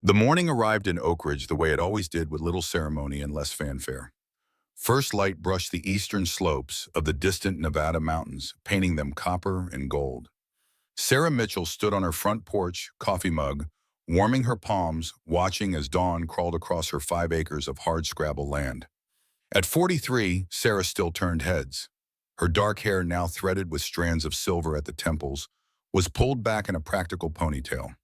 The morning arrived in Oak Ridge the way it always did, with little ceremony and less fanfare. First light brushed the eastern slopes of the distant Nevada mountains, painting them copper and gold. Sarah Mitchell stood on her front porch, coffee mug, warming her palms, watching as dawn crawled across her 5 acres of hardscrabble land. At 43, Sarah still turned heads. Her dark hair, now threaded with strands of silver at the temples, was pulled back in a practical ponytail.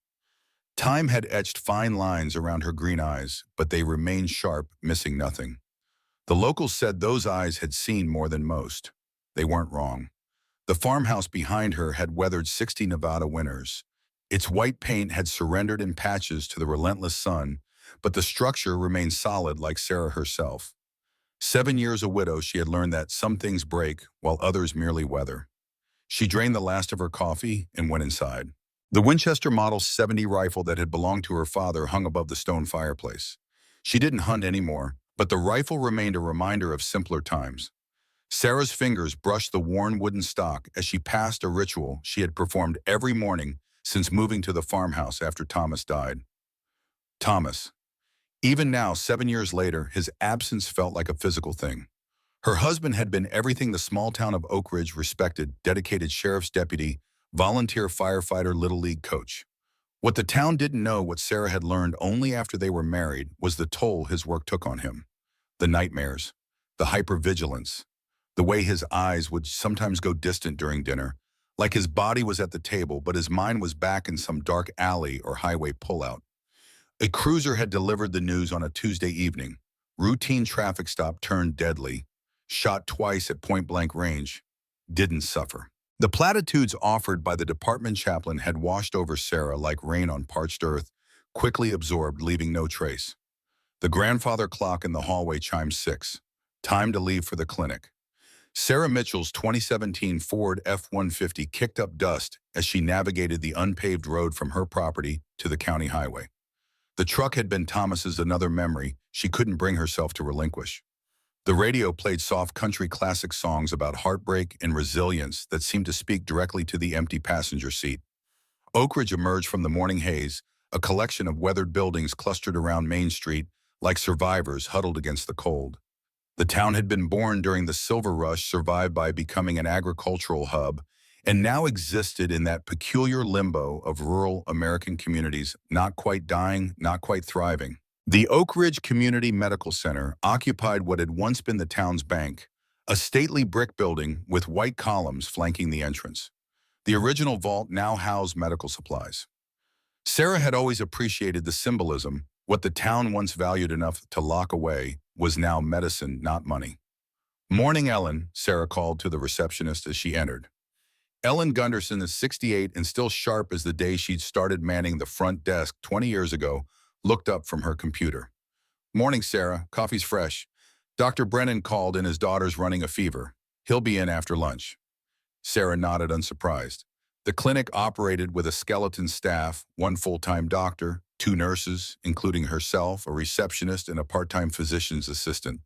Time had etched fine lines around her green eyes, but they remained sharp, missing nothing. The locals said those eyes had seen more than most. They weren't wrong. The farmhouse behind her had weathered 60 Nevada winters. Its white paint had surrendered in patches to the relentless sun, but the structure remained solid, like Sarah herself. 7 years a widow, she had learned that some things break while others merely weather. She drained the last of her coffee and went inside. The Winchester Model 70 rifle that had belonged to her father hung above the stone fireplace. She didn't hunt anymore, but the rifle remained a reminder of simpler times. Sarah's fingers brushed the worn wooden stock as she passed a ritual she had performed every morning since moving to the farmhouse after Thomas died. Thomas. Even now, 7 years later, his absence felt like a physical thing. Her husband had been everything the small town of Oak Ridge respected: dedicated sheriff's deputy, volunteer firefighter, little league coach. What the town didn't know, what Sarah had learned only after they were married, was the toll his work took on him. The nightmares, the hypervigilance, the way his eyes would sometimes go distant during dinner, like his body was at the table but his mind was back in some dark alley or highway pullout. A cruiser had delivered the news on a Tuesday evening. Routine traffic stop turned deadly. Shot twice at point-blank range. Didn't suffer. The platitudes offered by the department chaplain had washed over Sarah like rain on parched earth, quickly absorbed, leaving no trace. The grandfather clock in the hallway chimed 6. Time to leave for the clinic. Sarah Mitchell's 2017 Ford F-150 kicked up dust as she navigated the unpaved road from her property to the county highway. The truck had been Thomas's, another memory she couldn't bring herself to relinquish. The radio played soft country classic songs about heartbreak and resilience that seemed to speak directly to the empty passenger seat. Oak Ridge emerged from the morning haze, a collection of weathered buildings clustered around Main Street like survivors huddled against the cold. The town had been born during the Silver Rush, survived by becoming an agricultural hub, and now existed in that peculiar limbo of rural American communities, not quite dying, not quite thriving. The Oak Ridge Community Medical Center occupied what had once been the town's bank, a stately brick building with white columns flanking the entrance. The original vault now housed medical supplies. Sarah had always appreciated the symbolism. What the town once valued enough to lock away was now medicine, not money. "Morning, Ellen," Sarah called to the receptionist as she entered. Ellen Gunderson is 68 and still sharp as the day she'd started manning the front desk 20 years ago, looked up from her computer. "Morning, Sarah. Coffee's fresh. Dr. Brennan called and his daughter's running a fever. He'll be in after lunch." Sarah nodded, unsurprised. The clinic operated with a skeleton staff: one full-time doctor, 2 nurses, including herself, a receptionist, and a part-time physician's assistant.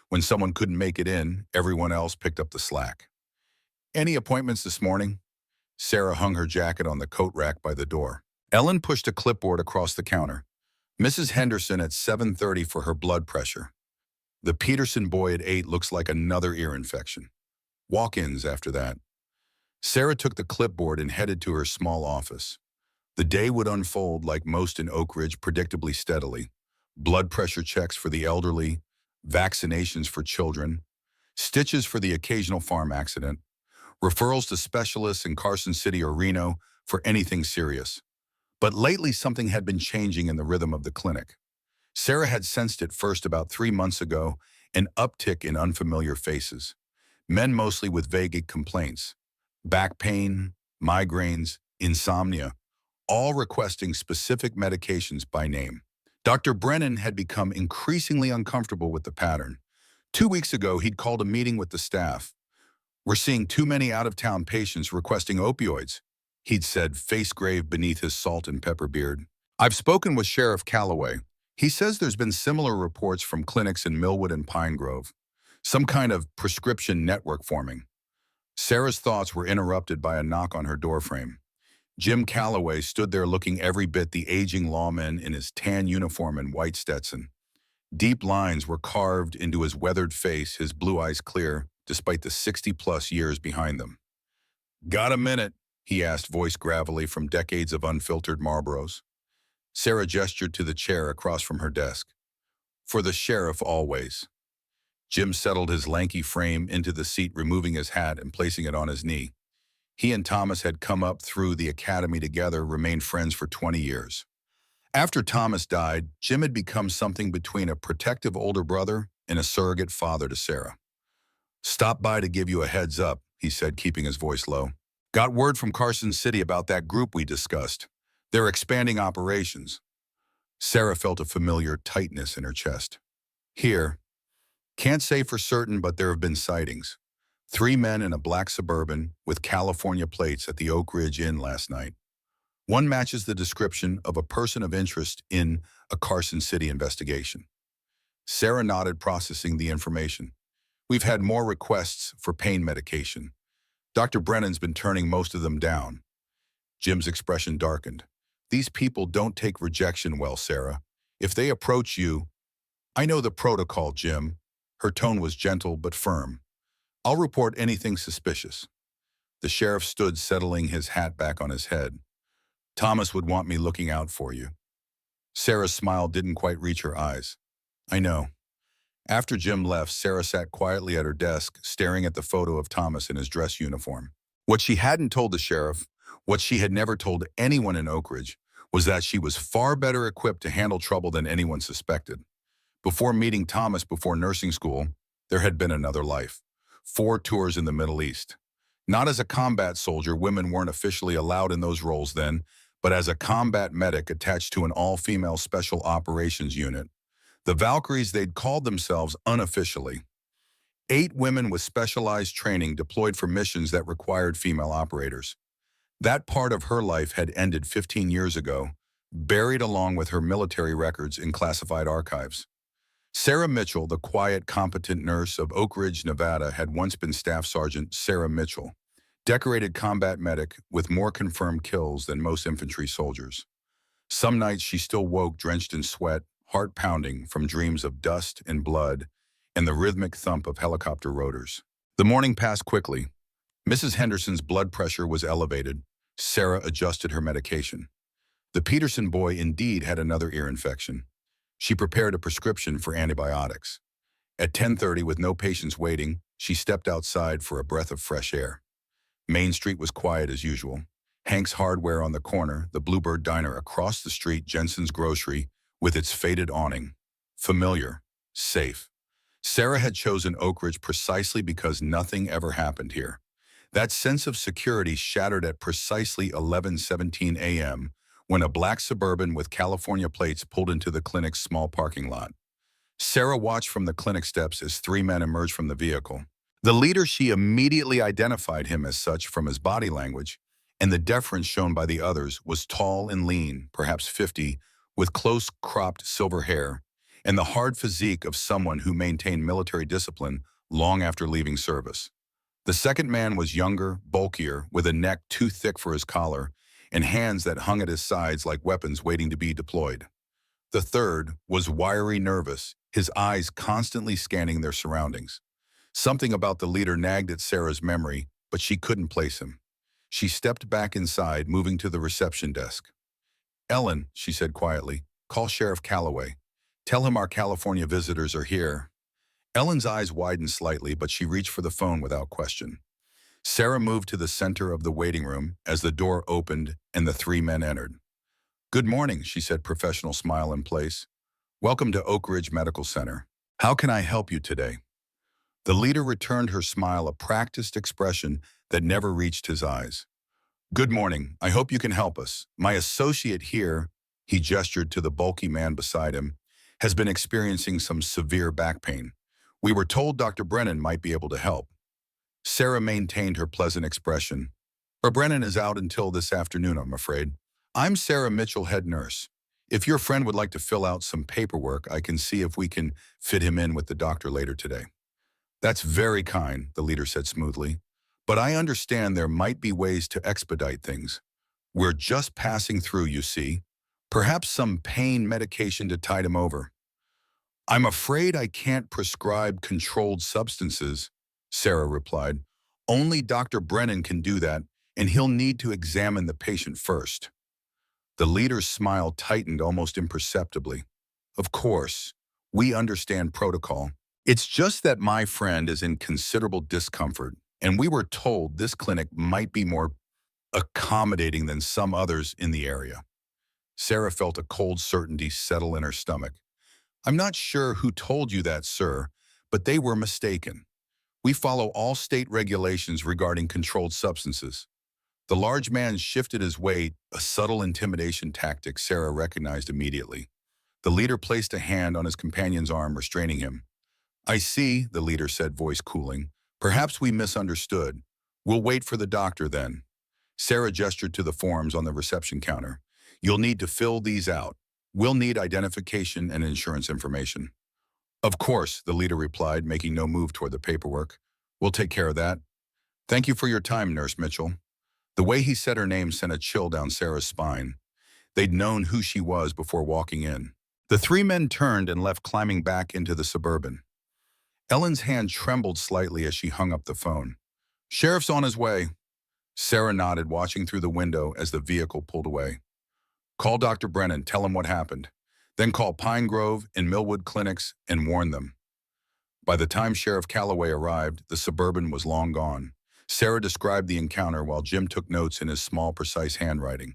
When someone couldn't make it in, everyone else picked up the slack. "Any appointments this morning?" Sarah hung her jacket on the coat rack by the door. Ellen pushed a clipboard across the counter. "Mrs. Henderson at 7:30 for her blood pressure. The Peterson boy at 8 looks like another ear infection. Walk-ins after that." Sarah took the clipboard and headed to her small office. The day would unfold like most in Oak Ridge, predictably steadily. Blood pressure checks for the elderly, vaccinations for children, stitches for the occasional farm accident, referrals to specialists in Carson City or Reno for anything serious. But lately something had been changing in the rhythm of the clinic. Sarah had sensed it first about 3 months ago, an uptick in unfamiliar faces. Men mostly with vague complaints. Back pain, migraines, insomnia, all requesting specific medications by name. Dr. Brennan had become increasingly uncomfortable with the pattern. 2 weeks ago, he'd called a meeting with the staff. "We're seeing too many out-of-town patients requesting opioids," he'd said, face grave beneath his salt and pepper beard. "I've spoken with Sheriff Calloway. He says there's been similar reports from clinics in Millwood and Pine Grove. Some kind of prescription network forming." Sarah's thoughts were interrupted by a knock on her doorframe. Jim Calloway stood there looking every bit the aging lawman in his tan uniform and white Stetson. Deep lines were carved into his weathered face, his blue eyes clear, despite the 60-plus years behind them. "Got a minute?" he asked, voice gravelly from decades of unfiltered Marlboros. Sarah gestured to the chair across from her desk. "For the sheriff, always." Jim settled his lanky frame into the seat, removing his hat and placing it on his knee. He and Thomas had come up through the academy together, remained friends for 20 years. After Thomas died, Jim had become something between a protective older brother and a surrogate father to Sarah. "Stop by to give you a heads up," he said, keeping his voice low. "Got word from Carson City about that group we discussed. They're expanding operations." Sarah felt a familiar tightness in her chest. "Here. Can't say for certain, but there have been sightings. 3 men in a black Suburban with California plates at the Oak Ridge Inn last night. One matches the description of a person of interest in a Carson City investigation." Sarah nodded, processing the information. "We've had more requests for pain medication. Dr. Brennan's been turning most of them down." Jim's expression darkened. "These people don't take rejection well, Sarah. If they approach you—" "I know the protocol, Jim." Her tone was gentle but firm. "I'll report anything suspicious." The sheriff stood, settling his hat back on his head. "Thomas would want me looking out for you." Sarah's smile didn't quite reach her eyes. "I know." After Jim left, Sarah sat quietly at her desk, staring at the photo of Thomas in his dress uniform. What she hadn't told the sheriff, what she had never told anyone in Oak Ridge, was that she was far better equipped to handle trouble than anyone suspected. Before meeting Thomas before nursing school, there had been another life. 4 tours in the Middle East. Not as a combat soldier, women weren't officially allowed in those roles then, but as a combat medic attached to an all-female special operations unit. The Valkyries, they'd called themselves unofficially. 8 women with specialized training deployed for missions that required female operators. That part of her life had ended 15 years ago, buried along with her military records in classified archives. Sarah Mitchell, the quiet, competent nurse of Oak Ridge, Nevada, had once been Staff Sergeant Sarah Mitchell, decorated combat medic with more confirmed kills than most infantry soldiers. Some nights she still woke drenched in sweat, heart pounding from dreams of dust and blood and the rhythmic thump of helicopter rotors. The morning passed quickly. Mrs. Henderson's blood pressure was elevated. Sarah adjusted her medication. The Peterson boy indeed had another ear infection. She prepared a prescription for antibiotics. At 10:30, with no patients waiting, she stepped outside for a breath of fresh air. Main Street was quiet as usual. Hank's Hardware on the corner, the Bluebird Diner across the street, Jensen's Grocery, with its faded awning. Familiar. Safe. Sarah had chosen Oak Ridge precisely because nothing ever happened here. That sense of security shattered at precisely 11:17 a.m. when a black Suburban with California plates pulled into the clinic's small parking lot. Sarah watched from the clinic steps as 3 men emerged from the vehicle. The leader, she immediately identified him as such from his body language, and the deference shown by the others, was tall and lean, perhaps 50, with close-cropped silver hair, and the hard physique of someone who maintained military discipline long after leaving service. The second man was younger, bulkier, with a neck too thick for his collar, and hands that hung at his sides like weapons waiting to be deployed. The third was wiry, nervous, his eyes constantly scanning their surroundings. Something about the leader nagged at Sarah's memory, but she couldn't place him. She stepped back inside, moving to the reception desk. "Ellen," she said quietly, "call Sheriff Calloway. Tell him our California visitors are here." Ellen's eyes widened slightly, but she reached for the phone without question. Sarah moved to the center of the waiting room as the door opened and the 3 men entered. "Good morning," she said, professional smile in place. "Welcome to Oak Ridge Medical Center. How can I help you today?" The leader returned her smile, a practiced expression that never reached his eyes. "Good morning. I hope you can help us. My associate here," he gestured to the bulky man beside him, "has been experiencing some severe back pain. We were told Dr. Brennan might be able to help." Sarah maintained her pleasant expression. "Brennan is out until this afternoon, I'm afraid. I'm Sarah Mitchell, head nurse. If your friend would like to fill out some paperwork, I can see if we can fit him in with the doctor later today." "That's very kind," the leader said smoothly. "But I understand there might be ways to expedite things. We're just passing through, you see. Perhaps some pain medication to tide him over. I'm afraid I can't prescribe controlled substances, Sarah replied. Only Dr. Brennan can do that, and he'll need to examine the patient first. The leader's smile tightened almost imperceptibly. Of course, we understand protocol. It's just that my friend is in considerable discomfort, and we were told this clinic might be more accommodating than some others in the area. Sarah felt a cold certainty settle in her stomach. I'm not sure who told you that, sir, but they were mistaken. We follow all state regulations regarding controlled substances. The large man shifted his weight, a subtle intimidation tactic Sarah recognized immediately. The leader placed a hand on his companion's arm, restraining him. I see, the leader said, voice cooling. Perhaps we misunderstood. We'll wait for the doctor then. Sarah gestured to the forms on the reception counter. You'll need to fill these out. We'll need identification and insurance information. Of course, the leader replied, making no move toward the paperwork. We'll take care of that. Thank you for your time, Nurse Mitchell. The way he said her name sent a chill down Sarah's spine. They'd known who she was before walking in. The three men turned and left, climbing back into the Suburban. Ellen's hand trembled slightly as she hung up the phone. Sheriff's on his way. Sarah nodded, watching through the window as the vehicle pulled away. Call Dr. Brennan, tell him what happened. Then call Pine Grove and Millwood clinics and warn them. By the time Sheriff Calloway arrived, the Suburban was long gone. Sarah described the encounter while Jim took notes in his small, precise handwriting.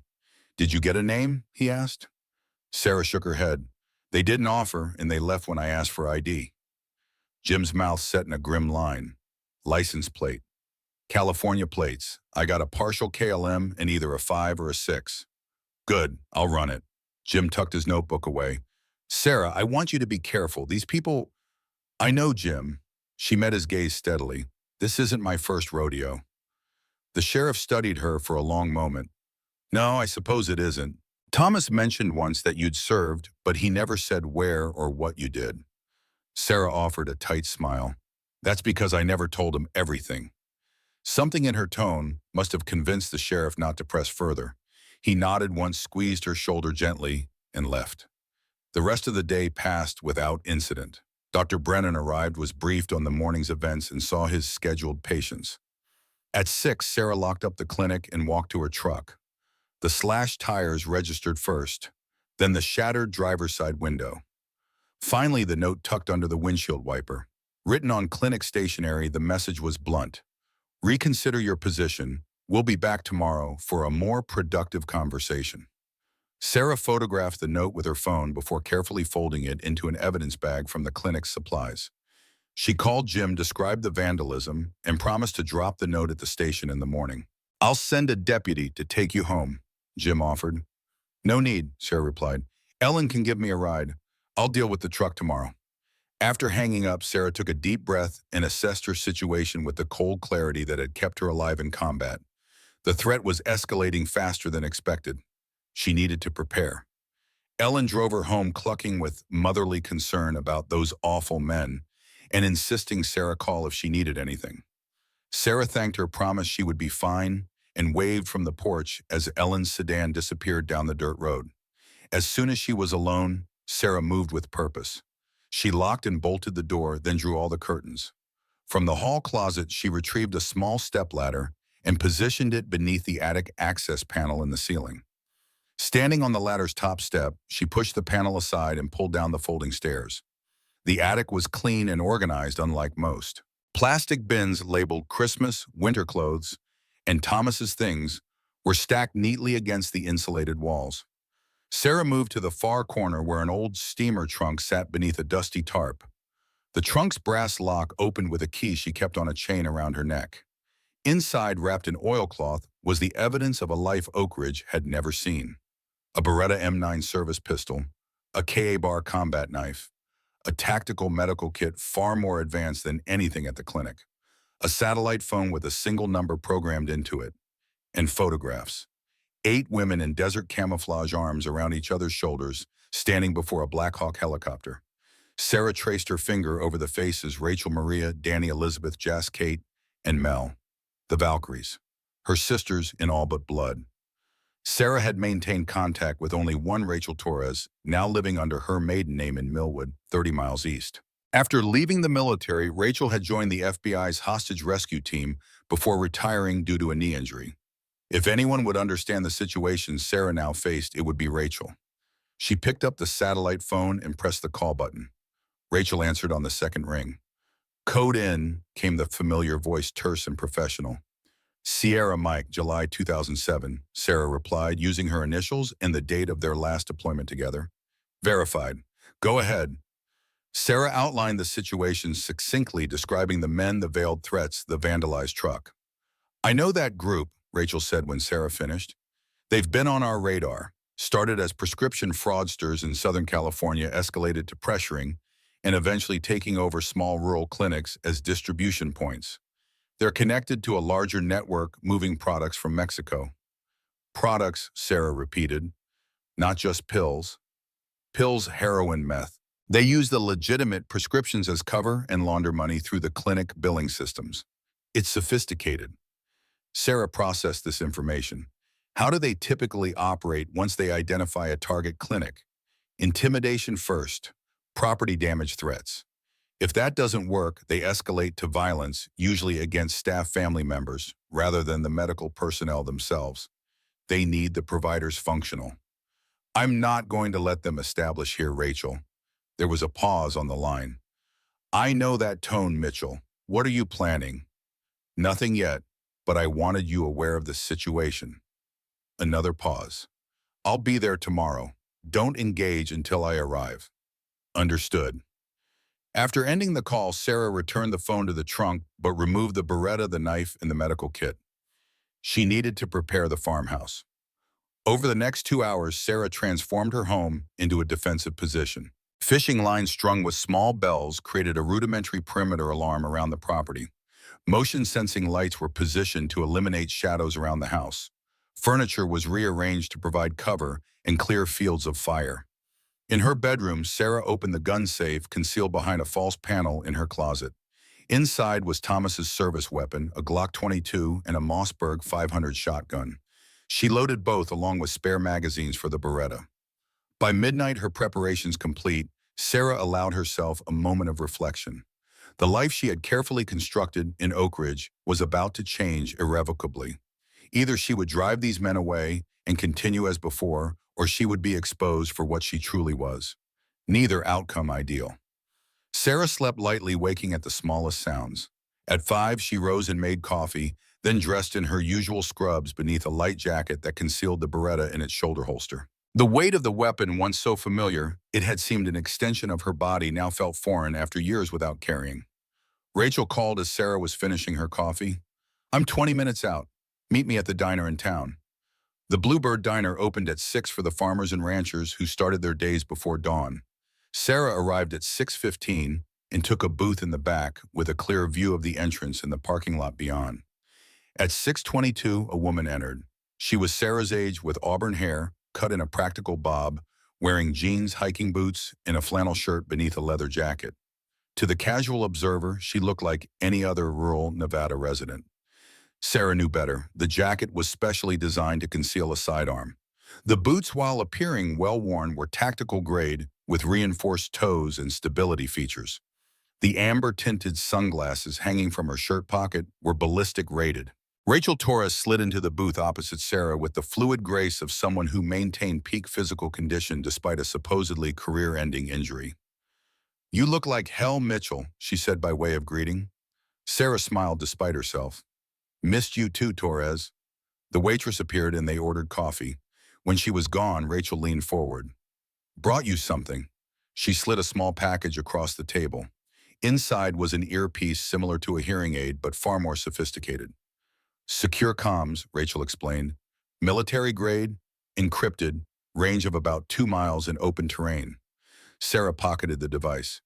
Did you get a name? He asked. Sarah shook her head. They didn't offer, and they left when I asked for ID. Jim's mouth set in a grim line. License plate. California plates. I got a partial KLM and either a 5 or a 6. Good, I'll run it. Jim tucked his notebook away. Sarah, I want you to be careful. These people... I know, Jim. She met his gaze steadily. This isn't my first rodeo. The sheriff studied her for a long moment. No, I suppose it isn't. Thomas mentioned once that you'd served, but he never said where or what you did. Sarah offered a tight smile. That's because I never told him everything. Something in her tone must have convinced the sheriff not to press further. He nodded once, squeezed her shoulder gently, and left. The rest of the day passed without incident. Dr. Brennan arrived, was briefed on the morning's events, and saw his scheduled patients. At 6, Sarah locked up the clinic and walked to her truck. The slashed tires registered first, then the shattered driver's side window. Finally, the note tucked under the windshield wiper. Written on clinic stationery, the message was blunt. Reconsider your position. We'll be back tomorrow for a more productive conversation. Sarah photographed the note with her phone before carefully folding it into an evidence bag from the clinic's supplies. She called Jim, described the vandalism, and promised to drop the note at the station in the morning. I'll send a deputy to take you home, Jim offered. No need, Sarah replied. Ellen can give me a ride. I'll deal with the truck tomorrow. After hanging up, Sarah took a deep breath and assessed her situation with the cold clarity that had kept her alive in combat. The threat was escalating faster than expected. She needed to prepare. Ellen drove her home, clucking with motherly concern about those awful men and insisting Sarah call if she needed anything. Sarah thanked her, promised she would be fine, and waved from the porch as Ellen's sedan disappeared down the dirt road. As soon as she was alone, Sarah moved with purpose. She locked and bolted the door, then drew all the curtains. From the hall closet, she retrieved a small stepladder and positioned it beneath the attic access panel in the ceiling. Standing on the ladder's top step, she pushed the panel aside and pulled down the folding stairs. The attic was clean and organized, unlike most. Plastic bins labeled Christmas, winter clothes, and Thomas's things were stacked neatly against the insulated walls. Sarah moved to the far corner where an old steamer trunk sat beneath a dusty tarp. The trunk's brass lock opened with a key she kept on a chain around her neck. Inside, wrapped in oilcloth, was the evidence of a life Oak Ridge had never seen. A Beretta M9 service pistol, a KA-bar combat knife, a tactical medical kit far more advanced than anything at the clinic, a satellite phone with a single number programmed into it, and photographs. 8 women in desert camouflage, arms around each other's shoulders, standing before a Black Hawk helicopter. Sarah traced her finger over the faces: Rachel Maria, Danny Elizabeth, Jas Kate, and Mel, the Valkyries, her sisters in all but blood. Sarah had maintained contact with only one Rachel Torres, now living under her maiden name in Millwood, 30 miles east. After leaving the military, Rachel had joined the FBI's hostage rescue team before retiring due to a knee injury. If anyone would understand the situation Sarah now faced, it would be Rachel. She picked up the satellite phone and pressed the call button. Rachel answered on the second ring. "Code in," came the familiar voice, terse and professional. "Sierra Mike, July 2007, Sarah replied, using her initials and the date of their last deployment together. "Verified. Go ahead." Sarah outlined the situation succinctly, describing the men, the veiled threats, the vandalized truck. "I know that group," Rachel said when Sarah finished. "They've been on our radar. Started as prescription fraudsters in Southern California, escalated to pressuring, and eventually taking over small rural clinics as distribution points. They're connected to a larger network moving products from Mexico." "Products," Sarah repeated. "Not just pills. Pills, heroin, meth. They use the legitimate prescriptions as cover and launder money through the clinic billing systems. It's sophisticated." Sarah processed this information. How do they typically operate once they identify a target clinic? Intimidation first, property damage threats. If that doesn't work, they escalate to violence, usually against staff family members, rather than the medical personnel themselves. They need the providers functional. "I'm not going to let them establish here, Rachel." There was a pause on the line. "I know that tone, Mitchell. What are you planning?" "Nothing yet, but I wanted you aware of the situation." Another pause. "I'll be there tomorrow. Don't engage until I arrive." "Understood." After ending the call, Sarah returned the phone to the trunk but removed the Beretta, the knife, and the medical kit. She needed to prepare the farmhouse. Over the next 2 hours, Sarah transformed her home into a defensive position. Fishing lines strung with small bells created a rudimentary perimeter alarm around the property. Motion-sensing lights were positioned to eliminate shadows around the house. Furniture was rearranged to provide cover and clear fields of fire. In her bedroom, Sarah opened the gun safe concealed behind a false panel in her closet. Inside was Thomas's service weapon, a Glock 22 and a Mossberg 500 shotgun. She loaded both along with spare magazines for the Beretta. By midnight, her preparations complete, Sarah allowed herself a moment of reflection. The life she had carefully constructed in Oak Ridge was about to change irrevocably. Either she would drive these men away and continue as before, or she would be exposed for what she truly was. Neither outcome ideal. Sarah slept lightly, waking at the smallest sounds. At 5, she rose and made coffee, then dressed in her usual scrubs beneath a light jacket that concealed the Beretta in its shoulder holster. The weight of the weapon, once so familiar, it had seemed an extension of her body, now felt foreign after years without carrying. Rachel called as Sarah was finishing her coffee. "I'm 20 minutes out. Meet me at the diner in town." The Bluebird Diner opened at 6 for the farmers and ranchers who started their days before dawn. Sarah arrived at 6:15 and took a booth in the back with a clear view of the entrance and the parking lot beyond. At 6:22, a woman entered. She was Sarah's age, with auburn hair, cut in a practical bob, wearing jeans, hiking boots, and a flannel shirt beneath a leather jacket. To the casual observer, she looked like any other rural Nevada resident. Sarah knew better. The jacket was specially designed to conceal a sidearm. The boots, while appearing well-worn, were tactical grade with reinforced toes and stability features. The amber-tinted sunglasses hanging from her shirt pocket were ballistic rated. Rachel Torres slid into the booth opposite Sarah with the fluid grace of someone who maintained peak physical condition despite a supposedly career-ending injury. "You look like hell, Mitchell," she said by way of greeting. Sarah smiled despite herself. "Missed you too, Torres." The waitress appeared and they ordered coffee. When she was gone, Rachel leaned forward. "Brought you something." She slid a small package across the table. Inside was an earpiece similar to a hearing aid, but far more sophisticated. "Secure comms," Rachel explained. "Military grade, encrypted, range of about 2 miles in open terrain." Sarah pocketed the device.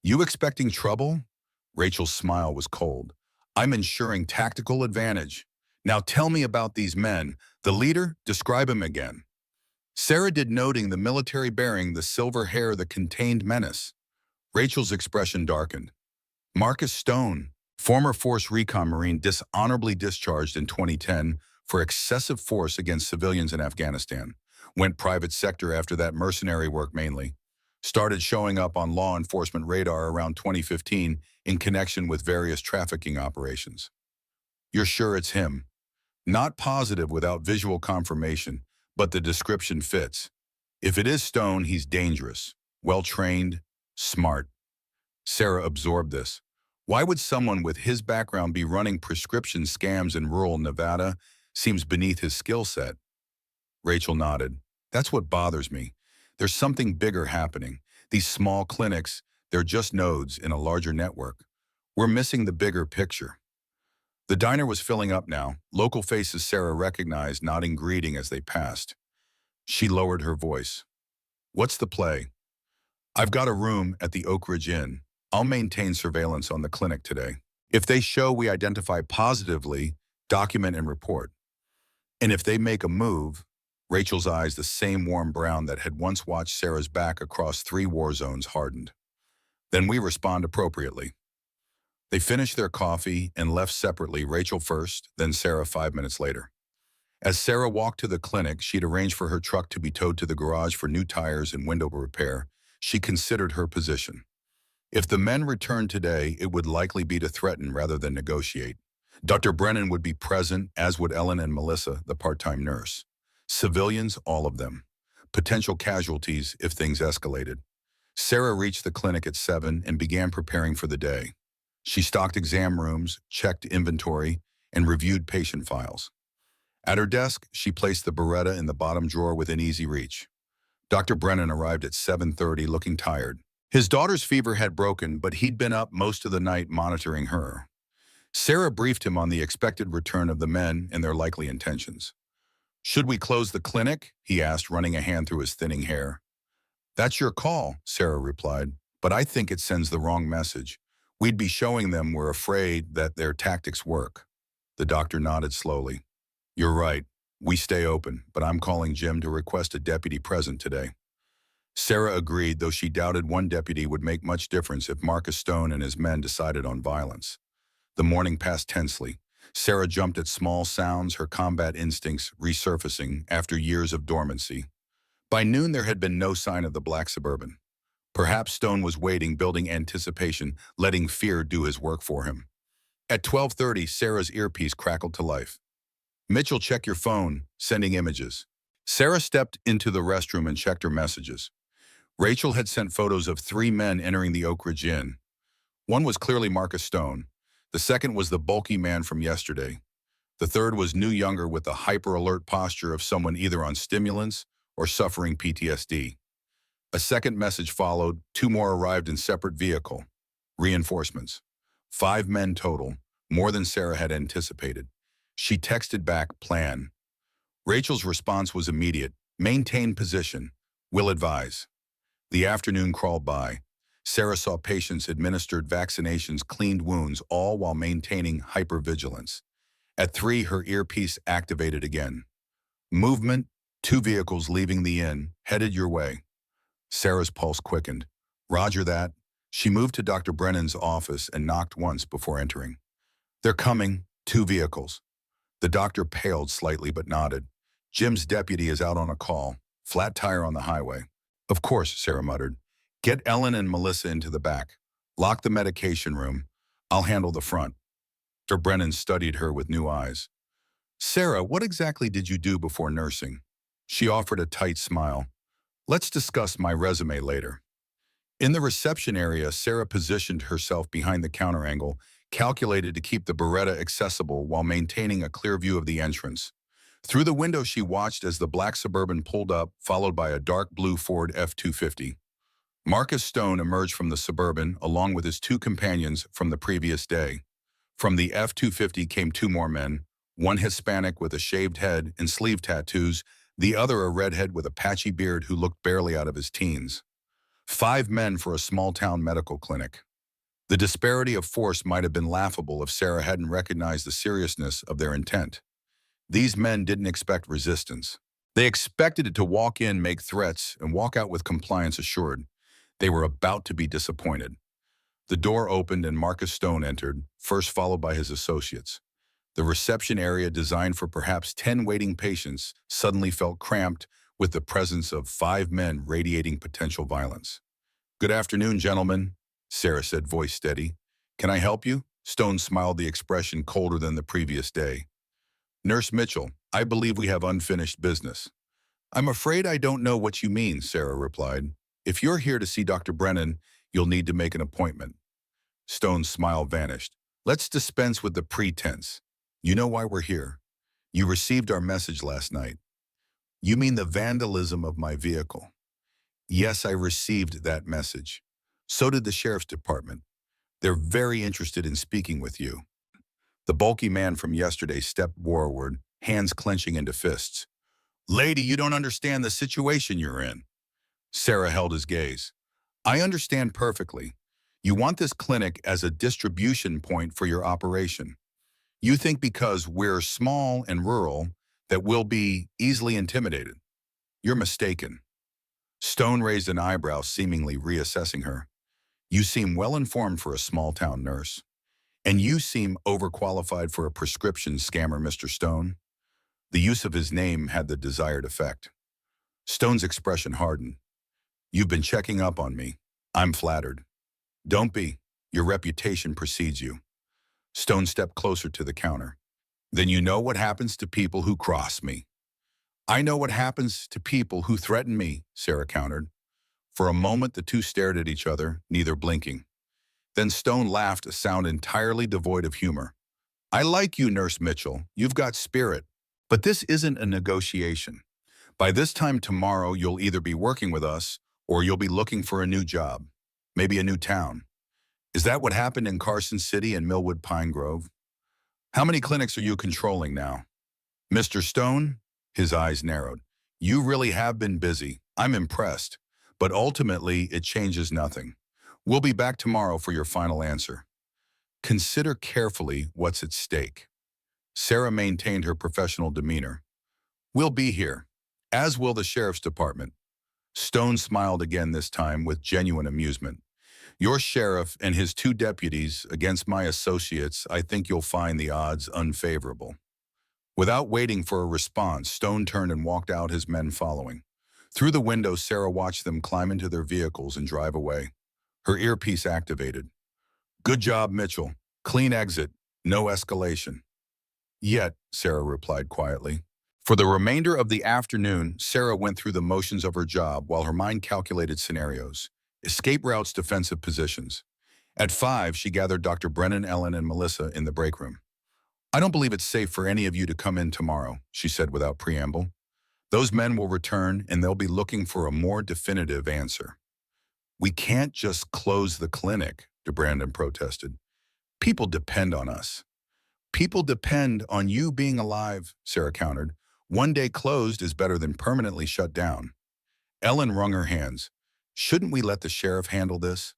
"You expecting trouble?" Rachel's smile was cold. "I'm ensuring tactical advantage. Now tell me about these men. The leader, describe him again." Sarah did, noting the military bearing, the silver hair, the contained menace. Rachel's expression darkened. "Marcus Stone, former Force Recon Marine, dishonorably discharged in 2010 for excessive force against civilians in Afghanistan. Went private sector after that, mercenary work mainly. Started showing up on law enforcement radar around 2015 in connection with various trafficking operations. You're sure it's him? Not positive without visual confirmation, but the description fits. If it is Stone, he's dangerous, well-trained, smart. Sarah absorbed this. Why would someone with his background be running prescription scams in rural Nevada? Seems beneath his skill set. Rachel nodded. That's what bothers me. There's something bigger happening. These small clinics, they're just nodes in a larger network. We're missing the bigger picture. The diner was filling up now, local faces Sarah recognized nodding greeting as they passed. She lowered her voice. What's the play? I've got a room at the Oak Ridge Inn. I'll maintain surveillance on the clinic today. If they show we identify positively, document and report. And if they make a move, Rachel's eyes, the same warm brown that had once watched Sarah's back across 3 war zones, hardened. Then we respond appropriately. They finished their coffee and left separately, Rachel first, then Sarah 5 minutes later. As Sarah walked to the clinic, she'd arranged for her truck to be towed to the garage for new tires and window repair. She considered her position. If the men returned today, it would likely be to threaten rather than negotiate. Dr. Brennan would be present, as would Ellen and Melissa, the part-time nurse. Civilians, all of them. Potential casualties if things escalated. Sarah reached the clinic at 7 and began preparing for the day. She stocked exam rooms, checked inventory, and reviewed patient files. At her desk, she placed the Beretta in the bottom drawer within easy reach. Dr. Brennan arrived at 7:30 looking tired. His daughter's fever had broken, but he'd been up most of the night monitoring her. Sarah briefed him on the expected return of the men and their likely intentions. Should we close the clinic? He asked, running a hand through his thinning hair. That's your call, Sarah replied, but I think it sends the wrong message. We'd be showing them we're afraid that their tactics work. The doctor nodded slowly. You're right. We stay open, but I'm calling Jim to request a deputy present today. Sarah agreed, though she doubted one deputy would make much difference if Marcus Stone and his men decided on violence. The morning passed tensely. Sarah jumped at small sounds, her combat instincts resurfacing after years of dormancy. By noon, there had been no sign of the black Suburban. Perhaps Stone was waiting, building anticipation, letting fear do his work for him. At 12:30, Sarah's earpiece crackled to life. Mitchell, check your phone, sending images. Sarah stepped into the restroom and checked her messages. Rachel had sent photos of 3 men entering the Oak Ridge Inn. One was clearly Marcus Stone. The second was the bulky man from yesterday. The third was new, younger, with the hyper-alert posture of someone either on stimulants or suffering PTSD. A second message followed. 2 more arrived in separate vehicle. Reinforcements. 5 men total, more than Sarah had anticipated. She texted back, plan. Rachel's response was immediate. Maintain position. Will advise. The afternoon crawled by. Sarah saw patients administered vaccinations, cleaned wounds, all while maintaining hypervigilance. At 3, her earpiece activated again. Movement, 2 vehicles leaving the inn, headed your way. Sarah's pulse quickened. Roger that. She moved to Dr. Brennan's office and knocked once before entering. They're coming, 2 vehicles. The doctor paled slightly but nodded. Jim's deputy is out on a call. Flat tire on the highway. Of course, Sarah muttered. Get Ellen and Melissa into the back. Lock the medication room. I'll handle the front. Dr. Brennan studied her with new eyes. Sarah, what exactly did you do before nursing? She offered a tight smile. Let's discuss my resume later. In the reception area, Sarah positioned herself behind the counter angle, calculated to keep the Beretta accessible while maintaining a clear view of the entrance. Through the window, she watched as the black Suburban pulled up, followed by a dark blue Ford F-250. Marcus Stone emerged from the Suburban, along with his 2 companions from the previous day. From the F-250 came 2 more men, one Hispanic with a shaved head and sleeve tattoos, the other a redhead with a patchy beard who looked barely out of his teens. 5 men for a small-town medical clinic. The disparity of force might have been laughable if Sarah hadn't recognized the seriousness of their intent. These men didn't expect resistance. They expected it to walk in, make threats, and walk out with compliance assured. They were about to be disappointed. The door opened and Marcus Stone entered, first followed by his associates. The reception area, designed for perhaps 10 waiting patients, suddenly felt cramped with the presence of 5 men radiating potential violence. "Good afternoon, gentlemen," Sarah said, voice steady. "Can I help you?" Stone smiled, the expression colder than the previous day. "Nurse Mitchell, I believe we have unfinished business." "I'm afraid I don't know what you mean," Sarah replied. "If you're here to see Dr. Brennan, you'll need to make an appointment." Stone's smile vanished. "Let's dispense with the pretense. You know why we're here. You received our message last night." "You mean the vandalism of my vehicle?" "Yes, I received that message. So did the sheriff's department. They're very interested in speaking with you." The bulky man from yesterday stepped forward, hands clenching into fists. "Lady, you don't understand the situation you're in." Sarah held his gaze. "I understand perfectly. You want this clinic as a distribution point for your operation. You think because we're small and rural that we'll be easily intimidated. You're mistaken." Stone raised an eyebrow, seemingly reassessing her. "You seem well-informed for a small-town nurse. And you seem overqualified for a prescription scammer, Mr. Stone." The use of his name had the desired effect. Stone's expression hardened. "You've been checking up on me. I'm flattered." "Don't be. Your reputation precedes you." Stone stepped closer to the counter. "Then you know what happens to people who cross me." "I know what happens to people who threaten me," Sarah countered. For a moment, the two stared at each other, neither blinking. Then Stone laughed, a sound entirely devoid of humor. "I like you, Nurse Mitchell. You've got spirit. But this isn't a negotiation. By this time tomorrow, you'll either be working with us or you'll be looking for a new job, maybe a new town. Is that what happened in Carson City and Millwood Pine Grove? How many clinics are you controlling now?" "Mr. Stone?" His eyes narrowed. "You really have been busy. I'm impressed. But ultimately, it changes nothing. We'll be back tomorrow for your final answer. Consider carefully what's at stake." Sarah maintained her professional demeanor. "We'll be here, as will the sheriff's department." Stone smiled again, this time with genuine amusement. "Your sheriff and his 2 deputies against my associates, I think you'll find the odds unfavorable." Without waiting for a response, Stone turned and walked out, his men following. Through the window, Sarah watched them climb into their vehicles and drive away. Her earpiece activated. "Good job, Mitchell. Clean exit. No escalation." "Yet," Sarah replied quietly. For the remainder of the afternoon, Sarah went through the motions of her job while her mind calculated scenarios, escape routes, defensive positions. At 5, she gathered Dr. Brennan, Ellen, and Melissa in the break room. "I don't believe it's safe for any of you to come in tomorrow," she said without preamble. "Those men will return, and they'll be looking for a more definitive answer." "We can't just close the clinic," DeBrandon protested. "People depend on us." "People depend on you being alive," Sarah countered. "One day closed is better than permanently shut down." Ellen wrung her hands. "Shouldn't we let the sheriff handle this?"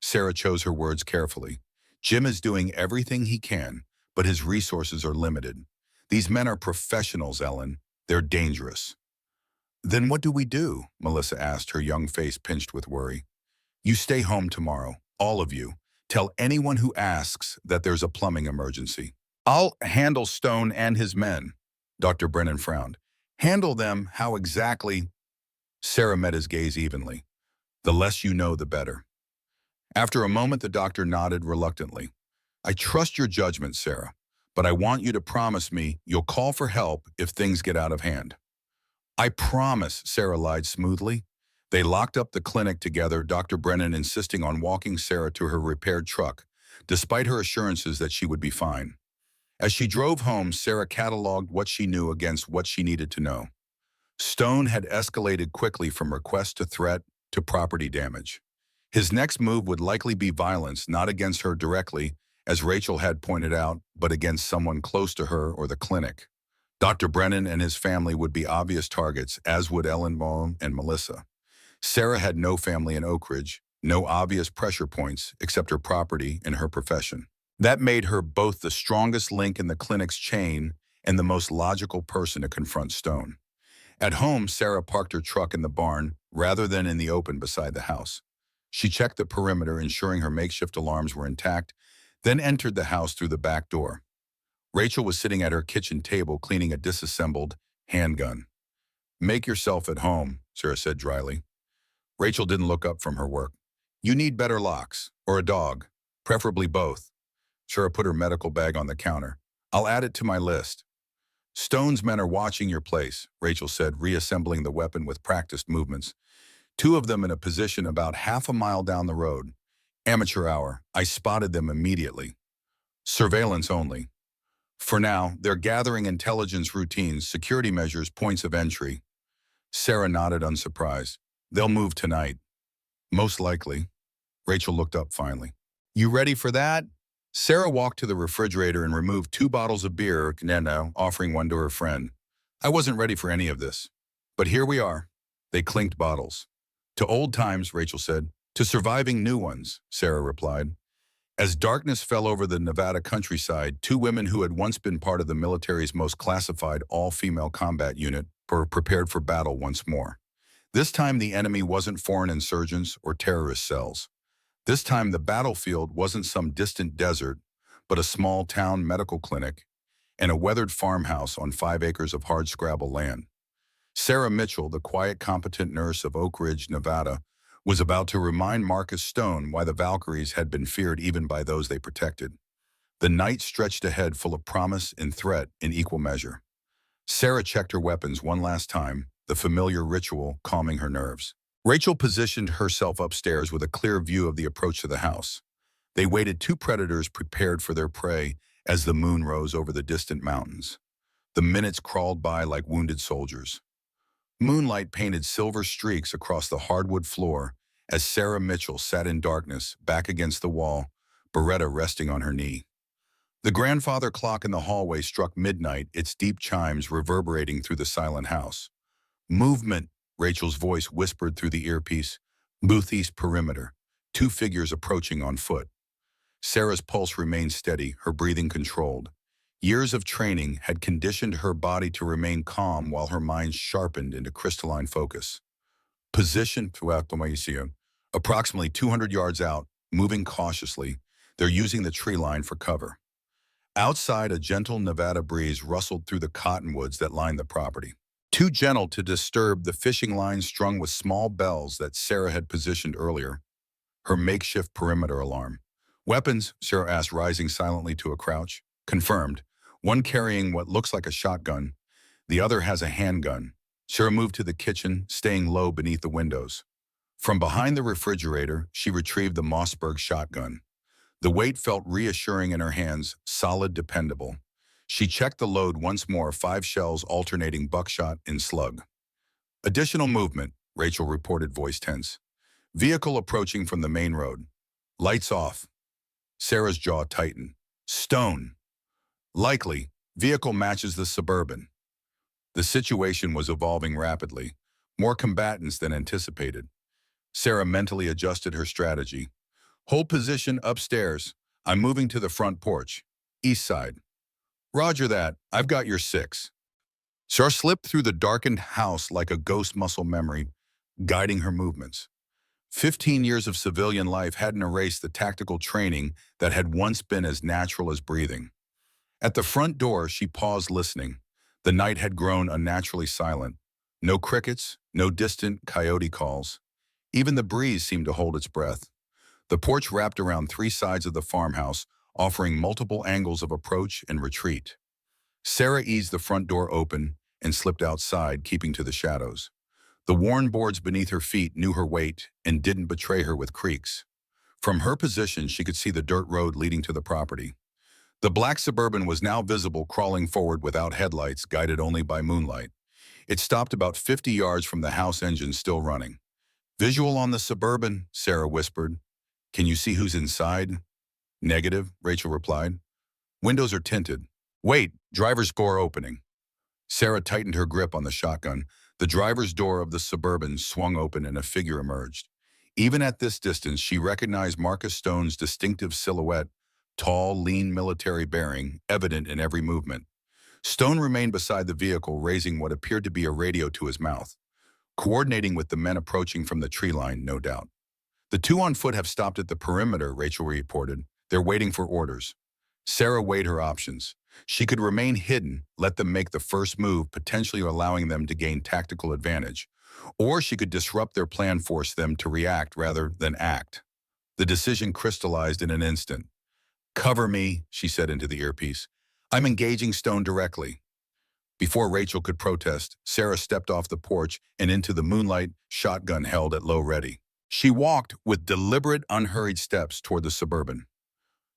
Sarah chose her words carefully. "Jim is doing everything he can, but his resources are limited. These men are professionals, Ellen. They're dangerous." "Then what do we do?" Melissa asked, her young face pinched with worry. "You stay home tomorrow, all of you. Tell anyone who asks that there's a plumbing emergency." "I'll handle Stone and his men." Dr. Brennan frowned. "Handle them how exactly?" Sarah met his gaze evenly. "The less you know, the better." After a moment, the doctor nodded reluctantly. "I trust your judgment, Sarah, but I want you to promise me you'll call for help if things get out of hand." "I promise," Sarah lied smoothly. They locked up the clinic together, Dr. Brennan insisting on walking Sarah to her repaired truck, despite her assurances that she would be fine. As she drove home, Sarah cataloged what she knew against what she needed to know. Stone had escalated quickly from request to threat to property damage. His next move would likely be violence, not against her directly, as Rachel had pointed out, but against someone close to her or the clinic. Dr. Brennan and his family would be obvious targets, as would Ellen Baum and Melissa. Sarah had no family in Oak Ridge, no obvious pressure points except her property and her profession. That made her both the strongest link in the clinic's chain and the most logical person to confront Stone. At home, Sarah parked her truck in the barn rather than in the open beside the house. She checked the perimeter, ensuring her makeshift alarms were intact, then entered the house through the back door. Rachel was sitting at her kitchen table cleaning a disassembled handgun. "Make yourself at home," Sarah said dryly. Rachel didn't look up from her work. "You need better locks, or a dog, preferably both." Sarah put her medical bag on the counter. "I'll add it to my list." "Stone's men are watching your place," Rachel said, reassembling the weapon with practiced movements. "Two of them in a position about half a mile down the road. Amateur hour. I spotted them immediately. Surveillance only. For now, they're gathering intelligence routines, security measures, points of entry." Sarah nodded, unsurprised. "They'll move tonight." "Most likely." Rachel looked up finally. "You ready for that?" Sarah walked to the refrigerator and removed 2 bottles of beer, offering one to her friend. "I wasn't ready for any of this. But here we are." They clinked bottles. "To old times," Rachel said. "To surviving new ones," Sarah replied. As darkness fell over the Nevada countryside, 2 women who had once been part of the military's most classified all-female combat unit were prepared for battle once more. This time the enemy wasn't foreign insurgents or terrorist cells. This time the battlefield wasn't some distant desert, but a small town medical clinic and a weathered farmhouse on 5 acres of hardscrabble land. Sarah Mitchell, the quiet, competent nurse of Oak Ridge, Nevada, was about to remind Marcus Stone why the Valkyries had been feared even by those they protected. The night stretched ahead, full of promise and threat in equal measure. Sarah checked her weapons one last time, the familiar ritual calming her nerves. Rachel positioned herself upstairs with a clear view of the approach to the house. They waited, 2 predators prepared for their prey as the moon rose over the distant mountains. The minutes crawled by like wounded soldiers. Moonlight painted silver streaks across the hardwood floor as Sarah Mitchell sat in darkness, back against the wall, Beretta resting on her knee. The grandfather clock in the hallway struck midnight, its deep chimes reverberating through the silent house. "Movement," Rachel's voice whispered through the earpiece. "Booth East perimeter. 2 figures approaching on foot." Sarah's pulse remained steady, her breathing controlled. Years of training had conditioned her body to remain calm while her mind sharpened into crystalline focus. Position throughout the Mauricio. Approximately 200 yards out, moving cautiously, they're using the tree line for cover. Outside, a gentle Nevada breeze rustled through the cottonwoods that lined the property. Too gentle to disturb the fishing line strung with small bells that Sarah had positioned earlier. Her makeshift perimeter alarm. "Weapons?" Sarah asked, rising silently to a crouch. "Confirmed. One carrying what looks like a shotgun. The other has a handgun." Sarah moved to the kitchen, staying low beneath the windows. From behind the refrigerator, she retrieved the Mossberg shotgun. The weight felt reassuring in her hands, solid, dependable. She checked the load once more, 5 shells alternating buckshot and slug. "Additional movement," Rachel reported, voice tense. "Vehicle approaching from the main road. Lights off." Sarah's jaw tightened. "Stone." "Likely. Vehicle matches the Suburban." The situation was evolving rapidly, more combatants than anticipated. Sarah mentally adjusted her strategy. "Hold position upstairs. I'm moving to the front porch. East side." "Roger that. I've got your 6." Sarah slipped through the darkened house like a ghost muscle memory, guiding her movements. 15 years of civilian life hadn't erased the tactical training that had once been as natural as breathing. At the front door, she paused, listening. The night had grown unnaturally silent. No crickets, no distant coyote calls. Even the breeze seemed to hold its breath. The porch wrapped around 3 sides of the farmhouse, offering multiple angles of approach and retreat. Sarah eased the front door open and slipped outside, keeping to the shadows. The worn boards beneath her feet knew her weight and didn't betray her with creaks. From her position, she could see the dirt road leading to the property. The black Suburban was now visible, crawling forward without headlights, guided only by moonlight. It stopped about 50 yards from the house engine still running. "Visual on the Suburban," Sarah whispered. "Can you see who's inside?" "Negative," Rachel replied. "Windows are tinted." "Wait, driver's door opening." Sarah tightened her grip on the shotgun. The driver's door of the Suburban swung open and a figure emerged. Even at this distance, she recognized Marcus Stone's distinctive silhouette, tall, lean military bearing, evident in every movement. Stone remained beside the vehicle, raising what appeared to be a radio to his mouth. Coordinating with the men approaching from the tree line, no doubt. "The 2 on foot have stopped at the perimeter," Rachel reported. "They're waiting for orders." Sarah weighed her options. She could remain hidden, let them make the first move, potentially allowing them to gain tactical advantage. Or she could disrupt their plan, force them to react rather than act. The decision crystallized in an instant. "Cover me," she said into the earpiece. "I'm engaging Stone directly." Before Rachel could protest, Sarah stepped off the porch and into the moonlight, shotgun held at low ready. She walked with deliberate, unhurried steps toward the Suburban.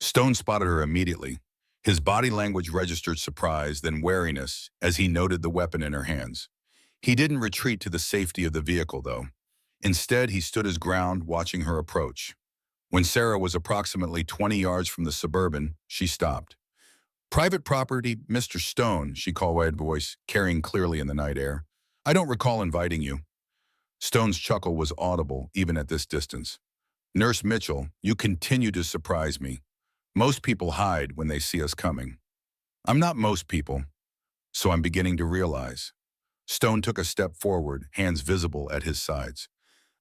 Stone spotted her immediately. His body language registered surprise, then wariness, as he noted the weapon in her hands. He didn't retreat to the safety of the vehicle, though. Instead, he stood his ground, watching her approach. When Sarah was approximately 20 yards from the Suburban, she stopped. "Private property, Mr. Stone," she called, wide voice, carrying clearly in the night air. "I don't recall inviting you." Stone's chuckle was audible, even at this distance. "Nurse Mitchell, you continue to surprise me. Most people hide when they see us coming." "I'm not most people, so I'm beginning to realize." Stone took a step forward, hands visible at his sides.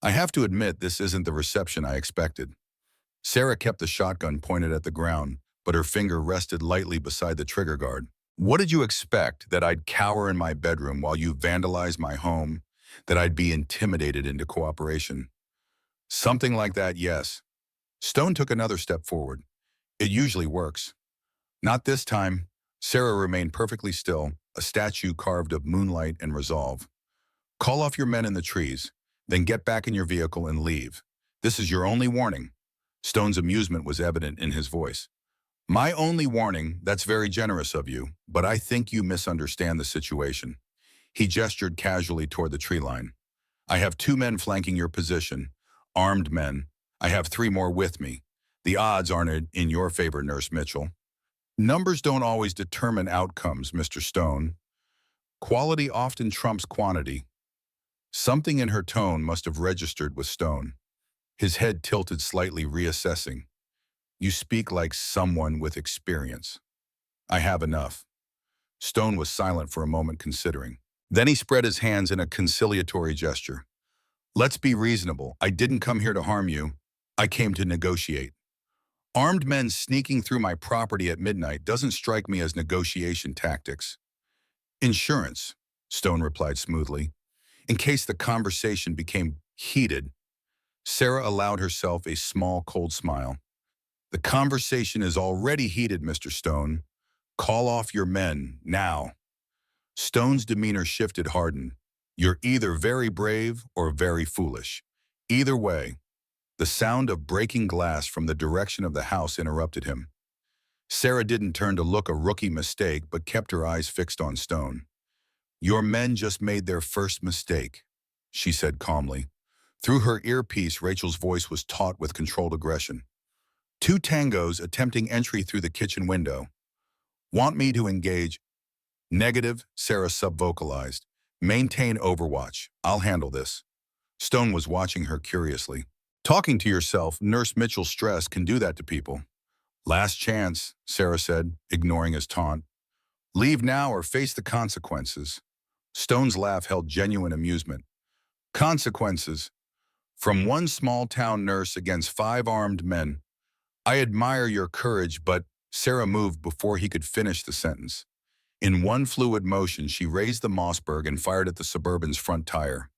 "I have to admit this isn't the reception I expected." Sarah kept the shotgun pointed at the ground, but her finger rested lightly beside the trigger guard. "What did you expect, that I'd cower in my bedroom while you vandalized my home? That I'd be intimidated into cooperation?" "Something like that, yes." Stone took another step forward. "It usually works." "Not this time." Sarah remained perfectly still, a statue carved of moonlight and resolve. "Call off your men in the trees, then get back in your vehicle and leave. This is your only warning." Stone's amusement was evident in his voice. "My only warning? That's very generous of you, but I think you misunderstand the situation." He gestured casually toward the tree line. "I have 2 men flanking your position, armed men. I have 3 more with me. The odds aren't in your favor, Nurse Mitchell." "Numbers don't always determine outcomes, Mr. Stone. Quality often trumps quantity." Something in her tone must have registered with Stone. His head tilted slightly, reassessing. "You speak like someone with experience." "I have enough." Stone was silent for a moment, considering. Then he spread his hands in a conciliatory gesture. "Let's be reasonable. I didn't come here to harm you. I came to negotiate. Armed men sneaking through my property at midnight doesn't strike me as negotiation tactics." "Insurance," Stone replied smoothly, in case the conversation became heated. Sarah allowed herself a small, cold smile. "The conversation is already heated, Mr. Stone. Call off your men, now." Stone's demeanor shifted, hardened. "You're either very brave or very foolish. Either way." The sound of breaking glass from the direction of the house interrupted him. Sarah didn't turn to look, a rookie mistake, but kept her eyes fixed on Stone. "Your men just made their first mistake," she said calmly. Through her earpiece, Rachel's voice was taut with controlled aggression. "2 tangos attempting entry through the kitchen window. Want me to engage?" "Negative," Sarah subvocalized. "Maintain overwatch. I'll handle this." Stone was watching her curiously. "Talking to yourself, Nurse Mitchell's stress can do that to people." "Last chance," Sarah said, ignoring his taunt. "Leave now or face the consequences." Stone's laugh held genuine amusement. "Consequences? From one small-town nurse against 5 armed men. I admire your courage, but—" Sarah moved before he could finish the sentence. In one fluid motion, she raised the Mossberg and fired at the Suburban's front tire.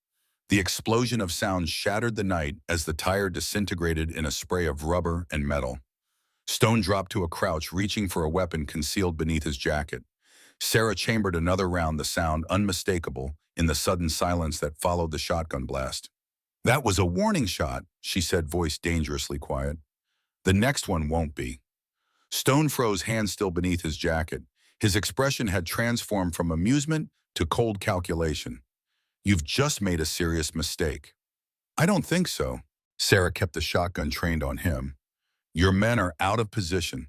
The explosion of sound shattered the night as the tire disintegrated in a spray of rubber and metal. Stone dropped to a crouch, reaching for a weapon concealed beneath his jacket. Sarah chambered another round, the sound unmistakable in the sudden silence that followed the shotgun blast. "That was a warning shot," she said, voice dangerously quiet. "The next one won't be." Stone froze, hands still beneath his jacket. His expression had transformed from amusement to cold calculation. "You've just made a serious mistake." "I don't think so." Sarah kept the shotgun trained on him. "Your men are out of position.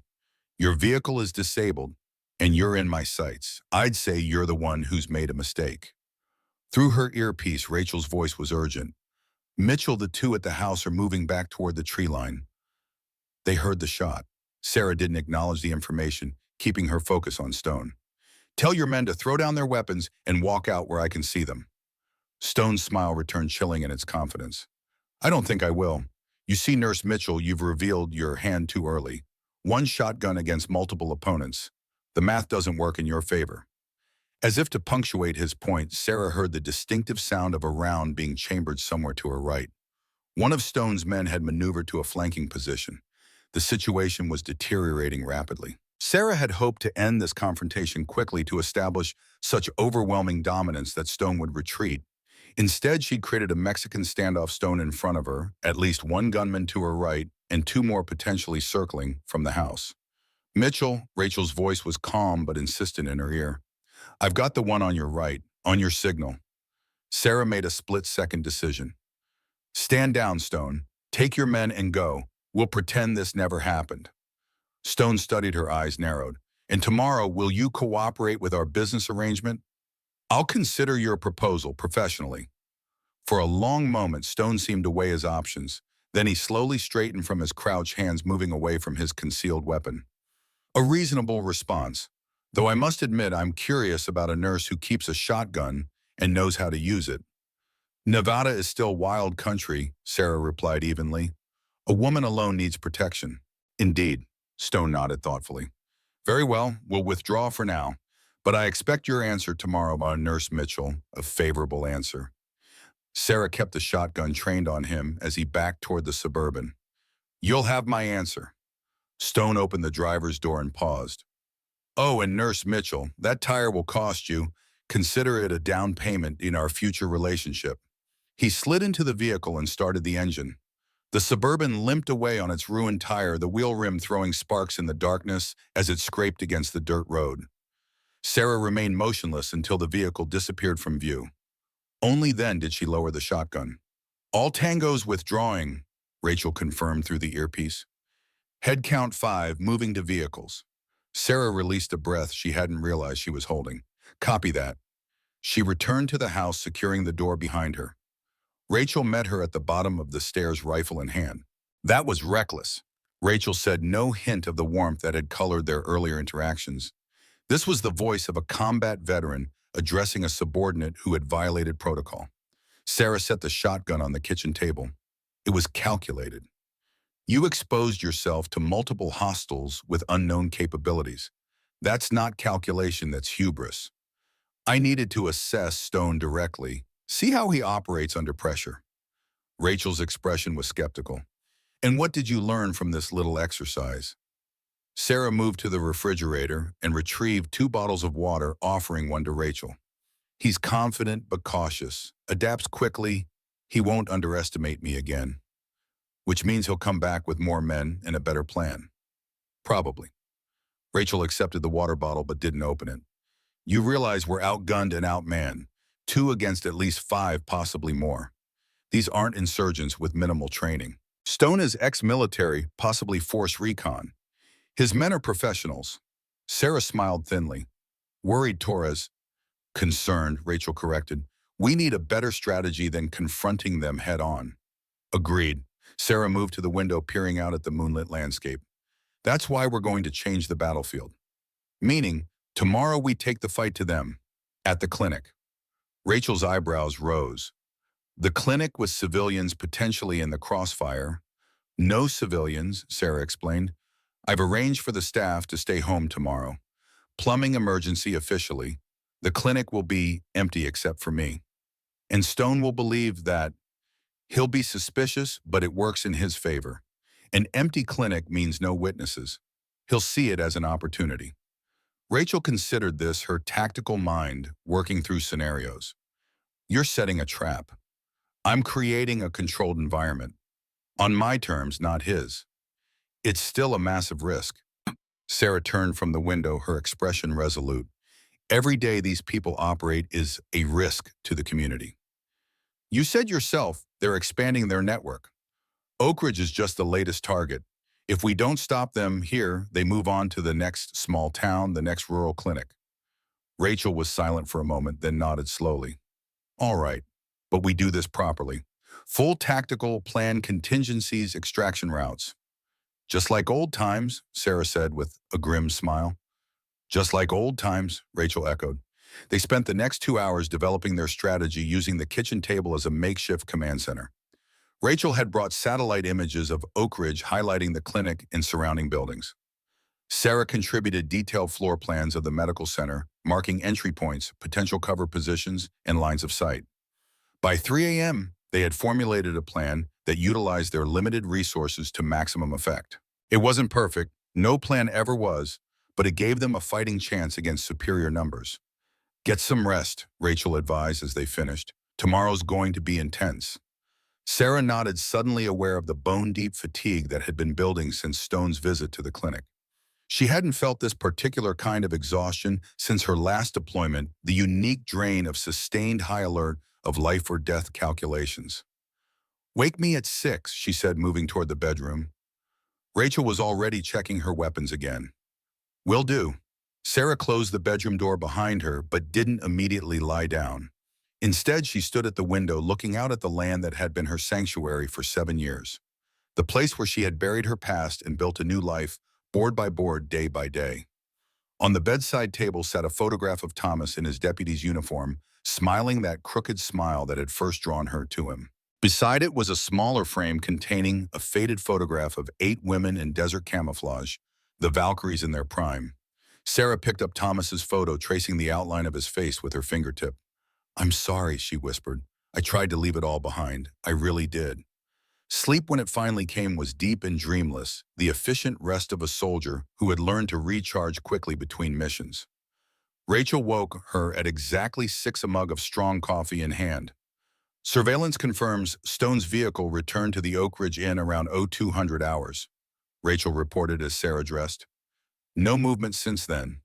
Your vehicle is disabled, and you're in my sights. I'd say you're the one who's made a mistake." Through her earpiece, Rachel's voice was urgent. "Mitchell, the 2 at the house are moving back toward the tree line." They heard the shot. Sarah didn't acknowledge the information, keeping her focus on Stone. "Tell your men to throw down their weapons and walk out where I can see them." Stone's smile returned, chilling in its confidence. "I don't think I will. You see, Nurse Mitchell, you've revealed your hand too early. One shotgun against multiple opponents. The math doesn't work in your favor. As if to punctuate his point, Sarah heard the distinctive sound of a round being chambered somewhere to her right. One of Stone's men had maneuvered to a flanking position. The situation was deteriorating rapidly. Sarah had hoped to end this confrontation quickly to establish such overwhelming dominance that Stone would retreat. Instead, she'd created a Mexican standoff, Stone in front of her, at least one gunman to her right, and two more potentially circling from the house. Mitchell, Rachel's voice was calm but insistent in her ear. I've got the one on your right, on your signal. Sarah made a split-second decision. Stand down, Stone. Take your men and go. We'll pretend this never happened. Stone studied, her eyes narrowed. And tomorrow, will you cooperate with our business arrangement? I'll consider your proposal professionally. For a long moment, Stone seemed to weigh his options. Then he slowly straightened from his crouched, hands moving away from his concealed weapon. A reasonable response, though I must admit I'm curious about a nurse who keeps a shotgun and knows how to use it. Nevada is still wild country, Sarah replied evenly. A woman alone needs protection. Indeed, Stone nodded thoughtfully. Very well, we'll withdraw for now, but I expect your answer tomorrow by Nurse Mitchell, a favorable answer. Sarah kept the shotgun trained on him as he backed toward the Suburban. You'll have my answer. Stone opened the driver's door and paused. Oh, and Nurse Mitchell, that tire will cost you. Consider it a down payment in our future relationship. He slid into the vehicle and started the engine. The Suburban limped away on its ruined tire, the wheel rim throwing sparks in the darkness as it scraped against the dirt road. Sarah remained motionless until the vehicle disappeared from view. Only then did she lower the shotgun. All tangos withdrawing, Rachel confirmed through the earpiece. Head count 5, moving to vehicles. Sarah released a breath she hadn't realized she was holding. Copy that. She returned to the house, securing the door behind her. Rachel met her at the bottom of the stairs, rifle in hand. That was reckless, Rachel said, no hint of the warmth that had colored their earlier interactions. This was the voice of a combat veteran addressing a subordinate who had violated protocol. Sarah set the shotgun on the kitchen table. It was calculated. You exposed yourself to multiple hostiles with unknown capabilities. That's not calculation, that's hubris. I needed to assess Stone directly, see how he operates under pressure. Rachel's expression was skeptical. And what did you learn from this little exercise? Sarah moved to the refrigerator and retrieved 2 bottles of water, offering one to Rachel. He's confident but cautious, adapts quickly. He won't underestimate me again. Which means he'll come back with more men and a better plan. Probably. Rachel accepted the water bottle but didn't open it. You realize we're outgunned and outmanned, 2 against at least 5, possibly more. These aren't insurgents with minimal training. Stone is ex-military, possibly force recon. His men are professionals. Sarah smiled thinly. Worried Torres. Concerned, Rachel corrected. We need a better strategy than confronting them head on. Agreed. Sarah moved to the window, peering out at the moonlit landscape. That's why we're going to change the battlefield. Meaning, tomorrow we take the fight to them, at the clinic. Rachel's eyebrows rose. The clinic with civilians potentially in the crossfire. No civilians, Sarah explained. I've arranged for the staff to stay home tomorrow. Plumbing emergency officially. The clinic will be empty except for me. And Stone will believe that. He'll be suspicious, but it works in his favor. An empty clinic means no witnesses. He'll see it as an opportunity. Rachel considered this, her tactical mind working through scenarios. You're setting a trap. I'm creating a controlled environment. On my terms, not his. It's still a massive risk. Sarah turned from the window, her expression resolute. Every day these people operate is a risk to the community. You said yourself they're expanding their network. Oak Ridge is just the latest target. If we don't stop them here, they move on to the next small town, the next rural clinic. Rachel was silent for a moment, then nodded slowly. All right, but we do this properly. Full tactical plan, contingencies, extraction routes. Just like old times, Sarah said with a grim smile. Just like old times, Rachel echoed. They spent the next 2 hours developing their strategy, using the kitchen table as a makeshift command center. Rachel had brought satellite images of Oak Ridge highlighting the clinic and surrounding buildings. Sarah contributed detailed floor plans of the medical center, marking entry points, potential cover positions, and lines of sight. By 3 a.m., they had formulated a plan that utilized their limited resources to maximum effect. It wasn't perfect, no plan ever was, but it gave them a fighting chance against superior numbers. Get some rest, Rachel advised as they finished. Tomorrow's going to be intense. Sarah nodded, suddenly aware of the bone-deep fatigue that had been building since Stone's visit to the clinic. She hadn't felt this particular kind of exhaustion since her last deployment, the unique drain of sustained high alert of life or death calculations. "Wake me at 6, she said, moving toward the bedroom. Rachel was already checking her weapons again. "Will do." Sarah closed the bedroom door behind her, but didn't immediately lie down. Instead, she stood at the window looking out at the land that had been her sanctuary for 7 years. The place where she had buried her past and built a new life, board by board, day by day. On the bedside table sat a photograph of Thomas in his deputy's uniform, smiling that crooked smile that had first drawn her to him. Beside it was a smaller frame containing a faded photograph of 8 women in desert camouflage, the Valkyries in their prime. Sarah picked up Thomas's photo, tracing the outline of his face with her fingertip. "I'm sorry," she whispered. "I tried to leave it all behind. I really did." Sleep, when it finally came, was deep and dreamless, the efficient rest of a soldier who had learned to recharge quickly between missions. Rachel woke her at exactly 6, a mug of strong coffee in hand. Surveillance confirms Stone's vehicle returned to the Oak Ridge Inn around 0200 hours, Rachel reported as Sarah dressed. No movement since then.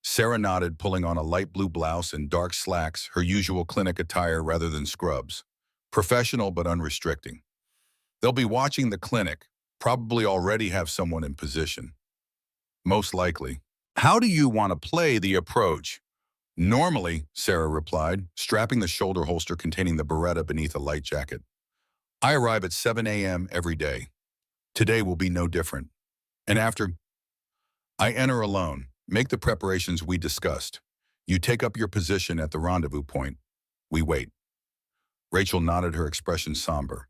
Sarah nodded, pulling on a light blue blouse and dark slacks, her usual clinic attire rather than scrubs. Professional but unrestricting. They'll be watching the clinic, probably already have someone in position. Most likely. "How do you want to play the approach?" "Normally," Sarah replied, strapping the shoulder holster containing the Beretta beneath a light jacket. "I arrive at 7 a.m. every day. Today will be no different. And after I enter alone, make the preparations we discussed. You take up your position at the rendezvous point. We wait." Rachel nodded, her expression somber.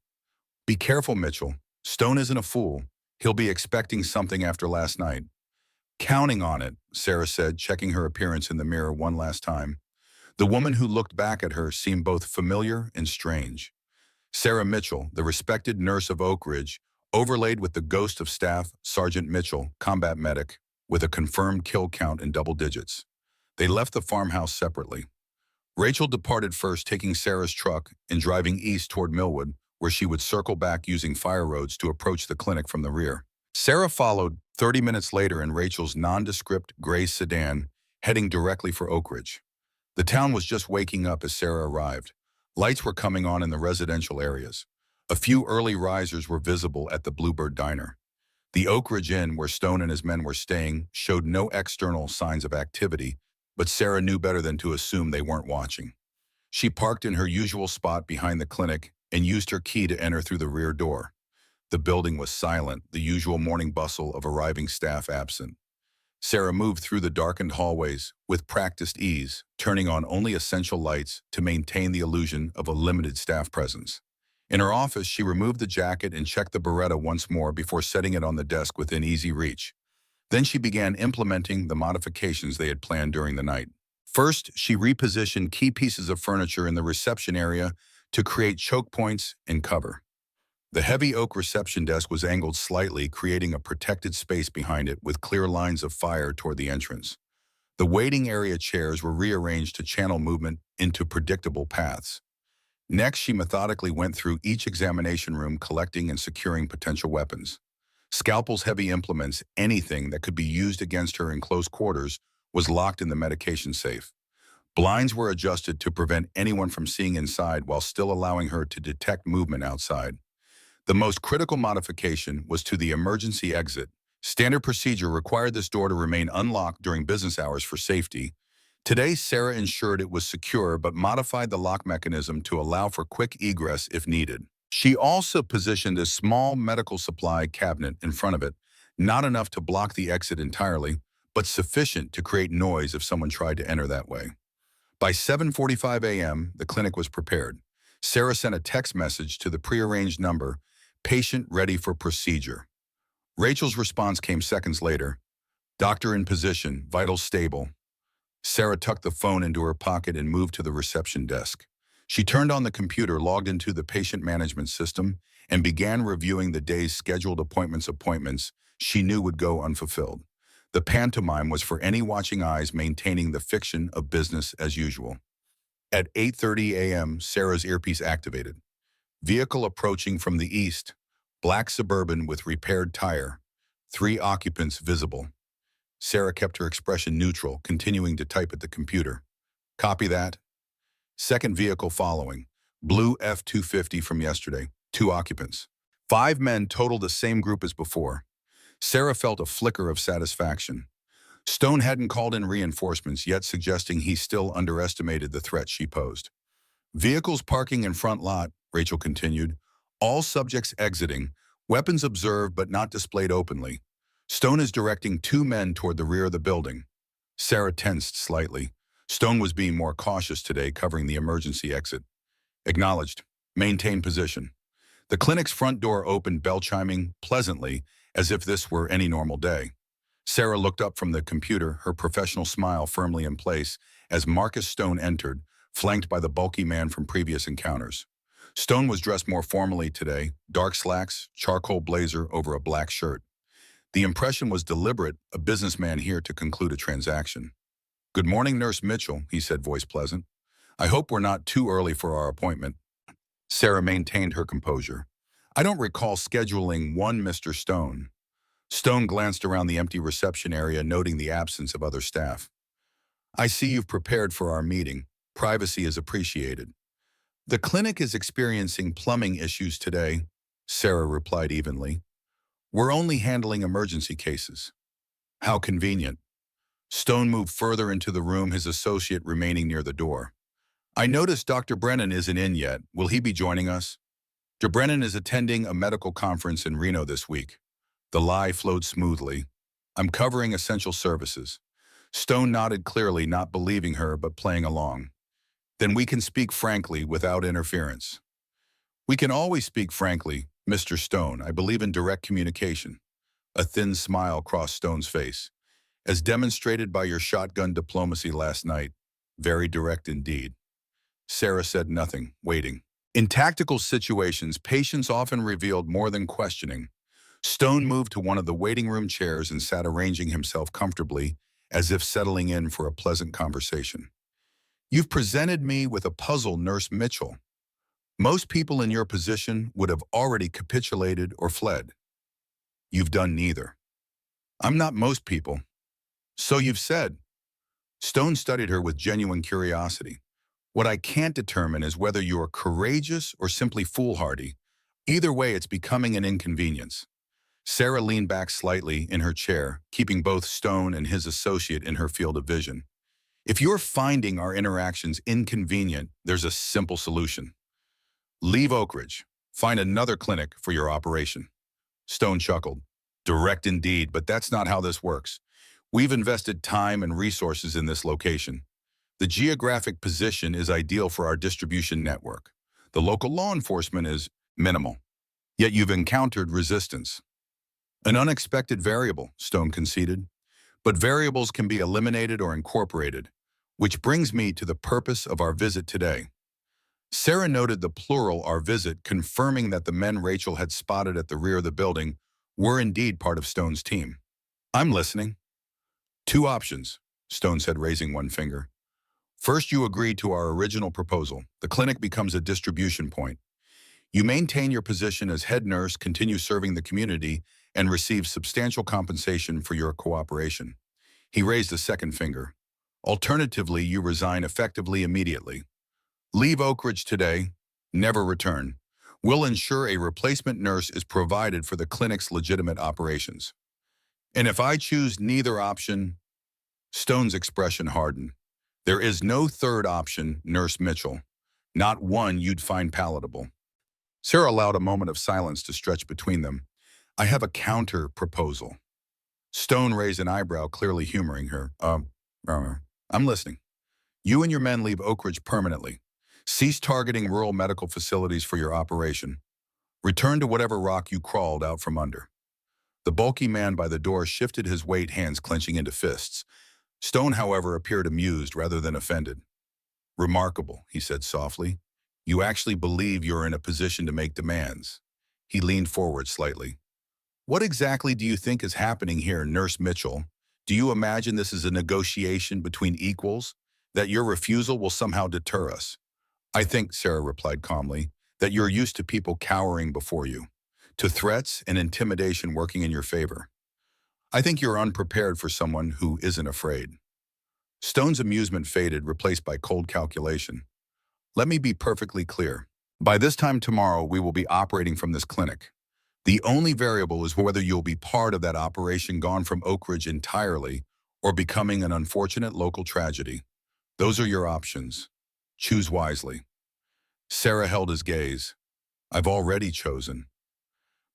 "Be careful, Mitchell. Stone isn't a fool. He'll be expecting something after last night." "Counting on it," Sarah said, checking her appearance in the mirror one last time. The woman who looked back at her seemed both familiar and strange. Sarah Mitchell, the respected nurse of Oak Ridge, overlaid with the ghost of Staff Sergeant Mitchell, combat medic, with a confirmed kill count in double digits. They left the farmhouse separately. Rachel departed first, taking Sarah's truck and driving east toward Millwood, where she would circle back using fire roads to approach the clinic from the rear. Sarah followed 30 minutes later in Rachel's nondescript gray sedan, heading directly for Oak Ridge. The town was just waking up as Sarah arrived. Lights were coming on in the residential areas. A few early risers were visible at the Bluebird Diner. The Oak Ridge Inn, where Stone and his men were staying, showed no external signs of activity, but Sarah knew better than to assume they weren't watching. She parked in her usual spot behind the clinic and used her key to enter through the rear door. The building was silent, the usual morning bustle of arriving staff absent. Sarah moved through the darkened hallways with practiced ease, turning on only essential lights to maintain the illusion of a limited staff presence. In her office, she removed the jacket and checked the Beretta once more before setting it on the desk within easy reach. Then she began implementing the modifications they had planned during the night. First, she repositioned key pieces of furniture in the reception area to create choke points and cover. The heavy oak reception desk was angled slightly, creating a protected space behind it with clear lines of fire toward the entrance. The waiting area chairs were rearranged to channel movement into predictable paths. Next, she methodically went through each examination room, collecting and securing potential weapons. Scalpels, heavy implements, anything that could be used against her in close quarters was locked in the medication safe. Blinds were adjusted to prevent anyone from seeing inside while still allowing her to detect movement outside. The most critical modification was to the emergency exit. Standard procedure required this door to remain unlocked during business hours for safety. Today, Sarah ensured it was secure but modified the lock mechanism to allow for quick egress if needed. She also positioned a small medical supply cabinet in front of it, not enough to block the exit entirely, but sufficient to create noise if someone tried to enter that way. By 7:45 a.m., the clinic was prepared. Sarah sent a text message to the prearranged number, "Patient ready for procedure." Rachel's response came seconds later. Doctor in position, vitals stable. Sarah tucked the phone into her pocket and moved to the reception desk. She turned on the computer, logged into the patient management system, and began reviewing the day's scheduled appointments she knew would go unfulfilled. The pantomime was for any watching eyes, maintaining the fiction of business as usual. At 8:30 a.m., Sarah's earpiece activated. Vehicle approaching from the east, black Suburban with repaired tire, 3 occupants visible. Sarah kept her expression neutral, continuing to type at the computer. Copy that. Second vehicle following, blue F-250 from yesterday, 2 occupants. 5 men total, the same group as before. Sarah felt a flicker of satisfaction. Stone hadn't called in reinforcements yet, suggesting he still underestimated the threat she posed. Vehicles parking in front lot, Rachel continued. All subjects exiting, weapons observed but not displayed openly. Stone is directing 2 men toward the rear of the building. Sarah tensed slightly. Stone was being more cautious today, covering the emergency exit. Acknowledged. Maintain position. The clinic's front door opened, bell chiming pleasantly, as if this were any normal day. Sarah looked up from the computer, her professional smile firmly in place, as Marcus Stone entered, flanked by the bulky man from previous encounters. Stone was dressed more formally today, dark slacks, charcoal blazer over a black shirt. The impression was deliberate, a businessman here to conclude a transaction. "Good morning, Nurse Mitchell," he said, voice pleasant. "I hope we're not too early for our appointment." Sarah maintained her composure. "I don't recall scheduling one Mr. Stone." Stone glanced around the empty reception area, noting the absence of other staff. "I see you've prepared for our meeting. Privacy is appreciated." "The clinic is experiencing plumbing issues today," Sarah replied evenly. "We're only handling emergency cases." "How convenient." Stone moved further into the room, his associate remaining near the door. "I noticed Dr. Brennan isn't in yet. Will he be joining us?" "Dr. Brennan is attending a medical conference in Reno this week." The lie flowed smoothly. "I'm covering essential services." Stone nodded clearly, not believing her but playing along. "Then we can speak frankly without interference." "We can always speak frankly, Mr. Stone. I believe in direct communication." A thin smile crossed Stone's face. "As demonstrated by your shotgun diplomacy last night, very direct indeed." Sarah said nothing, waiting. In tactical situations, patience often revealed more than questioning. Stone moved to one of the waiting room chairs and sat, arranging himself comfortably, as if settling in for a pleasant conversation. "You've presented me with a puzzle, Nurse Mitchell. Most people in your position would have already capitulated or fled. You've done neither." "I'm not most people." "So you've said." Stone studied her with genuine curiosity. "What I can't determine is whether you are courageous or simply foolhardy. Either way, it's becoming an inconvenience." Sarah leaned back slightly in her chair, keeping both Stone and his associate in her field of vision. "If you're finding our interactions inconvenient, there's a simple solution. Leave Oak Ridge. Find another clinic for your operation." Stone chuckled. "Direct indeed, but that's not how this works. We've invested time and resources in this location. The geographic position is ideal for our distribution network. The local law enforcement is minimal. Yet you've encountered resistance." "An unexpected variable," Stone conceded. "But variables can be eliminated or incorporated, which brings me to the purpose of our visit today." Sarah noted the plural "our visit," confirming that the men Rachel had spotted at the rear of the building were indeed part of Stone's team. "I'm listening." "2 options," Stone said, raising one finger. "First, you agree to our original proposal. The clinic becomes a distribution point. You maintain your position as head nurse, continue serving the community, and receive substantial compensation for your cooperation." He raised a second finger. "Alternatively, you resign effectively immediately. Leave Oak Ridge today, never return. We'll ensure a replacement nurse is provided for the clinic's legitimate operations." "And if I choose neither option?" Stone's expression hardened. "There is no third option, Nurse Mitchell. Not one you'd find palatable." Sarah allowed a moment of silence to stretch between them. "I have a counter-proposal." Stone raised an eyebrow, clearly humoring her. I'm listening." "You and your men leave Oak Ridge permanently. Cease targeting rural medical facilities for your operation. Return to whatever rock you crawled out from under." The bulky man by the door shifted his weight, hands clenching into fists. Stone, however, appeared amused rather than offended. "Remarkable," he said softly. "You actually believe you're in a position to make demands." He leaned forward slightly. "What exactly do you think is happening here, Nurse Mitchell? Do you imagine this is a negotiation between equals? That your refusal will somehow deter us?" "I think," Sarah replied calmly, "that you're used to people cowering before you, to threats and intimidation working in your favor. I think you're unprepared for someone who isn't afraid." Stone's amusement faded, replaced by cold calculation. "Let me be perfectly clear. By this time tomorrow, we will be operating from this clinic. The only variable is whether you'll be part of that operation gone from Oak Ridge entirely or becoming an unfortunate local tragedy. Those are your options. Choose wisely." Sarah held his gaze. "I've already chosen."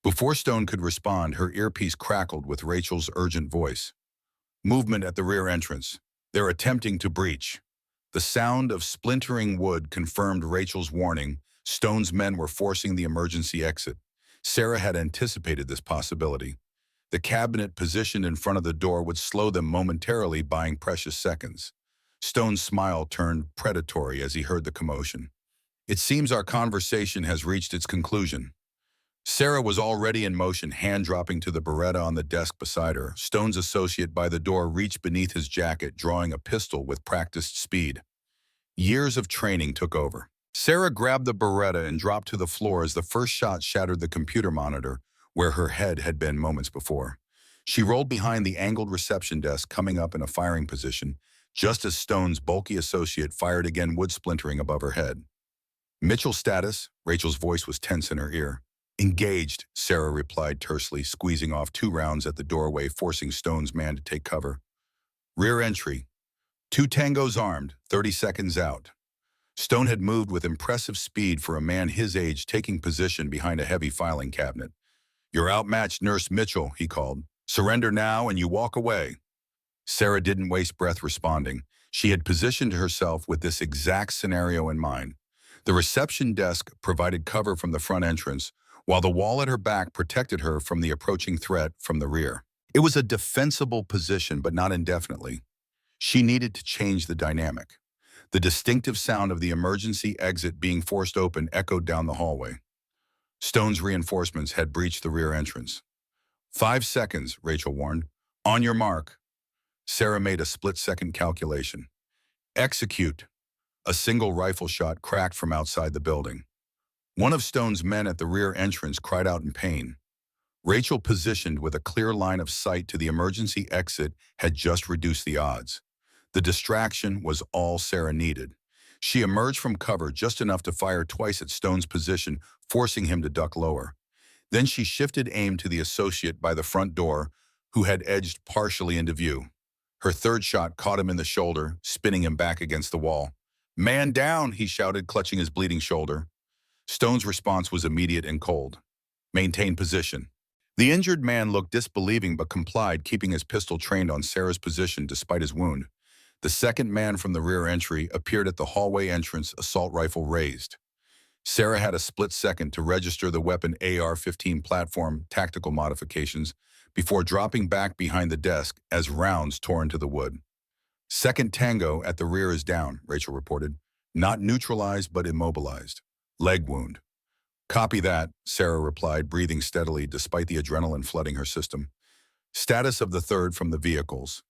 Before Stone could respond, her earpiece crackled with Rachel's urgent voice. "Movement at the rear entrance. They're attempting to breach." The sound of splintering wood confirmed Rachel's warning. Stone's men were forcing the emergency exit. Sarah had anticipated this possibility. The cabinet positioned in front of the door would slow them momentarily, buying precious seconds. Stone's smile turned predatory as he heard the commotion. "It seems our conversation has reached its conclusion." Sarah was already in motion, hand dropping to the Beretta on the desk beside her. Stone's associate by the door reached beneath his jacket, drawing a pistol with practiced speed. Years of training took over. Sarah grabbed the Beretta and dropped to the floor as the first shot shattered the computer monitor, where her head had been moments before. She rolled behind the angled reception desk, coming up in a firing position, just as Stone's bulky associate fired again, wood splintering above her head. "Mitchell status?" Rachel's voice was tense in her ear. "Engaged," Sarah replied tersely, squeezing off 2 rounds at the doorway, forcing Stone's man to take cover. "Rear entry. 2 tangos armed, 30 seconds out." Stone had moved with impressive speed for a man his age, taking position behind a heavy filing cabinet. "You're outmatched, Nurse Mitchell," he called. "Surrender now and you walk away." Sarah didn't waste breath responding. She had positioned herself with this exact scenario in mind. The reception desk provided cover from the front entrance, while the wall at her back protected her from the approaching threat from the rear. It was a defensible position, but not indefinitely. She needed to change the dynamic. The distinctive sound of the emergency exit being forced open echoed down the hallway. Stone's reinforcements had breached the rear entrance. 5 seconds, Rachel warned. "On your mark." Sarah made a split-second calculation. "Execute." A single rifle shot cracked from outside the building. One of Stone's men at the rear entrance cried out in pain. Rachel, positioned with a clear line of sight to the emergency exit, had just reduced the odds. The distraction was all Sarah needed. She emerged from cover just enough to fire twice at Stone's position, forcing him to duck lower. Then she shifted aim to the associate by the front door, who had edged partially into view. Her third shot caught him in the shoulder, spinning him back against the wall. "Man down," he shouted, clutching his bleeding shoulder. Stone's response was immediate and cold. "Maintain position." The injured man looked disbelieving but complied, keeping his pistol trained on Sarah's position despite his wound. The second man from the rear entry appeared at the hallway entrance, assault rifle raised. Sarah had a split second to register the weapon AR-15 platform tactical modifications before dropping back behind the desk as rounds tore into the wood. "Second tango at the rear is down," Rachel reported. "Not neutralized, but immobilized. Leg wound." "Copy that," Sarah replied, breathing steadily despite the adrenaline flooding her system. "Status of the third from the vehicles.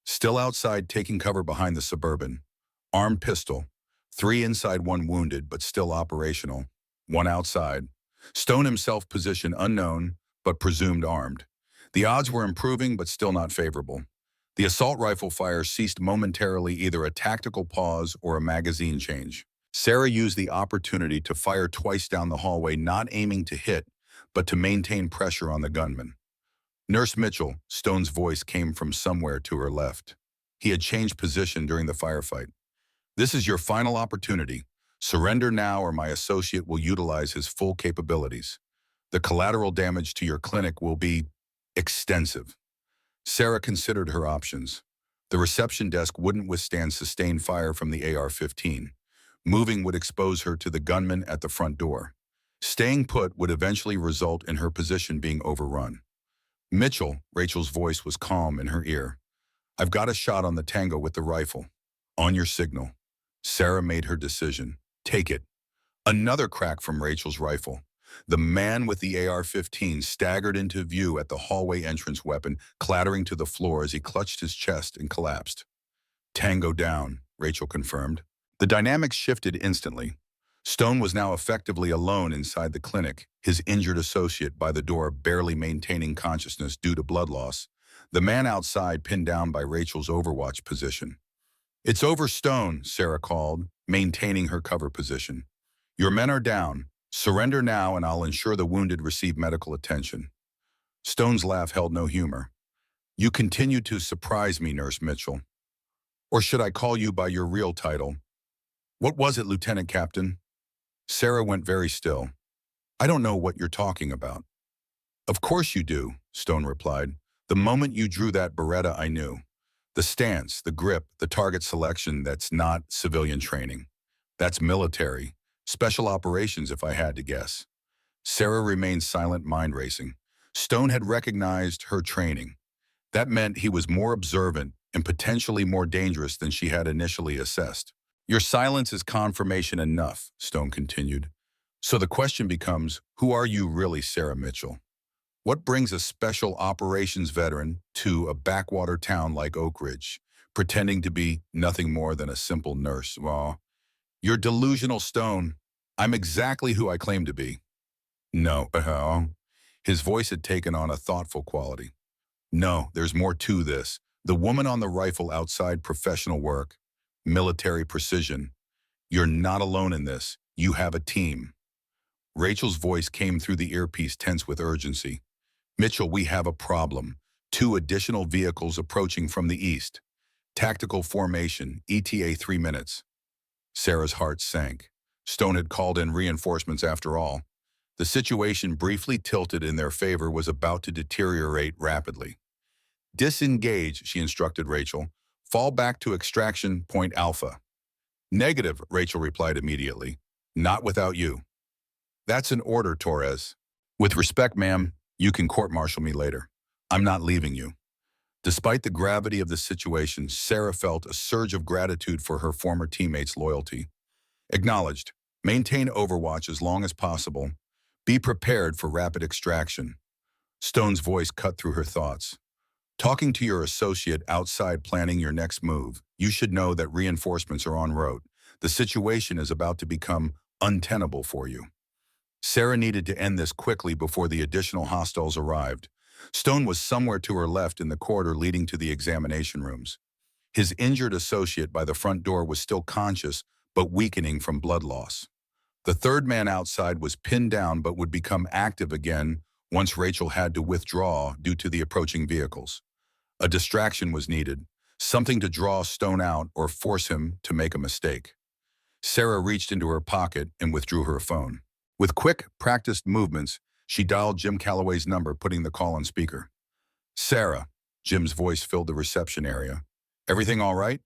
Still outside, taking cover behind the Suburban. Armed pistol. 3 inside, 1 wounded, but still operational. 1 outside. Stone himself position unknown, but presumed armed. The odds were improving, but still not favorable. The assault rifle fire ceased momentarily, either a tactical pause or a magazine change. Sarah used the opportunity to fire twice down the hallway, not aiming to hit, but to maintain pressure on the gunman. "Nurse Mitchell," Stone's voice came from somewhere to her left. He had changed position during the firefight. "This is your final opportunity. Surrender now or my associate will utilize his full capabilities. The collateral damage to your clinic will be extensive." Sarah considered her options. The reception desk wouldn't withstand sustained fire from the AR-15. Moving would expose her to the gunman at the front door. Staying put would eventually result in her position being overrun. Mitchell, Rachel's voice was calm in her ear. I've got a shot on the tango with the rifle. On your signal. Sarah made her decision. Take it. Another crack from Rachel's rifle. The man with the AR-15 staggered into view at the hallway entrance weapon, clattering to the floor as he clutched his chest and collapsed. Tango down, Rachel confirmed. The dynamics shifted instantly. Stone was now effectively alone inside the clinic, his injured associate by the door barely maintaining consciousness due to blood loss, the man outside pinned down by Rachel's overwatch position. It's over, Stone, Sarah called, maintaining her cover position. Your men are down. Surrender now and I'll ensure the wounded receive medical attention. Stone's laugh held no humor. You continue to surprise me, Nurse Mitchell. Or should I call you by your real title? What was it, Lieutenant Captain? Sarah went very still. I don't know what you're talking about. Of course you do, Stone replied. The moment you drew that Beretta, I knew. The stance, the grip, the target selection, that's not civilian training. That's military. Special operations, if I had to guess. Sarah remained silent, mind racing. Stone had recognized her training. That meant he was more observant and potentially more dangerous than she had initially assessed. Your silence is confirmation enough, Stone continued. So the question becomes, who are you really, Sarah Mitchell? What brings a special operations veteran to a backwater town like Oak Ridge, pretending to be nothing more than a simple nurse? Well, you're delusional, Stone. I'm exactly who I claim to be. No, his voice had taken on a thoughtful quality. No, there's more to this. The woman on the rifle outside, professional work, military precision. You're not alone in this. You have a team. Rachel's voice came through the earpiece, tense with urgency. Mitchell, we have a problem. 2 additional vehicles approaching from the east. Tactical formation, ETA 3 minutes. Sarah's heart sank. Stone had called in reinforcements after all. The situation, briefly tilted in their favor, was about to deteriorate rapidly. Disengage, she instructed Rachel. Fall back to extraction point Alpha. Negative, Rachel replied immediately. Not without you. That's an order, Torres. With respect, ma'am, you can court-martial me later. I'm not leaving you. Despite the gravity of the situation, Sarah felt a surge of gratitude for her former teammates' loyalty. Acknowledged. Maintain overwatch as long as possible. Be prepared for rapid extraction. Stone's voice cut through her thoughts. Talking to your associate outside planning your next move, you should know that reinforcements are en route. The situation is about to become untenable for you. Sarah needed to end this quickly before the additional hostiles arrived. Stone was somewhere to her left in the corridor leading to the examination rooms. His injured associate by the front door was still conscious, but weakening from blood loss. The third man outside was pinned down but would become active again once Rachel had to withdraw due to the approaching vehicles. A distraction was needed, something to draw Stone out or force him to make a mistake. Sarah reached into her pocket and withdrew her phone. With quick, practiced movements, she dialed Jim Calloway's number, putting the call on speaker. Sarah, Jim's voice filled the reception area. Everything all right?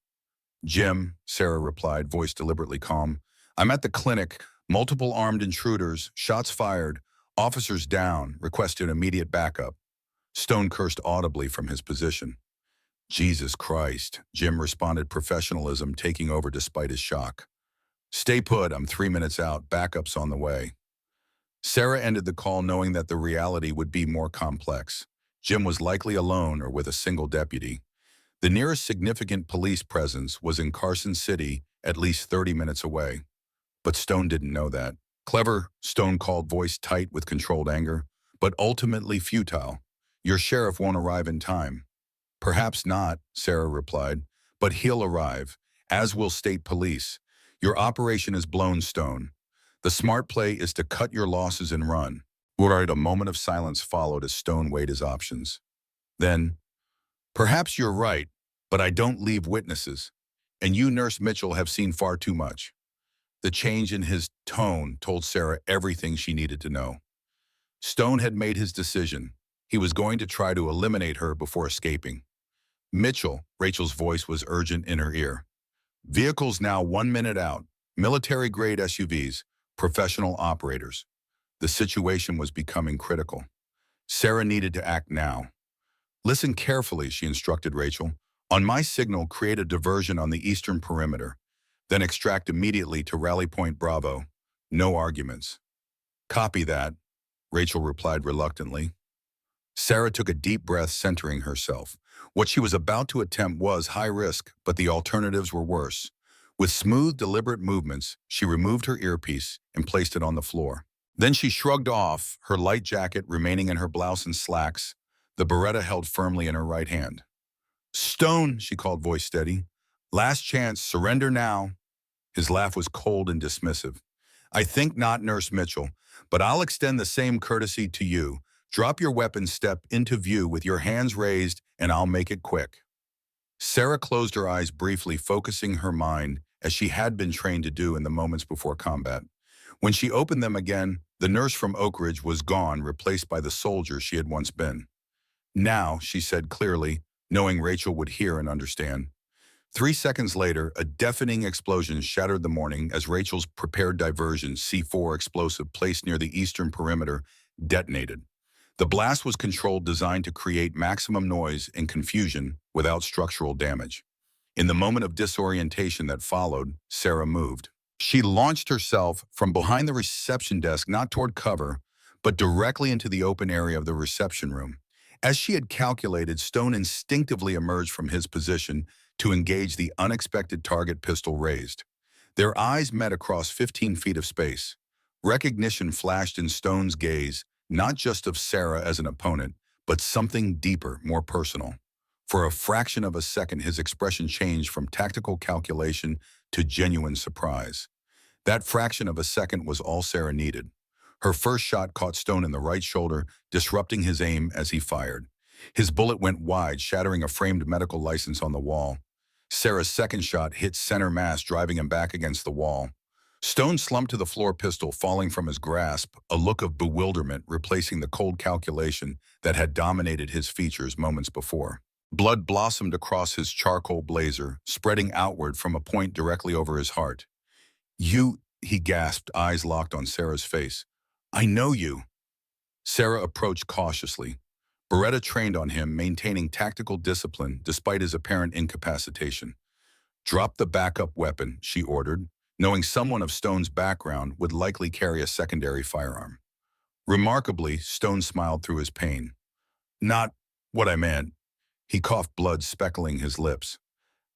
Jim, Sarah replied, voice deliberately calm. I'm at the clinic. Multiple armed intruders, shots fired, officers down, requested immediate backup. Stone cursed audibly from his position. Jesus Christ, Jim responded, professionalism taking over despite his shock. Stay put, I'm 3 minutes out, backup's on the way. Sarah ended the call knowing that the reality would be more complex. Jim was likely alone or with a single deputy. The nearest significant police presence was in Carson City, at least 30 minutes away. But Stone didn't know that. Clever, Stone called, voice tight with controlled anger, but ultimately futile. Your sheriff won't arrive in time. Perhaps not, Sarah replied, but he'll arrive, as will state police. Your operation is blown, Stone. The smart play is to cut your losses and run. A moment of silence followed as Stone weighed his options. Then, perhaps you're right, but I don't leave witnesses, and you, Nurse Mitchell, have seen far too much. The change in his tone told Sarah everything she needed to know. Stone had made his decision. He was going to try to eliminate her before escaping. Mitchell, Rachel's voice was urgent in her ear. Vehicles now 1 minute out. Military-grade SUVs. Professional operators. The situation was becoming critical. Sarah needed to act now. Listen carefully, she instructed Rachel. On my signal, create a diversion on the eastern perimeter, then extract immediately to Rally Point Bravo. No arguments. Copy that, Rachel replied reluctantly. Sarah took a deep breath, centering herself. What she was about to attempt was high risk, but the alternatives were worse. With smooth, deliberate movements, she removed her earpiece and placed it on the floor. Then she shrugged off, her light jacket remaining in her blouse and slacks, the Beretta held firmly in her right hand. "Stone," she called, voice steady. "Last chance, surrender now." His laugh was cold and dismissive. "I think not, Nurse Mitchell, but I'll extend the same courtesy to you. Drop your weapon, step into view with your hands raised, and I'll make it quick." Sarah closed her eyes briefly, focusing her mind, as she had been trained to do in the moments before combat. When she opened them again, the nurse from Oak Ridge was gone, replaced by the soldier she had once been. "Now," she said clearly, knowing Rachel would hear and understand. 3 seconds later, a deafening explosion shattered the morning as Rachel's prepared diversion C4 explosive placed near the eastern perimeter detonated. The blast was controlled, designed to create maximum noise and confusion without structural damage. In the moment of disorientation that followed, Sarah moved. She launched herself from behind the reception desk, not toward cover, but directly into the open area of the reception room. As she had calculated, Stone instinctively emerged from his position to engage the unexpected target, pistol raised. Their eyes met across 15 feet of space. Recognition flashed in Stone's gaze, not just of Sarah as an opponent, but something deeper, more personal. For a fraction of a second, his expression changed from tactical calculation to genuine surprise. That fraction of a second was all Sarah needed. Her first shot caught Stone in the right shoulder, disrupting his aim as he fired. His bullet went wide, shattering a framed medical license on the wall. Sarah's second shot hit center mass, driving him back against the wall. Stone slumped to the floor, pistol falling from his grasp, a look of bewilderment replacing the cold calculation that had dominated his features moments before. Blood blossomed across his charcoal blazer, spreading outward from a point directly over his heart. "You," he gasped, eyes locked on Sarah's face. "I know you." Sarah approached cautiously. Beretta trained on him, maintaining tactical discipline despite his apparent incapacitation. "Drop the backup weapon," she ordered, knowing someone of Stone's background would likely carry a secondary firearm. Remarkably, Stone smiled through his pain. "Not what I meant." He coughed, blood speckling his lips.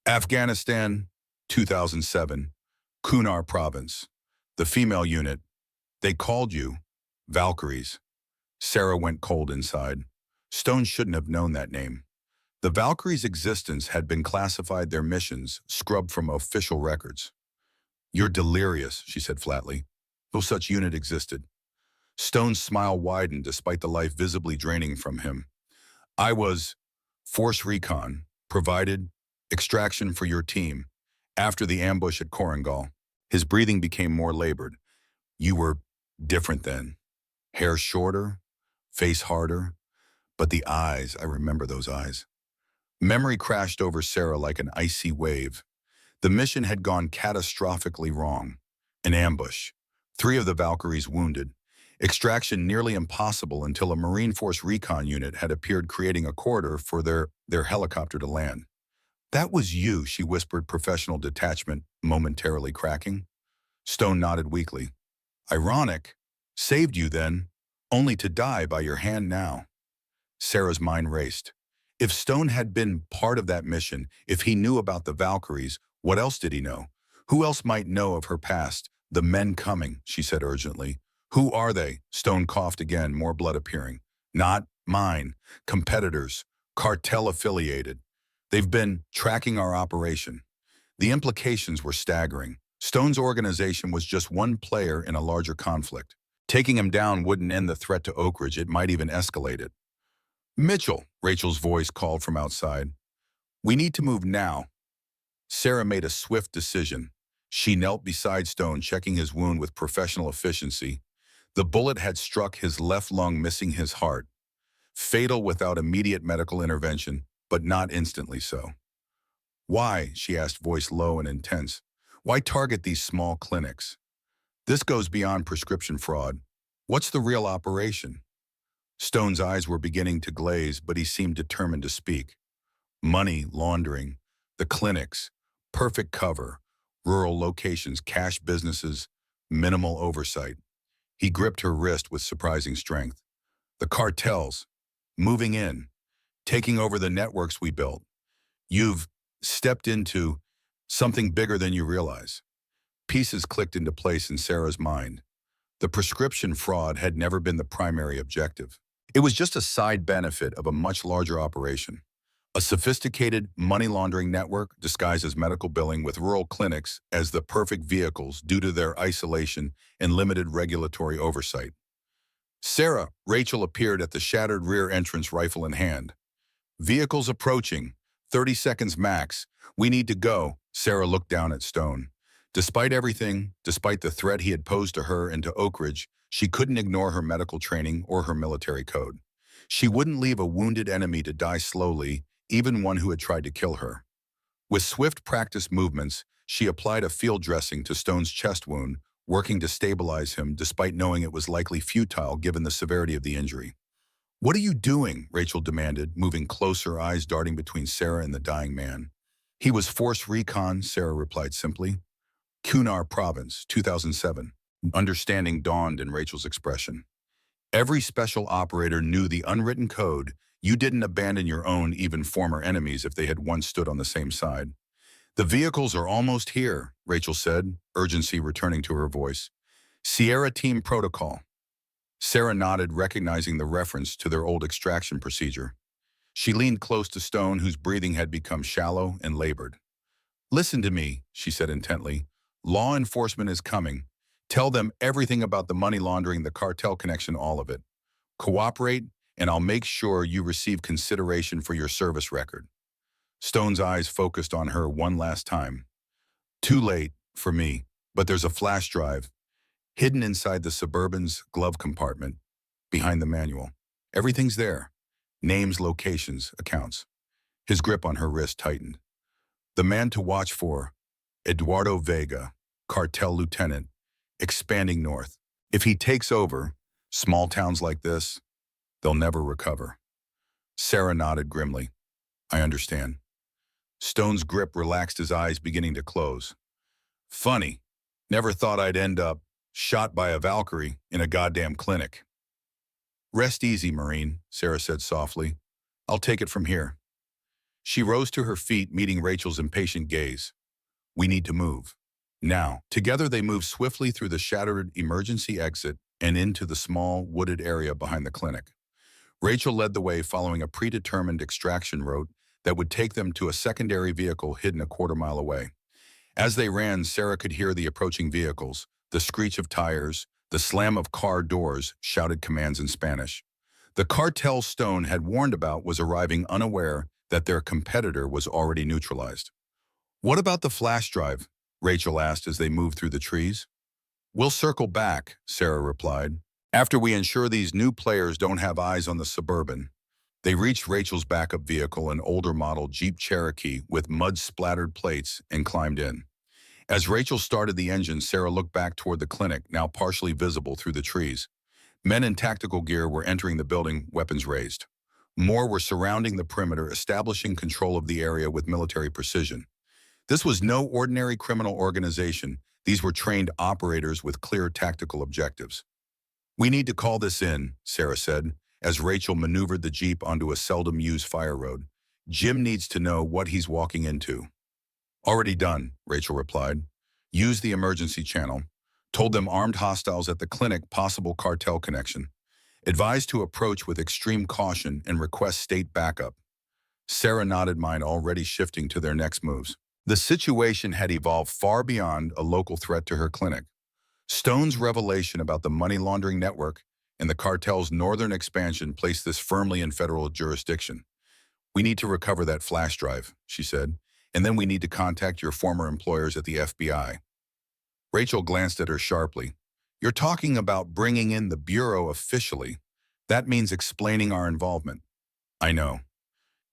"Afghanistan, 2007, Kunar Province. The female unit. They called you Valkyries." Sarah went cold inside. Stone shouldn't have known that name. The Valkyries' existence had been classified, their missions scrubbed from official records. "You're delirious," she said flatly. "No such unit existed." Stone's smile widened despite the life visibly draining from him. "I was Force Recon, provided extraction for your team after the ambush at Korangal." His breathing became more labored. "You were different then. Hair shorter, face harder, but the eyes, I remember those eyes." Memory crashed over Sarah like an icy wave. The mission had gone catastrophically wrong. An ambush. 3 of the Valkyries wounded. Extraction nearly impossible until a Marine Force recon unit had appeared, creating a corridor for their helicopter to land. "That was you," she whispered, professional detachment momentarily cracking. Stone nodded weakly. "Ironic. Saved you then, only to die by your hand now." Sarah's mind raced. If Stone had been part of that mission, if he knew about the Valkyries, what else did he know? Who else might know of her past? "The men coming," she said urgently. "Who are they?" Stone coughed again, more blood appearing. "Not mine. Competitors. Cartel affiliated. They've been tracking our operation." The implications were staggering. Stone's organization was just one player in a larger conflict. Taking him down wouldn't end the threat to Oak Ridge, it might even escalate it. "Mitchell," Rachel's voice called from outside. "We need to move now." Sarah made a swift decision. She knelt beside Stone, checking his wound with professional efficiency. The bullet had struck his left lung, missing his heart. Fatal without immediate medical intervention, but not instantly so. "Why?" she asked, voice low and intense. "Why target these small clinics? This goes beyond prescription fraud. What's the real operation?" Stone's eyes were beginning to glaze, but he seemed determined to speak. Money laundering, the clinics, perfect cover, rural locations, cash businesses, minimal oversight. He gripped her wrist with surprising strength. The cartels, moving in, taking over the networks we built. You've stepped into something bigger than you realize. Pieces clicked into place in Sarah's mind. The prescription fraud had never been the primary objective. It was just a side benefit of a much larger operation. A sophisticated money laundering network disguised as medical billing with rural clinics as the perfect vehicles due to their isolation and limited regulatory oversight. Rachel appeared at the shattered rear entrance, rifle in hand. Vehicles approaching, 30 seconds max. We need to go. Sarah looked down at Stone. Despite everything, despite the threat he had posed to her and to Oak Ridge, she couldn't ignore her medical training or her military code. She wouldn't leave a wounded enemy to die slowly, even one who had tried to kill her. With swift practice movements, she applied a field dressing to Stone's chest wound, working to stabilize him despite knowing it was likely futile given the severity of the injury. "What are you doing?" Rachel demanded, moving closer, eyes darting between Sarah and the dying man. "He was force recon," Sarah replied simply. "Kunar Province, 2007. Understanding dawned in Rachel's expression. Every special operator knew the unwritten code. You didn't abandon your own, even former enemies, if they had once stood on the same side. "The vehicles are almost here," Rachel said, urgency returning to her voice. "Sierra Team Protocol." Sarah nodded, recognizing the reference to their old extraction procedure. She leaned close to Stone, whose breathing had become shallow and labored. "Listen to me," she said intently. "Law enforcement is coming. Tell them everything about the money laundering, the cartel connection, all of it. Cooperate, and I'll make sure you receive consideration for your service record." Stone's eyes focused on her one last time. "Too late for me, but there's a flash drive hidden inside the Suburban's glove compartment, behind the manual. Everything's there. Names, locations, accounts." His grip on her wrist tightened. "The man to watch for, Eduardo Vega, cartel lieutenant, expanding north. If he takes over, small towns like this, they'll never recover." Sarah nodded grimly. "I understand." Stone's grip relaxed, his eyes beginning to close. "Funny. Never thought I'd end up shot by a Valkyrie in a goddamn clinic." "Rest easy, Marine," Sarah said softly. "I'll take it from here." She rose to her feet, meeting Rachel's impatient gaze. "We need to move. Now." Together they moved swiftly through the shattered emergency exit and into the small, wooded area behind the clinic. Rachel led the way, following a predetermined extraction route that would take them to a secondary vehicle hidden a quarter-mile away. As they ran, Sarah could hear the approaching vehicles. The screech of tires, the slam of car doors shouted commands in Spanish. The cartel Stone had warned about was arriving, unaware that their competitor was already neutralized. "What about the flash drive?" Rachel asked as they moved through the trees. "We'll circle back," Sarah replied, "after we ensure these new players don't have eyes on the Suburban." They reached Rachel's backup vehicle, an older model Jeep Cherokee with mud-splattered plates, and climbed in. As Rachel started the engine, Sarah looked back toward the clinic, now partially visible through the trees. Men in tactical gear were entering the building, weapons raised. More were surrounding the perimeter, establishing control of the area with military precision. This was no ordinary criminal organization. These were trained operators with clear tactical objectives. "We need to call this in," Sarah said, as Rachel maneuvered the Jeep onto a seldom-used fire road. "Jim needs to know what he's walking into." "Already done," Rachel replied. "Use the emergency channel. Told them armed hostiles at the clinic, possible cartel connection. Advised to approach with extreme caution and request state backup." Sarah nodded, mind already shifting to their next moves. The situation had evolved far beyond a local threat to her clinic. Stone's revelation about the money laundering network and the cartel's northern expansion placed this firmly in federal jurisdiction. "We need to recover that flash drive," she said, "and then we need to contact your former employers at the FBI." Rachel glanced at her sharply. "You're talking about bringing in the Bureau officially. That means explaining our involvement." "I know.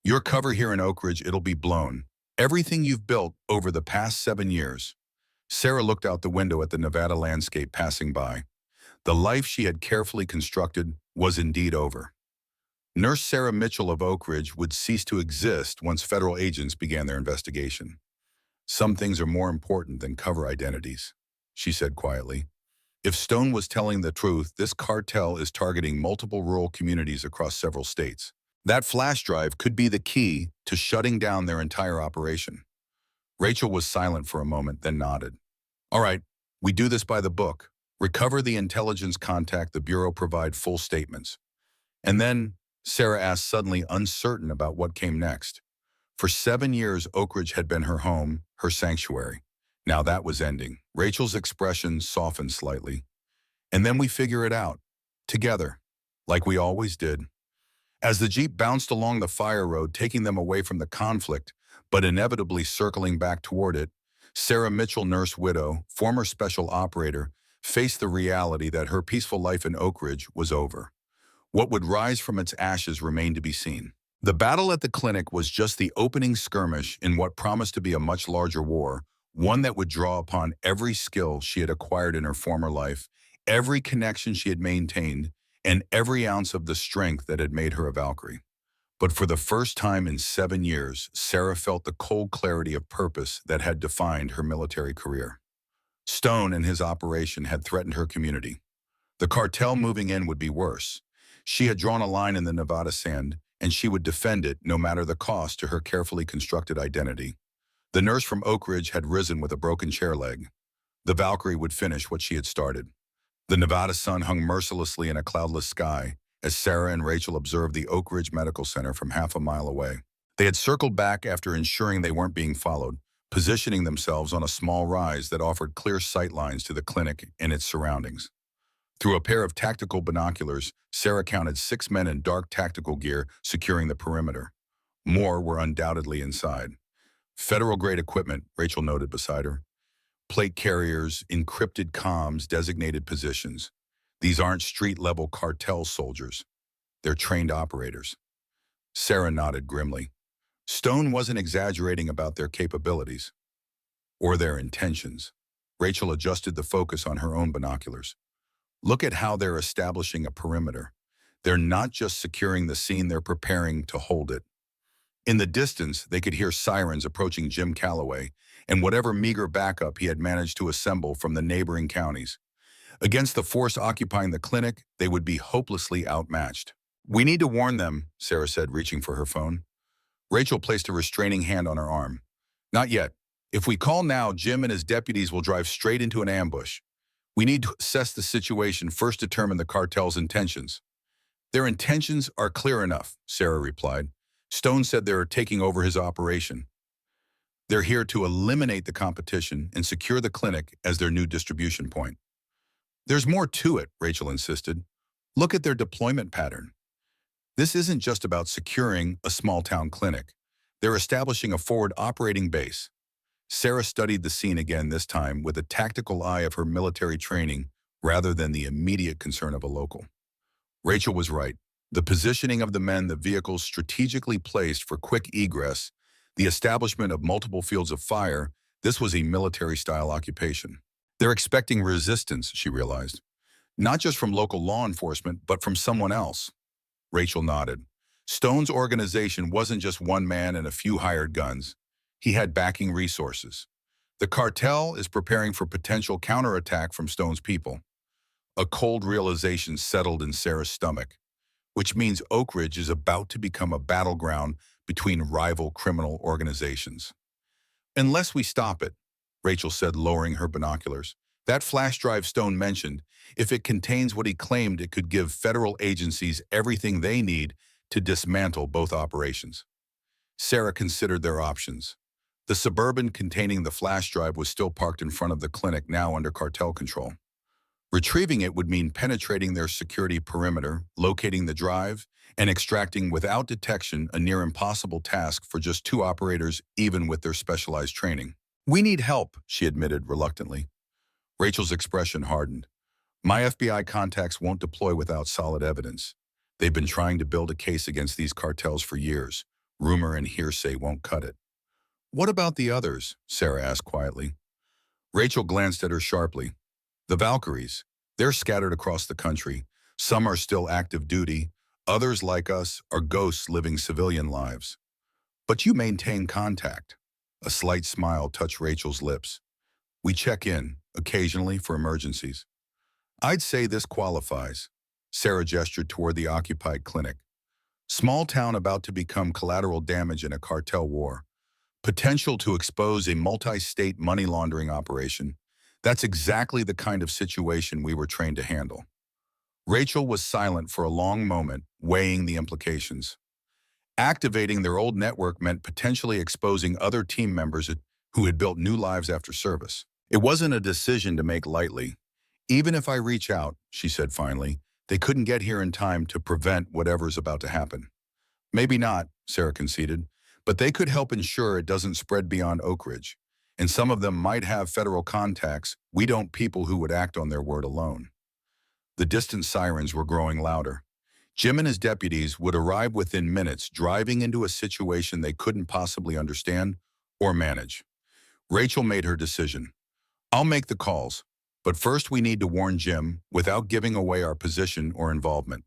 Your cover here in Oak Ridge, it'll be blown. Everything you've built over the past 7 years." Sarah looked out the window at the Nevada landscape passing by. The life she had carefully constructed was indeed over. Nurse Sarah Mitchell of Oak Ridge would cease to exist once federal agents began their investigation. Some things are more important than cover identities, she said quietly. If Stone was telling the truth, this cartel is targeting multiple rural communities across several states. That flash drive could be the key to shutting down their entire operation. Rachel was silent for a moment, then nodded. All right, we do this by the book. Recover the intelligence, contact the Bureau, provide full statements. And then, Sarah asked, suddenly uncertain about what came next. For 7 years, Oak Ridge had been her home, her sanctuary. Now that was ending. Rachel's expression softened slightly. And then we figure it out. Together. Like we always did. As the Jeep bounced along the fire road, taking them away from the conflict, but inevitably circling back toward it, Sarah Mitchell, nurse widow, former special operator, faced the reality that her peaceful life in Oak Ridge was over. What would rise from its ashes remained to be seen. The battle at the clinic was just the opening skirmish in what promised to be a much larger war, one that would draw upon every skill she had acquired in her former life, every connection she had maintained, and every ounce of the strength that had made her a Valkyrie. But for the first time in 7 years, Sarah felt the cold clarity of purpose that had defined her military career. Stone and his operation had threatened her community. The cartel moving in would be worse. She had drawn a line in the Nevada sand, and she would defend it no matter the cost to her carefully constructed identity. The nurse from Oak Ridge had risen with a broken chair leg. The Valkyrie would finish what she had started. The Nevada sun hung mercilessly in a cloudless sky as Sarah and Rachel observed the Oak Ridge Medical Center from half a mile away. They had circled back after ensuring they weren't being followed, positioning themselves on a small rise that offered clear sight lines to the clinic and its surroundings. Through a pair of tactical binoculars, Sarah counted 6 men in dark tactical gear securing the perimeter. More were undoubtedly inside. Federal-grade equipment, Rachel noted beside her. Plate carriers, encrypted comms, designated positions. These aren't street-level cartel soldiers. They're trained operators. Sarah nodded grimly. Stone wasn't exaggerating about their capabilities or their intentions. Rachel adjusted the focus on her own binoculars. Look at how they're establishing a perimeter. They're not just securing the scene, they're preparing to hold it. In the distance, they could hear sirens approaching Jim Calloway and whatever meager backup he had managed to assemble from the neighboring counties. Against the force occupying the clinic, they would be hopelessly outmatched. We need to warn them, Sarah said, reaching for her phone. Rachel placed a restraining hand on her arm. Not yet. If we call now, Jim and his deputies will drive straight into an ambush. We need to assess the situation, first determine the cartel's intentions. Their intentions are clear enough, Sarah replied. Stone said they're taking over his operation. They're here to eliminate the competition and secure the clinic as their new distribution point. There's more to it, Rachel insisted. Look at their deployment pattern. This isn't just about securing a small-town clinic. They're establishing a forward operating base. Sarah studied the scene again, this time with a tactical eye of her military training rather than the immediate concern of a local. Rachel was right. The positioning of the men, the vehicles strategically placed for quick egress, the establishment of multiple fields of fire, this was a military-style occupation. They're expecting resistance, she realized. Not just from local law enforcement, but from someone else. Rachel nodded. Stone's organization wasn't just one man and a few hired guns. He had backing resources. The cartel is preparing for potential counterattack from Stone's people. A cold realization settled in Sarah's stomach, which means Oak Ridge is about to become a battleground between rival criminal organizations. Unless we stop it, Rachel said, lowering her binoculars. That flash drive Stone mentioned, if it contains what he claimed, it could give federal agencies everything they need to dismantle both operations. Sarah considered their options. The Suburban containing the flash drive was still parked in front of the clinic, now under cartel control. Retrieving it would mean penetrating their security perimeter, locating the drive, and extracting without detection, a near impossible task for just 2 operators, even with their specialized training. We need help, she admitted reluctantly. Rachel's expression hardened. My FBI contacts won't deploy without solid evidence. They've been trying to build a case against these cartels for years. Rumor and hearsay won't cut it. What about the others? Sarah asked quietly. Rachel glanced at her sharply. The Valkyries. They're scattered across the country. Some are still active duty. Others, like us, are ghosts living civilian lives. But you maintain contact. A slight smile touched Rachel's lips. We check in, occasionally, for emergencies. I'd say this qualifies. Sarah gestured toward the occupied clinic. Small town about to become collateral damage in a cartel war. Potential to expose a multi-state money laundering operation. That's exactly the kind of situation we were trained to handle. Rachel was silent for a long moment, weighing the implications. Activating their old network meant potentially exposing other team members who had built new lives after service. It wasn't a decision to make lightly. Even if I reach out, she said finally, they couldn't get here in time to prevent whatever's about to happen. Maybe not, Sarah conceded, but they could help ensure it doesn't spread beyond Oak Ridge. And some of them might have federal contacts. We don't people who would act on their word alone. The distant sirens were growing louder. Jim and his deputies would arrive within minutes, driving into a situation they couldn't possibly understand or manage. Rachel made her decision. I'll make the calls, but first we need to warn Jim without giving away our position or involvement.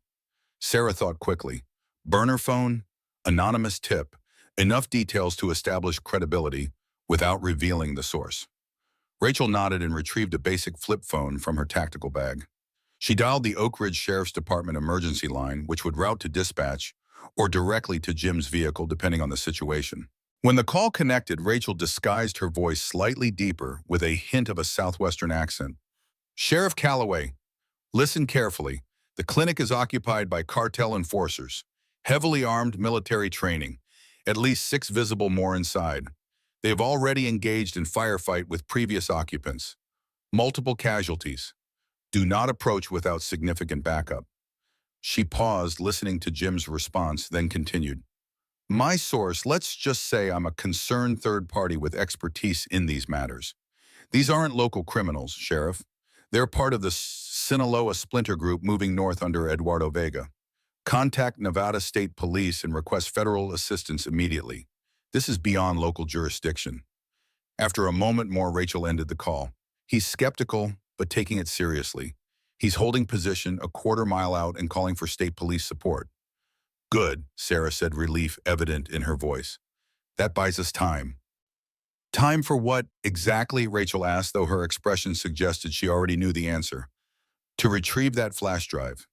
Sarah thought quickly. Burner phone, anonymous tip, enough details to establish credibility without revealing the source. Rachel nodded and retrieved a basic flip phone from her tactical bag. She dialed the Oak Ridge Sheriff's Department emergency line, which would route to dispatch or directly to Jim's vehicle, depending on the situation. When the call connected, Rachel disguised her voice slightly deeper with a hint of a southwestern accent. Sheriff Calloway, listen carefully. The clinic is occupied by cartel enforcers. Heavily armed military training. At least 6 visible more inside. They have already engaged in firefight with previous occupants. Multiple casualties. Do not approach without significant backup. She paused, listening to Jim's response, then continued. My source, let's just say I'm a concerned third party with expertise in these matters. These aren't local criminals, Sheriff. They're part of the Sinaloa splinter group moving north under Eduardo Vega. Contact Nevada State Police and request federal assistance immediately. This is beyond local jurisdiction. After a moment more, Rachel ended the call. He's skeptical, but taking it seriously. He's holding position a quarter-mile out and calling for state police support. Good, Sarah said, relief evident in her voice. That buys us time. Time for what exactly? Rachel asked, though her expression suggested she already knew the answer. To retrieve that flash drive.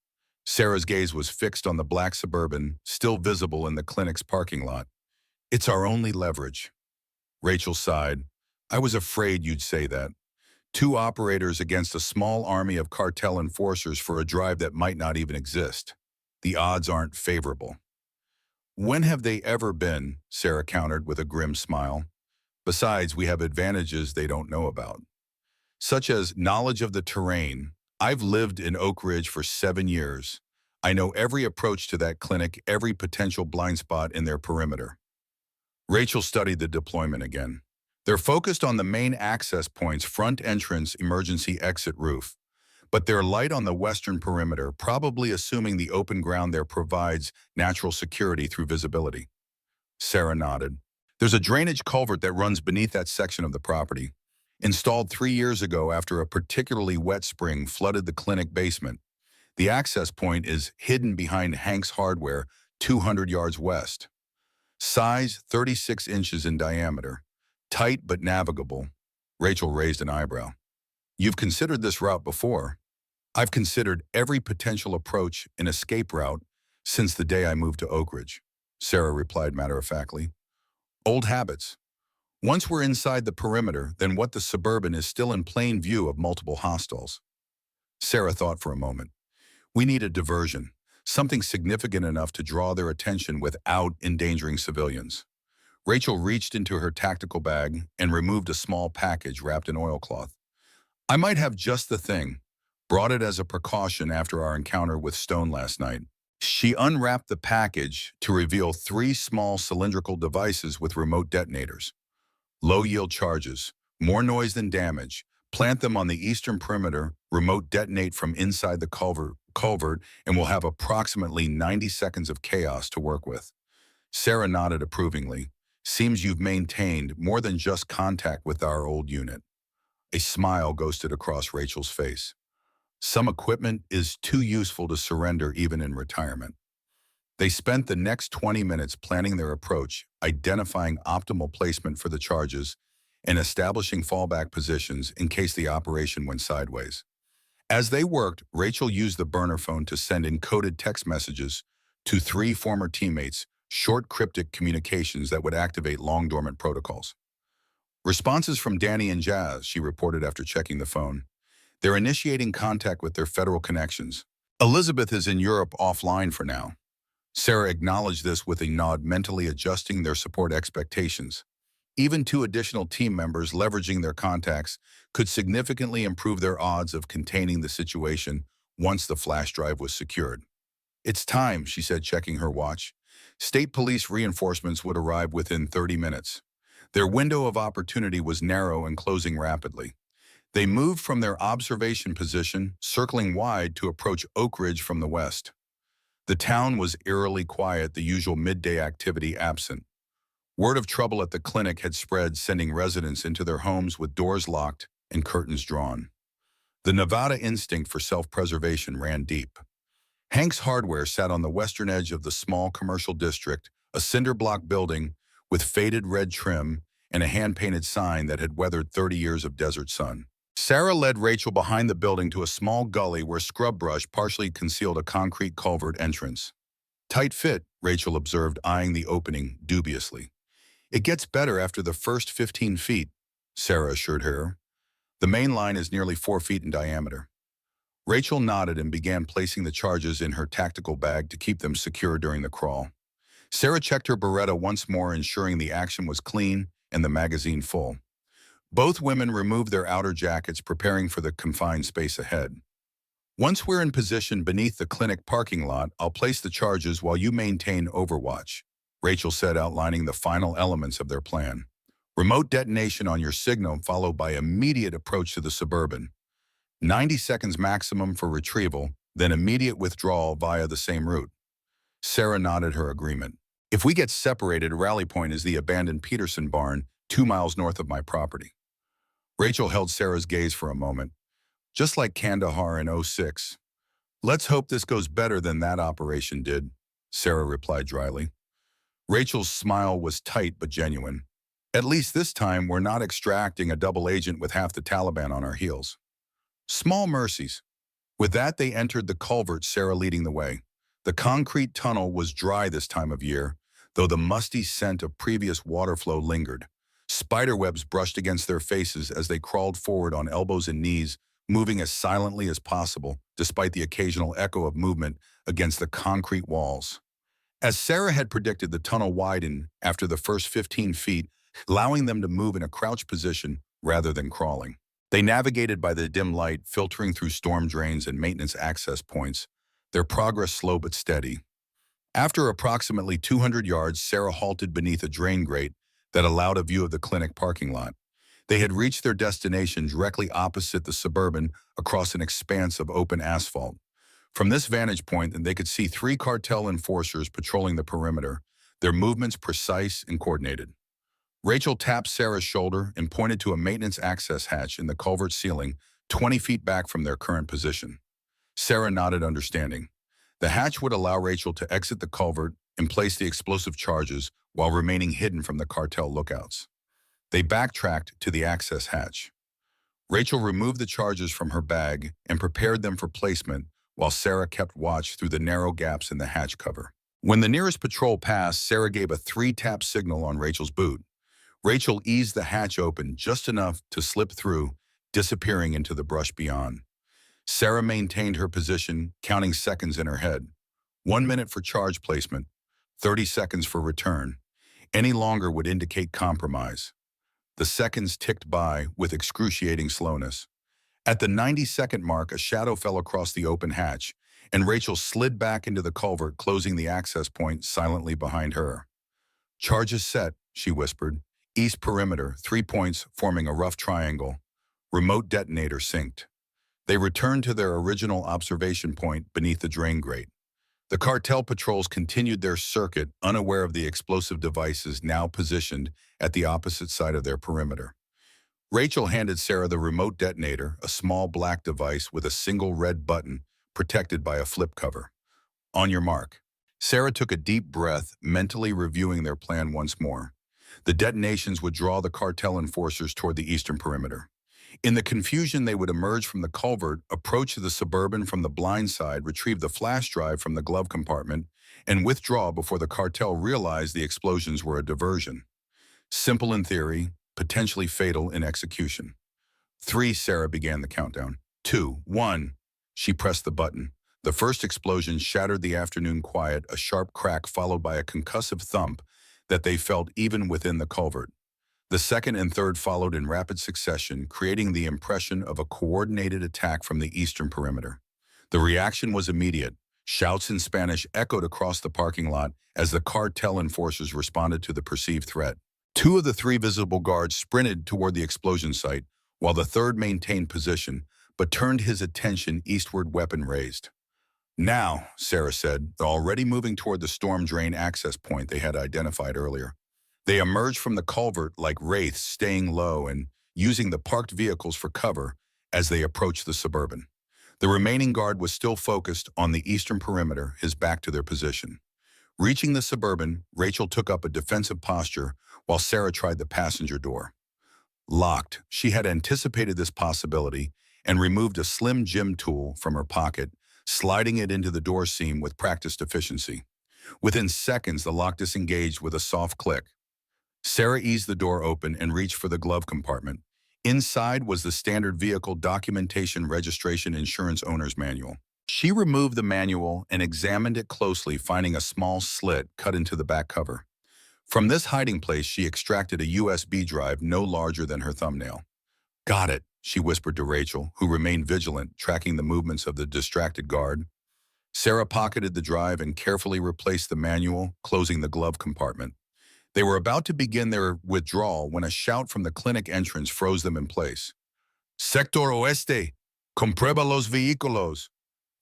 Sarah's gaze was fixed on the black Suburban, still visible in the clinic's parking lot. It's our only leverage. Rachel sighed. I was afraid you'd say that. 2 operators against a small army of cartel enforcers for a drive that might not even exist. The odds aren't favorable. When have they ever been? Sarah countered with a grim smile. Besides, we have advantages they don't know about, such as knowledge of the terrain. I've lived in Oak Ridge for 7 years. I know every approach to that clinic, every potential blind spot in their perimeter. Rachel studied the deployment again. They're focused on the main access points, front entrance, emergency exit roof. But they're light on the western perimeter, probably assuming the open ground there provides natural security through visibility. Sarah nodded. There's a drainage culvert that runs beneath that section of the property. Installed 3 years ago after a particularly wet spring flooded the clinic basement. The access point is hidden behind Hank's Hardware, 200 yards west. Size, 36 inches in diameter. Tight but navigable. Rachel raised an eyebrow. You've considered this route before. I've considered every potential approach and escape route since the day I moved to Oak Ridge, Sarah replied matter-of-factly. Old habits. Once we're inside the perimeter, then what the Suburban is still in plain view of multiple hostiles. Sarah thought for a moment. We need a diversion, something significant enough to draw their attention without endangering civilians. Rachel reached into her tactical bag and removed a small package wrapped in oilcloth. I might have just the thing. Brought it as a precaution after our encounter with Stone last night. She unwrapped the package to reveal 3 small cylindrical devices with remote detonators. Low-yield charges, more noise than damage. Plant them on the eastern perimeter, remote detonate from inside the culvert, and we'll have approximately 90 seconds of chaos to work with. Sarah nodded approvingly. Seems you've maintained more than just contact with our old unit. A smile ghosted across Rachel's face. Some equipment is too useful to surrender even in retirement. They spent the next 20 minutes planning their approach, identifying optimal placement for the charges, and establishing fallback positions in case the operation went sideways. As they worked, Rachel used the burner phone to send encoded text messages to three former teammates, short cryptic communications that would activate long-dormant protocols. Responses from Danny and Jazz, she reported after checking the phone. They're initiating contact with their federal connections. Elizabeth is in Europe offline for now. Sarah acknowledged this with a nod, mentally adjusting their support expectations. Even two additional team members leveraging their contacts could significantly improve their odds of containing the situation once the flash drive was secured. It's time, she said, checking her watch. State police reinforcements would arrive within 30 minutes. Their window of opportunity was narrow and closing rapidly. They moved from their observation position, circling wide to approach Oak Ridge from the west. The town was eerily quiet, the usual midday activity absent. Word of trouble at the clinic had spread, sending residents into their homes with doors locked and curtains drawn. The Nevada instinct for self-preservation ran deep. Hank's Hardware sat on the western edge of the small commercial district, a cinder block building with faded red trim and a hand-painted sign that had weathered 30 years of desert sun. Sarah led Rachel behind the building to a small gully where scrub brush partially concealed a concrete culvert entrance. Tight fit, Rachel observed, eyeing the opening dubiously. It gets better after the first 15 feet, Sarah assured her. The main line is nearly 4 feet in diameter. Rachel nodded and began placing the charges in her tactical bag to keep them secure during the crawl. Sarah checked her Beretta once more, ensuring the action was clean and the magazine full. Both women removed their outer jackets, preparing for the confined space ahead. Once we're in position beneath the clinic parking lot, I'll place the charges while you maintain overwatch, Rachel said, outlining the final elements of their plan. Remote detonation on your signal, followed by immediate approach to the Suburban. 90 seconds maximum for retrieval, then immediate withdrawal via the same route. Sarah nodded her agreement. If we get separated, rally point is the abandoned Peterson barn, 2 miles north of my property. Rachel held Sarah's gaze for a moment. Just like Kandahar in '06. Let's hope this goes better than that operation did, Sarah replied dryly. Rachel's smile was tight but genuine. At least this time we're not extracting a double agent with half the Taliban on our heels. Small mercies. With that, they entered the culvert, Sarah leading the way. The concrete tunnel was dry this time of year, though the musty scent of previous water flow lingered. Spiderwebs brushed against their faces as they crawled forward on elbows and knees, moving as silently as possible, despite the occasional echo of movement against the concrete walls. As Sarah had predicted, the tunnel widened after the first 15 feet, allowing them to move in a crouched position rather than crawling. They navigated by the dim light, filtering through storm drains and maintenance access points, their progress slow but steady. After approximately 200 yards, Sarah halted beneath a drain grate that allowed a view of the clinic parking lot. They had reached their destination directly opposite the Suburban across an expanse of open asphalt. From this vantage point, they could see 3 cartel enforcers patrolling the perimeter, their movements precise and coordinated. Rachel tapped Sarah's shoulder and pointed to a maintenance access hatch in the culvert ceiling, 20 feet back from their current position. Sarah nodded, understanding. The hatch would allow Rachel to exit the culvert and place the explosive charges while remaining hidden from the cartel lookouts. They backtracked to the access hatch. Rachel removed the charges from her bag and prepared them for placement while Sarah kept watch through the narrow gaps in the hatch cover. When the nearest patrol passed, Sarah gave a 3-tap signal on Rachel's boot. Rachel eased the hatch open just enough to slip through, disappearing into the brush beyond. Sarah maintained her position, counting seconds in her head. 1 minute for charge placement, 30 seconds for return. Any longer would indicate compromise. The seconds ticked by with excruciating slowness. At the 90-second mark, a shadow fell across the open hatch, and Rachel slid back into the culvert, closing the access point silently behind her. Charges set, she whispered. East perimeter, 3 points forming a rough triangle. Remote detonator synced. They returned to their original observation point beneath the drain grate. The cartel patrols continued their circuit, unaware of the explosive devices now positioned at the opposite side of their perimeter. Rachel handed Sarah the remote detonator, a small black device with a single red button protected by a flip cover. On your mark. Sarah took a deep breath, mentally reviewing their plan once more. The detonations would draw the cartel enforcers toward the eastern perimeter. In the confusion, they would emerge from the culvert, approach the Suburban from the blind side, retrieve the flash drive from the glove compartment, and withdraw before the cartel realized the explosions were a diversion. Simple in theory, potentially fatal in execution. 3, Sarah began the countdown. 2, 1. She pressed the button. The first explosion shattered the afternoon quiet, a sharp crack followed by a concussive thump that they felt even within the culvert. The second and third followed in rapid succession, creating the impression of a coordinated attack from the eastern perimeter. The reaction was immediate. Shouts in Spanish echoed across the parking lot as the cartel enforcers responded to the perceived threat. 2 of the 3 visible guards sprinted toward the explosion site, while the third maintained position, but turned his attention eastward, weapon raised. Now, Sarah said, already moving toward the storm drain access point they had identified earlier. They emerged from the culvert like wraiths, staying low and using the parked vehicles for cover as they approached the Suburban. The remaining guard was still focused on the eastern perimeter, his back to their position. Reaching the Suburban, Rachel took up a defensive posture while Sarah tried the passenger door. Locked, she had anticipated this possibility and removed a slim gym tool from her pocket, sliding it into the door seam with practiced efficiency. Within seconds, the lock disengaged with a soft click. Sarah eased the door open and reached for the glove compartment. Inside was the standard vehicle documentation, registration, insurance owner's manual. She removed the manual and examined it closely, finding a small slit cut into the back cover. From this hiding place, she extracted a USB drive no larger than her thumbnail. "Got it," she whispered to Rachel, who remained vigilant, tracking the movements of the distracted guard. Sarah pocketed the drive and carefully replaced the manual, closing the glove compartment. They were about to begin their withdrawal when a shout from the clinic entrance froze them in place. "Sector Oeste, comprueba los vehículos."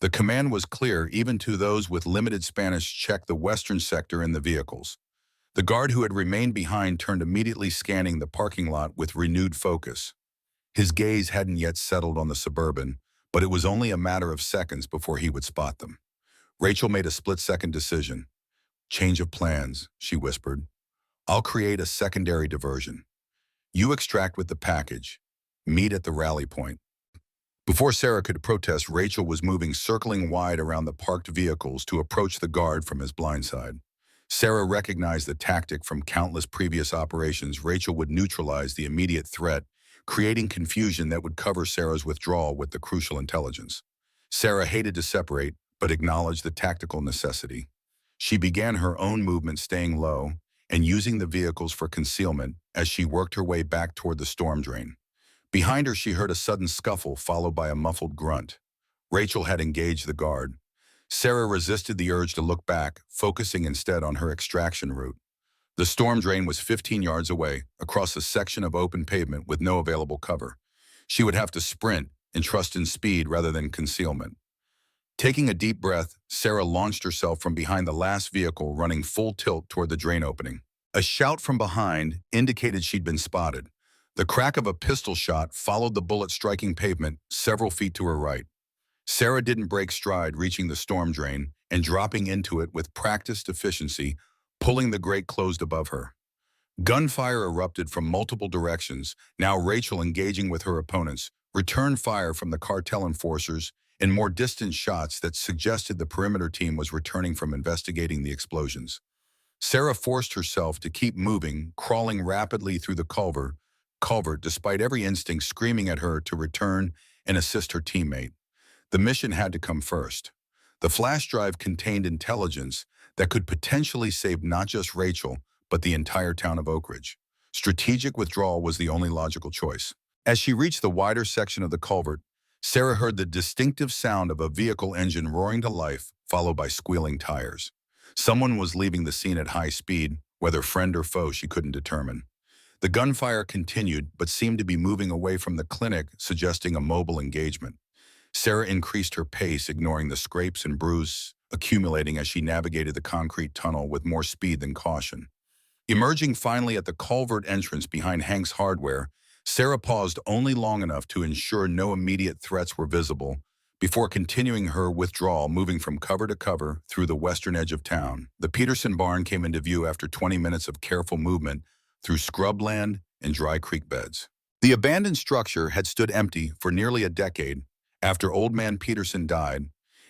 The command was clear, even to those with limited Spanish. Check the western sector in the vehicles. The guard who had remained behind turned, immediately scanning the parking lot with renewed focus. His gaze hadn't yet settled on the Suburban, but it was only a matter of seconds before he would spot them. Rachel made a split-second decision. "Change of plans," she whispered. "I'll create a secondary diversion. You extract with the package. Meet at the rally point." Before Sarah could protest, Rachel was moving, circling wide around the parked vehicles to approach the guard from his blind side. Sarah recognized the tactic from countless previous operations. Rachel would neutralize the immediate threat, creating confusion that would cover Sarah's withdrawal with the crucial intelligence. Sarah hated to separate, but acknowledged the tactical necessity. She began her own movement, staying low and using the vehicles for concealment as she worked her way back toward the storm drain. Behind her, she heard a sudden scuffle followed by a muffled grunt. Rachel had engaged the guard. Sarah resisted the urge to look back, focusing instead on her extraction route. The storm drain was 15 yards away, across a section of open pavement with no available cover. She would have to sprint and trust in speed rather than concealment. Taking a deep breath, Sarah launched herself from behind the last vehicle, running full tilt toward the drain opening. A shout from behind indicated she'd been spotted. The crack of a pistol shot followed the bullet striking pavement several feet to her right. Sarah didn't break stride, reaching the storm drain and dropping into it with practiced efficiency, pulling the grate closed above her. Gunfire erupted from multiple directions, now Rachel engaging with her opponents, returned fire from the cartel enforcers, and more distant shots that suggested the perimeter team was returning from investigating the explosions. Sarah forced herself to keep moving, crawling rapidly through the culvert despite every instinct screaming at her to return and assist her teammate. The mission had to come first. The flash drive contained intelligence that could potentially save not just Rachel, but the entire town of Oak Ridge. Strategic withdrawal was the only logical choice. As she reached the wider section of the culvert, Sarah heard the distinctive sound of a vehicle engine roaring to life, followed by squealing tires. Someone was leaving the scene at high speed, whether friend or foe she couldn't determine. The gunfire continued, but seemed to be moving away from the clinic, suggesting a mobile engagement. Sarah increased her pace, ignoring the scrapes and bruises accumulating as she navigated the concrete tunnel with more speed than caution. Emerging finally at the culvert entrance behind Hank's Hardware, Sarah paused only long enough to ensure no immediate threats were visible Before continuing her withdrawal, moving from cover to cover through the western edge of town, the Peterson barn came into view after 20 minutes of careful movement through scrubland and dry creek beds. The abandoned structure had stood empty for nearly a decade after Old Man Peterson died,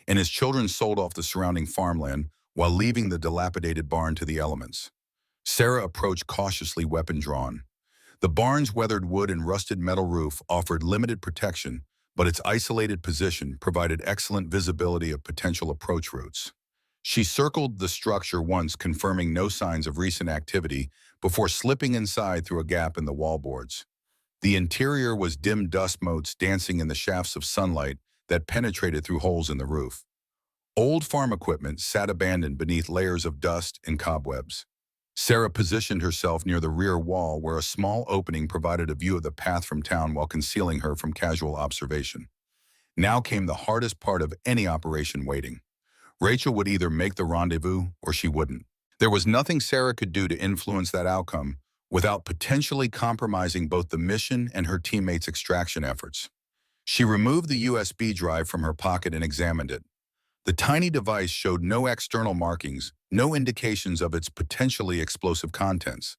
and his children sold off the surrounding farmland while leaving the dilapidated barn to the elements. Sarah approached cautiously, weapon drawn. The barn's weathered wood and rusted metal roof offered limited protection, but its isolated position provided excellent visibility of potential approach routes. She circled the structure once, confirming no signs of recent activity, before slipping inside through a gap in the wallboards. The interior was dim dust motes dancing in the shafts of sunlight that penetrated through holes in the roof. Old farm equipment sat abandoned beneath layers of dust and cobwebs. Sarah positioned herself near the rear wall where a small opening provided a view of the path from town while concealing her from casual observation. Now came the hardest part of any operation: waiting. Rachel would either make the rendezvous or she wouldn't. There was nothing Sarah could do to influence that outcome without potentially compromising both the mission and her teammates' extraction efforts. She removed the USB drive from her pocket and examined it. The tiny device showed no external markings, no indications of its potentially explosive contents.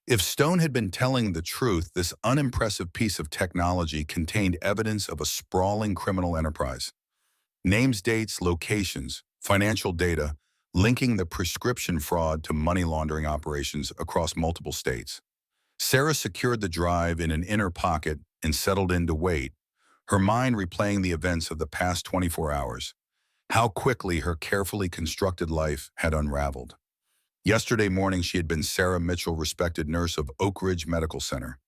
If Stone had been telling the truth, this unimpressive piece of technology contained evidence of a sprawling criminal enterprise. Names, dates, locations, financial data, linking the prescription fraud to money laundering operations across multiple states. Sarah secured the drive in an inner pocket and settled in to wait, her mind replaying the events of the past 24 hours. How quickly her carefully constructed life had unraveled. Yesterday morning, she had been Sarah Mitchell, respected nurse of Oak Ridge Medical Center.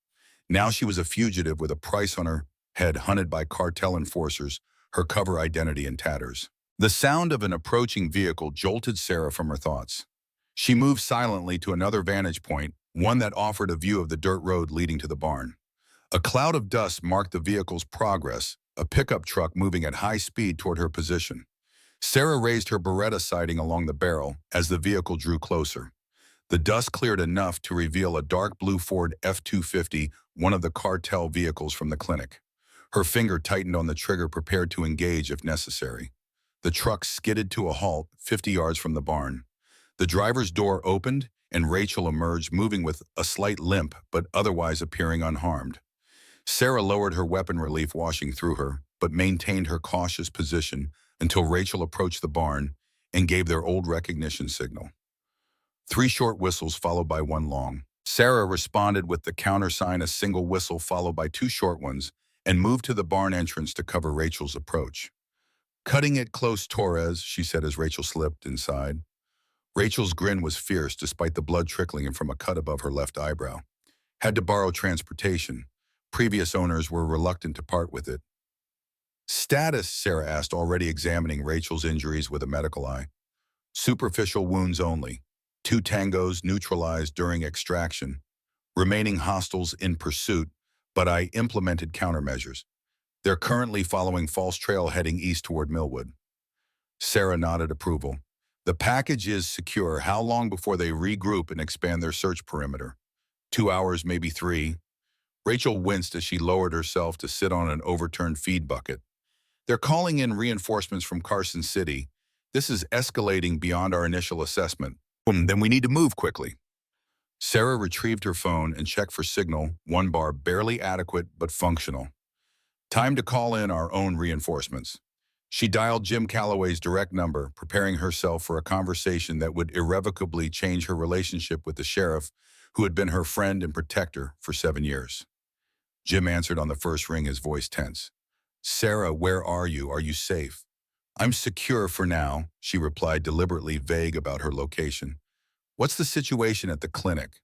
Now she was a fugitive with a price on her head, hunted by cartel enforcers, her cover identity in tatters. The sound of an approaching vehicle jolted Sarah from her thoughts. She moved silently to another vantage point, one that offered a view of the dirt road leading to the barn. A cloud of dust marked the vehicle's progress, a pickup truck moving at high speed toward her position. Sarah raised her Beretta sighting along the barrel as the vehicle drew closer. The dust cleared enough to reveal a dark blue Ford F-250, one of the cartel vehicles from the clinic. Her finger tightened on the trigger, prepared to engage if necessary. The truck skidded to a halt 50 yards from the barn. The driver's door opened, and Rachel emerged, moving with a slight limp but otherwise appearing unharmed. Sarah lowered her weapon, relief washing through her, but maintained her cautious position until Rachel approached the barn and gave their old recognition signal. 3 short whistles followed by 1 long. Sarah responded with the countersign, a single whistle followed by 2 short ones, and moved to the barn entrance to cover Rachel's approach. "Cutting it close, Torres," she said as Rachel slipped inside. Rachel's grin was fierce despite the blood trickling from a cut above her left eyebrow. "Had to borrow transportation. Previous owners were reluctant to part with it." "Status?" Sarah asked, already examining Rachel's injuries with a medical eye. "Superficial wounds only. 2 tangos neutralized during extraction. Remaining hostiles in pursuit, but I implemented countermeasures. They're currently following False Trail heading east toward Millwood." Sarah nodded approval. "The package is secure. How long before they regroup and expand their search perimeter?" 2 hours, maybe 3. Rachel winced as she lowered herself to sit on an overturned feed bucket. "They're calling in reinforcements from Carson City. This is escalating beyond our initial assessment. Then we need to move quickly." Sarah retrieved her phone and checked for signal. 1 bar, barely adequate but functional. Time to call in our own reinforcements. She dialed Jim Calloway's direct number, preparing herself for a conversation that would irrevocably change her relationship with the sheriff, who had been her friend and protector for 7 years. Jim answered on the first ring, his voice tense. "Sarah, where are you? Are you safe?" "I'm secure for now," she replied, deliberately vague about her location. "What's the situation at the clinic?"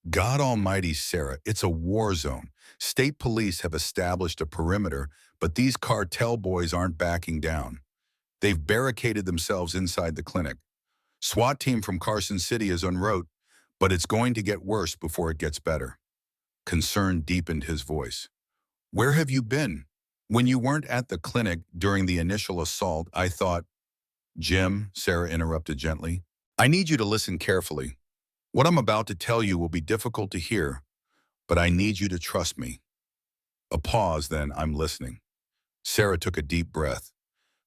"God almighty, Sarah, it's a war zone. State police have established a perimeter, but these cartel boys aren't backing down. They've barricaded themselves inside the clinic. SWAT team from Carson City is en route, but it's going to get worse before it gets better." Concern deepened his voice. "Where have you been? When you weren't at the clinic during the initial assault, I thought—" "Jim," Sarah interrupted gently, "I need you to listen carefully. What I'm about to tell you will be difficult to hear, but I need you to trust me." A pause, then, "I'm listening." Sarah took a deep breath.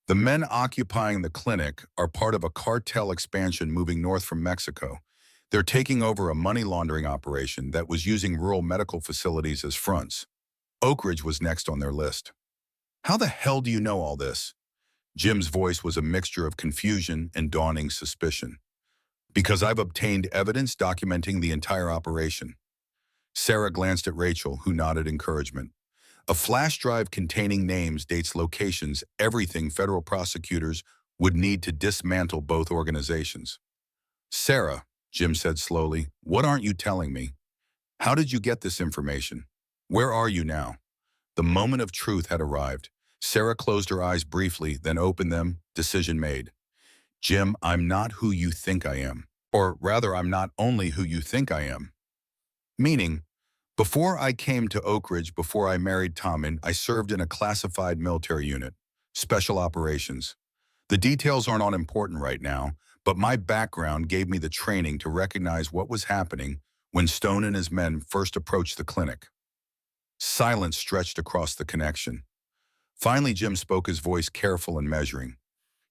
The men occupying the clinic are part of a cartel expansion moving north from Mexico. They're taking over a money laundering operation that was using rural medical facilities as fronts. Oak Ridge was next on their list. How the hell do you know all this? Jim's voice was a mixture of confusion and dawning suspicion. Because I've obtained evidence documenting the entire operation. Sarah glanced at Rachel, who nodded encouragement. A flash drive containing names, dates, locations, everything federal prosecutors would need to dismantle both organizations. Sarah, Jim said slowly, what aren't you telling me? How did you get this information? Where are you now? The moment of truth had arrived. Sarah closed her eyes briefly, then opened them, decision made. Jim, I'm not who you think I am. Or rather, I'm not only who you think I am. Meaning, before I came to Oak Ridge, before I married Tommen, I served in a classified military unit, special operations. The details aren't unimportant right now, but my background gave me the training to recognize what was happening when Stone and his men first approached the clinic. Silence stretched across the connection. Finally, Jim spoke, his voice careful and measuring.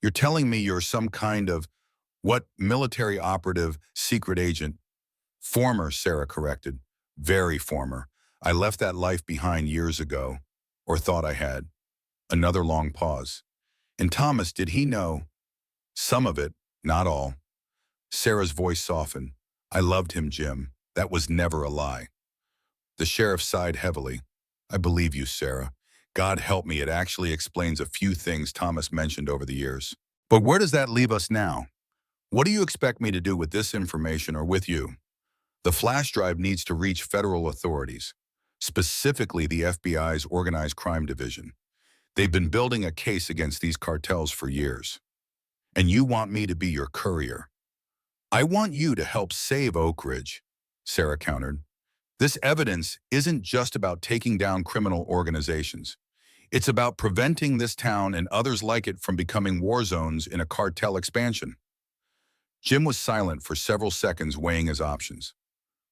You're telling me you're some kind of, what, military operative, secret agent? Former, Sarah corrected. Very former. I left that life behind years ago, or thought I had. Another long pause. And Thomas, did he know? Some of it, not all. Sarah's voice softened. I loved him, Jim. That was never a lie. The sheriff sighed heavily. I believe you, Sarah. God help me, it actually explains a few things Thomas mentioned over the years. But where does that leave us now? What do you expect me to do with this information, or with you? The flash drive needs to reach federal authorities, specifically the FBI's Organized Crime Division. They've been building a case against these cartels for years. And you want me to be your courier. I want you to help save Oak Ridge, Sarah countered. This evidence isn't just about taking down criminal organizations. It's about preventing this town and others like it from becoming war zones in a cartel expansion. Jim was silent for several seconds, weighing his options.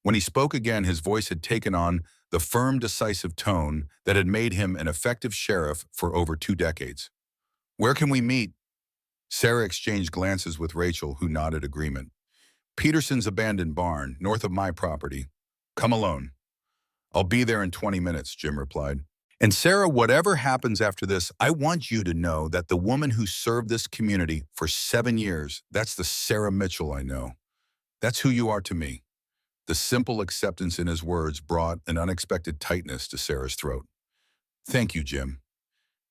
When he spoke again, his voice had taken on the firm, decisive tone that had made him an effective sheriff for over 2 decades. Where can we meet? Sarah exchanged glances with Rachel, who nodded agreement. Peterson's abandoned barn, north of my property. Come alone. I'll be there in 20 minutes, Jim replied. And Sarah, whatever happens after this, I want you to know that the woman who served this community for 7 years, that's the Sarah Mitchell I know. That's who you are to me. The simple acceptance in his words brought an unexpected tightness to Sarah's throat. Thank you, Jim.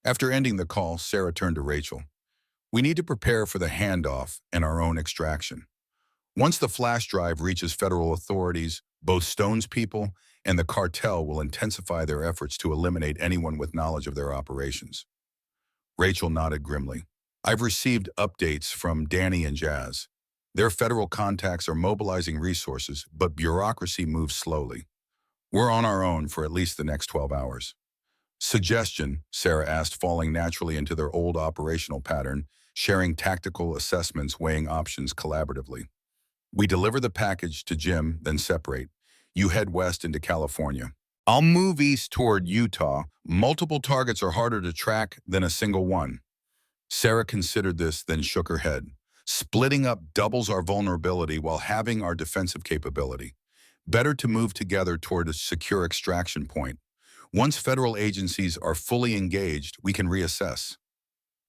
After ending the call, Sarah turned to Rachel. We need to prepare for the handoff and our own extraction. Once the flash drive reaches federal authorities, both Stone's people and the cartel will intensify their efforts to eliminate anyone with knowledge of their operations. Rachel nodded grimly. I've received updates from Danny and Jazz. Their federal contacts are mobilizing resources, but bureaucracy moves slowly. We're on our own for at least the next 12 hours. Suggestion, Sarah asked, falling naturally into their old operational pattern, sharing tactical assessments, weighing options collaboratively. We deliver the package to Jim, then separate. You head west into California. I'll move east toward Utah. Multiple targets are harder to track than a single one. Sarah considered this, then shook her head. Splitting up doubles our vulnerability while having our defensive capability. Better to move together toward a secure extraction point. Once federal agencies are fully engaged, we can reassess.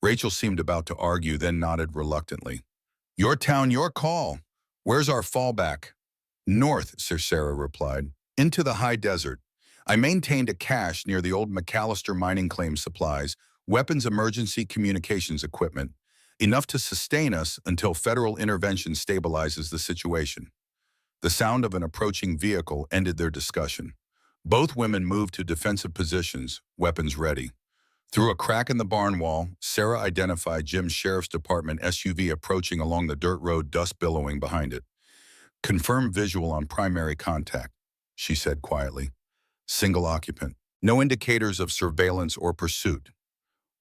Rachel seemed about to argue, then nodded reluctantly. Your town, your call. Where's our fallback? North, Sir Sarah replied. Into the high desert. I maintained a cache near the old McAllister mining claim supplies, weapons, emergency communications equipment, enough to sustain us until federal intervention stabilizes the situation. The sound of an approaching vehicle ended their discussion. Both women moved to defensive positions, weapons ready. Through a crack in the barn wall, Sarah identified Jim's Sheriff's Department SUV approaching along the dirt road, dust billowing behind it. Confirm visual on primary contact, she said quietly. Single occupant. No indicators of surveillance or pursuit.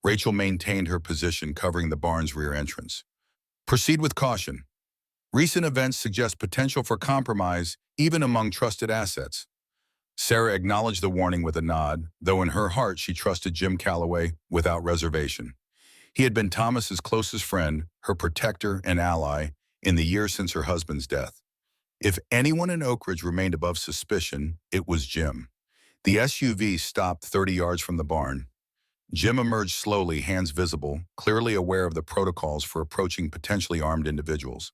Rachel maintained her position, covering the barn's rear entrance. Proceed with caution. Recent events suggest potential for compromise, even among trusted assets. Sarah acknowledged the warning with a nod, though in her heart she trusted Jim Calloway without reservation. He had been Thomas's closest friend, her protector and ally, in the years since her husband's death. If anyone in Oak Ridge remained above suspicion, it was Jim. The SUV stopped 30 yards from the barn. Jim emerged slowly, hands visible, clearly aware of the protocols for approaching potentially armed individuals.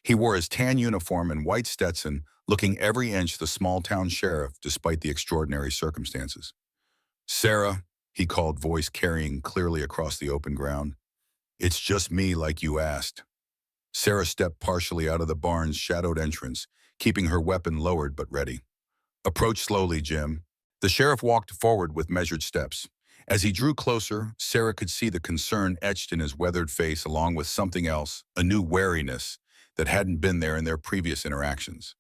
He wore his tan uniform and white Stetson, looking every inch the small-town sheriff despite the extraordinary circumstances. "Sarah," he called, voice carrying clearly across the open ground. "It's just me like you asked." Sarah stepped partially out of the barn's shadowed entrance, keeping her weapon lowered but ready. "Approach slowly, Jim." The sheriff walked forward with measured steps. As he drew closer, Sarah could see the concern etched in his weathered face along with something else, a new wariness that hadn't been there in their previous interactions.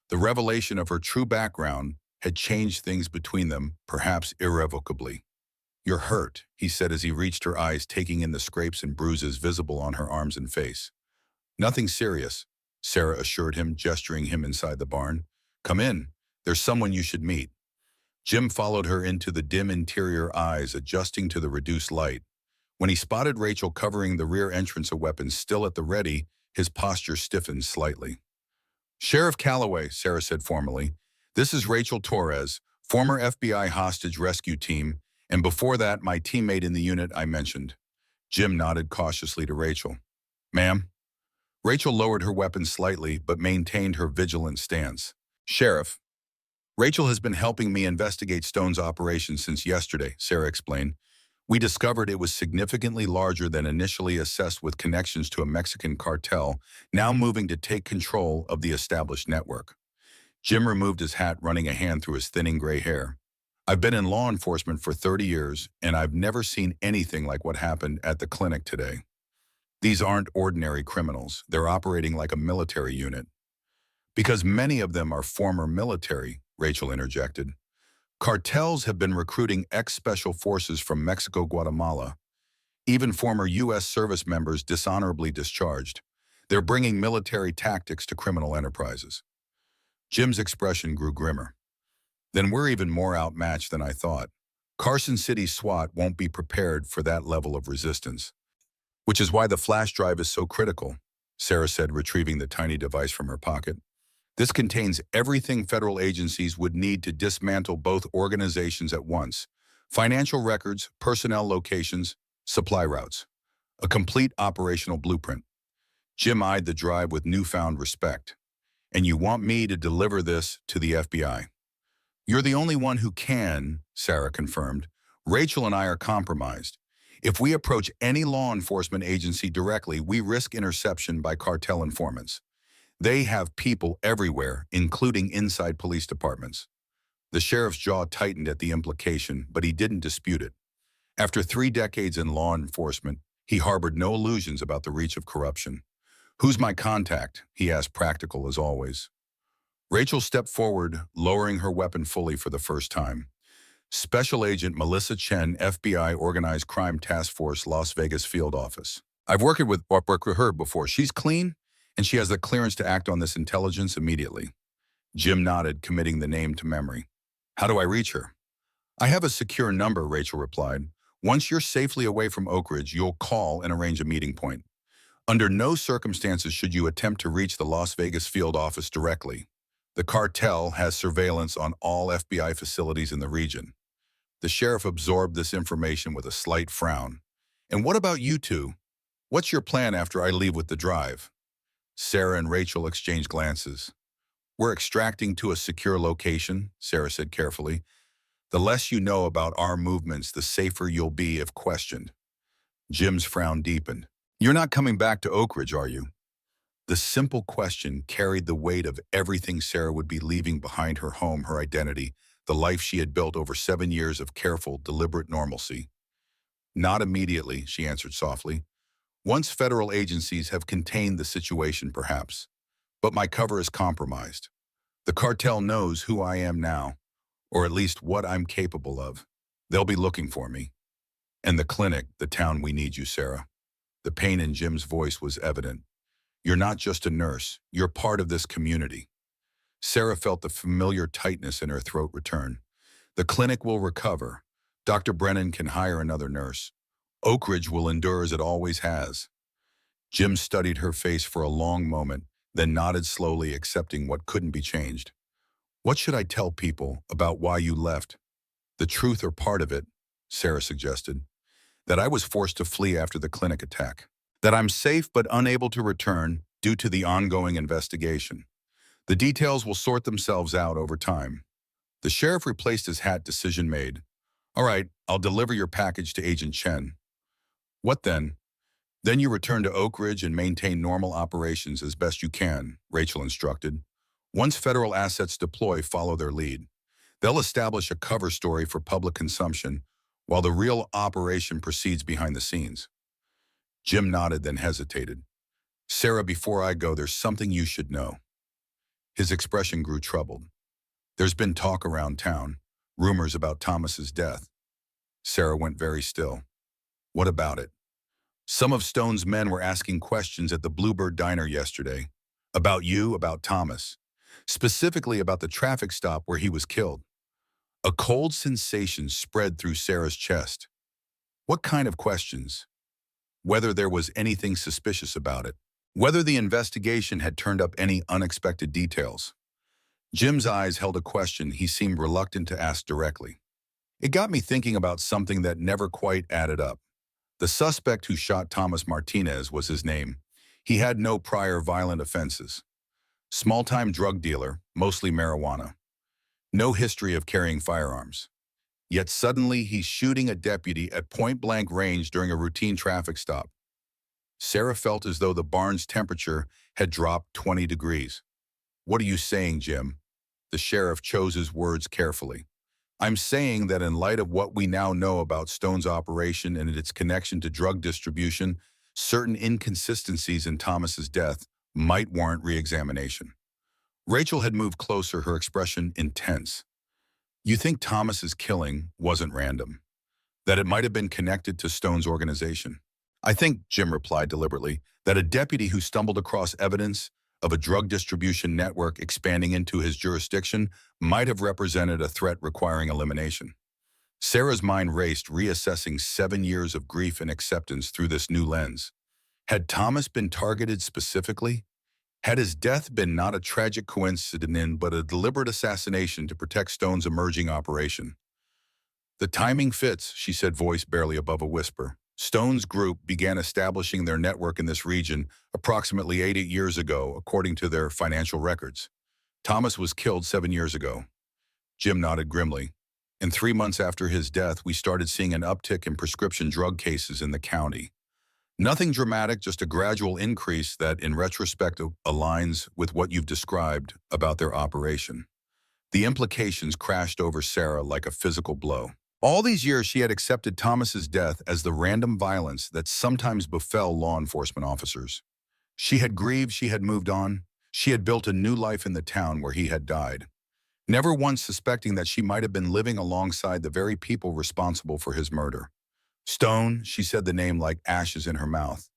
The revelation of her true background had changed things between them, perhaps irrevocably. "You're hurt," he said as he reached her eyes, taking in the scrapes and bruises visible on her arms and face. "Nothing serious," Sarah assured him, gesturing him inside the barn. "Come in. There's someone you should meet." Jim followed her into the dim interior, eyes adjusting to the reduced light. When he spotted Rachel covering the rear entrance, a weapon still at the ready, his posture stiffened slightly. "Sheriff Calloway," Sarah said formally. "This is Rachel Torres, former FBI hostage rescue team, and before that, my teammate in the unit I mentioned." Jim nodded cautiously to Rachel. "Ma'am?" Rachel lowered her weapon slightly, but maintained her vigilant stance. "Sheriff, Rachel has been helping me investigate Stone's operation since yesterday," Sarah explained. "We discovered it was significantly larger than initially assessed, with connections to a Mexican cartel, now moving to take control of the established network." Jim removed his hat, running a hand through his thinning gray hair. "I've been in law enforcement for 30 years, and I've never seen anything like what happened at the clinic today. These aren't ordinary criminals. They're operating like a military unit." "Because many of them are former military," Rachel interjected. "Cartels have been recruiting ex-special forces from Mexico, Guatemala, even former U.S. service members dishonorably discharged. They're bringing military tactics to criminal enterprises." Jim's expression grew grimmer. "Then we're even more outmatched than I thought. Carson City SWAT won't be prepared for that level of resistance." "Which is why the flash drive is so critical," Sarah said, retrieving the tiny device from her pocket. "This contains everything federal agencies would need to dismantle both organizations at once: financial records, personnel locations, supply routes. A complete operational blueprint." Jim eyed the drive with newfound respect. "And you want me to deliver this to the FBI?" "You're the only one who can," Sarah confirmed. "Rachel and I are compromised. If we approach any law enforcement agency directly, we risk interception by cartel informants. They have people everywhere, including inside police departments." The sheriff's jaw tightened at the implication, but he didn't dispute it. After 3 decades in law enforcement, he harbored no illusions about the reach of corruption. "Who's my contact?" he asked, practical as always. Rachel stepped forward, lowering her weapon fully for the first time. "Special Agent Melissa Chen, FBI Organized Crime Task Force, Las Vegas Field Office. I've worked with her before. She's clean, and she has the clearance to act on this intelligence immediately." Jim nodded, committing the name to memory. "How do I reach her?" "I have a secure number," Rachel replied. "Once you're safely away from Oak Ridge, you'll call and arrange a meeting point. Under no circumstances should you attempt to reach the Las Vegas field office directly. The cartel has surveillance on all FBI facilities in the region." The sheriff absorbed this information with a slight frown. "And what about you two? What's your plan after I leave with the drive?" Sarah and Rachel exchanged glances. "We're extracting to a secure location," Sarah said carefully. "The less you know about our movements, the safer you'll be if questioned." Jim's frown deepened. "You're not coming back to Oak Ridge, are you?" The simple question carried the weight of everything Sarah would be leaving behind: her home, her identity, the life she had built over 7 years of careful, deliberate normalcy. "Not immediately," she answered softly. "Once federal agencies have contained the situation, perhaps. But my cover is compromised. The cartel knows who I am now, or at least what I'm capable of. They'll be looking for me. And the clinic, the town, we need you, Sarah." The pain in Jim's voice was evident. "You're not just a nurse. You're part of this community." Sarah felt the familiar tightness in her throat return. The clinic will recover. Dr. Brennan can hire another nurse. Oak Ridge will endure as it always has. Jim studied her face for a long moment, then nodded slowly, accepting what couldn't be changed. What should I tell people about why you left? The truth or part of it, Sarah suggested. That I was forced to flee after the clinic attack. That I'm safe but unable to return due to the ongoing investigation. The details will sort themselves out over time. The sheriff replaced his hat, decision made. All right, I'll deliver your package to Agent Chen. What then? Then you return to Oak Ridge and maintain normal operations as best you can, Rachel instructed. Once federal assets deploy, follow their lead. They'll establish a cover story for public consumption while the real operation proceeds behind the scenes. Jim nodded, then hesitated. Sarah, before I go, there's something you should know. His expression grew troubled. There's been talk around town, rumors about Thomas's death. Sarah went very still. What about it? Some of Stone's men were asking questions at the Bluebird Diner yesterday. About you, about Thomas. Specifically about the traffic stop where he was killed. A cold sensation spread through Sarah's chest. What kind of questions? Whether there was anything suspicious about it. Whether the investigation had turned up any unexpected details. Jim's eyes held a question he seemed reluctant to ask directly. It got me thinking about something that never quite added up. The suspect who shot Thomas Martinez was his name. He had no prior violent offenses. Small-time drug dealer, mostly marijuana. No history of carrying firearms. Yet suddenly he's shooting a deputy at point-blank range during a routine traffic stop. Sarah felt as though the barn's temperature had dropped 20 degrees. What are you saying, Jim? The sheriff chose his words carefully. I'm saying that in light of what we now know about Stone's operation and its connection to drug distribution, certain inconsistencies in Thomas's death might warrant re-examination. Rachel had moved closer, her expression intense. You think Thomas's killing wasn't random? That it might have been connected to Stone's organization? I think, Jim replied deliberately, that a deputy who stumbled across evidence of a drug distribution network expanding into his jurisdiction might have represented a threat requiring elimination. Sarah's mind raced, reassessing 7 years of grief and acceptance through this new lens. Had Thomas been targeted specifically? Had his death been not a tragic coincidence but a deliberate assassination to protect Stone's emerging operation? The timing fits, she said, voice barely above a whisper. Stone's group began establishing their network in this region approximately 8 years ago, according to their financial records. Thomas was killed 7 years ago. Jim nodded grimly. And 3 months after his death, we started seeing an uptick in prescription drug cases in the county. Nothing dramatic, just a gradual increase that, in retrospect, aligns with what you've described about their operation. The implications crashed over Sarah like a physical blow. All these years, she had accepted Thomas's death as the random violence that sometimes befell law enforcement officers. She had grieved, she had moved on. She had built a new life in the town where he had died, never once suspecting that she might have been living alongside the very people responsible for his murder. Stone, she said the name like ashes in her mouth.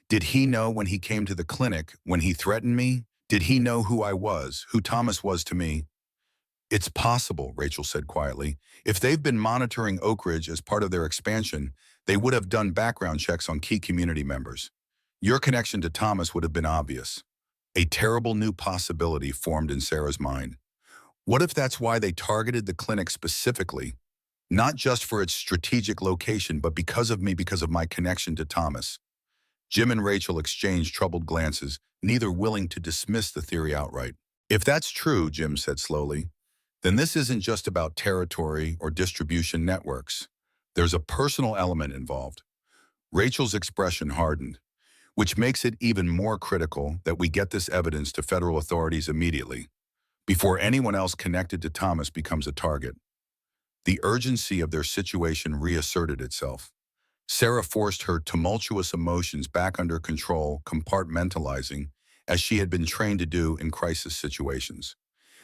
Did he know when he came to the clinic, when he threatened me? Did he know who I was, who Thomas was to me? It's possible, Rachel said quietly. If they've been monitoring Oak Ridge as part of their expansion, they would have done background checks on key community members. Your connection to Thomas would have been obvious. A terrible new possibility formed in Sarah's mind. What if that's why they targeted the clinic specifically? Not just for its strategic location, but because of me, because of my connection to Thomas. Jim and Rachel exchanged troubled glances, neither willing to dismiss the theory outright. If that's true, Jim said slowly, then this isn't just about territory or distribution networks. There's a personal element involved. Rachel's expression hardened, which makes it even more critical that we get this evidence to federal authorities immediately, before anyone else connected to Thomas becomes a target. The urgency of their situation reasserted itself. Sarah forced her tumultuous emotions back under control, compartmentalizing, as she had been trained to do in crisis situations.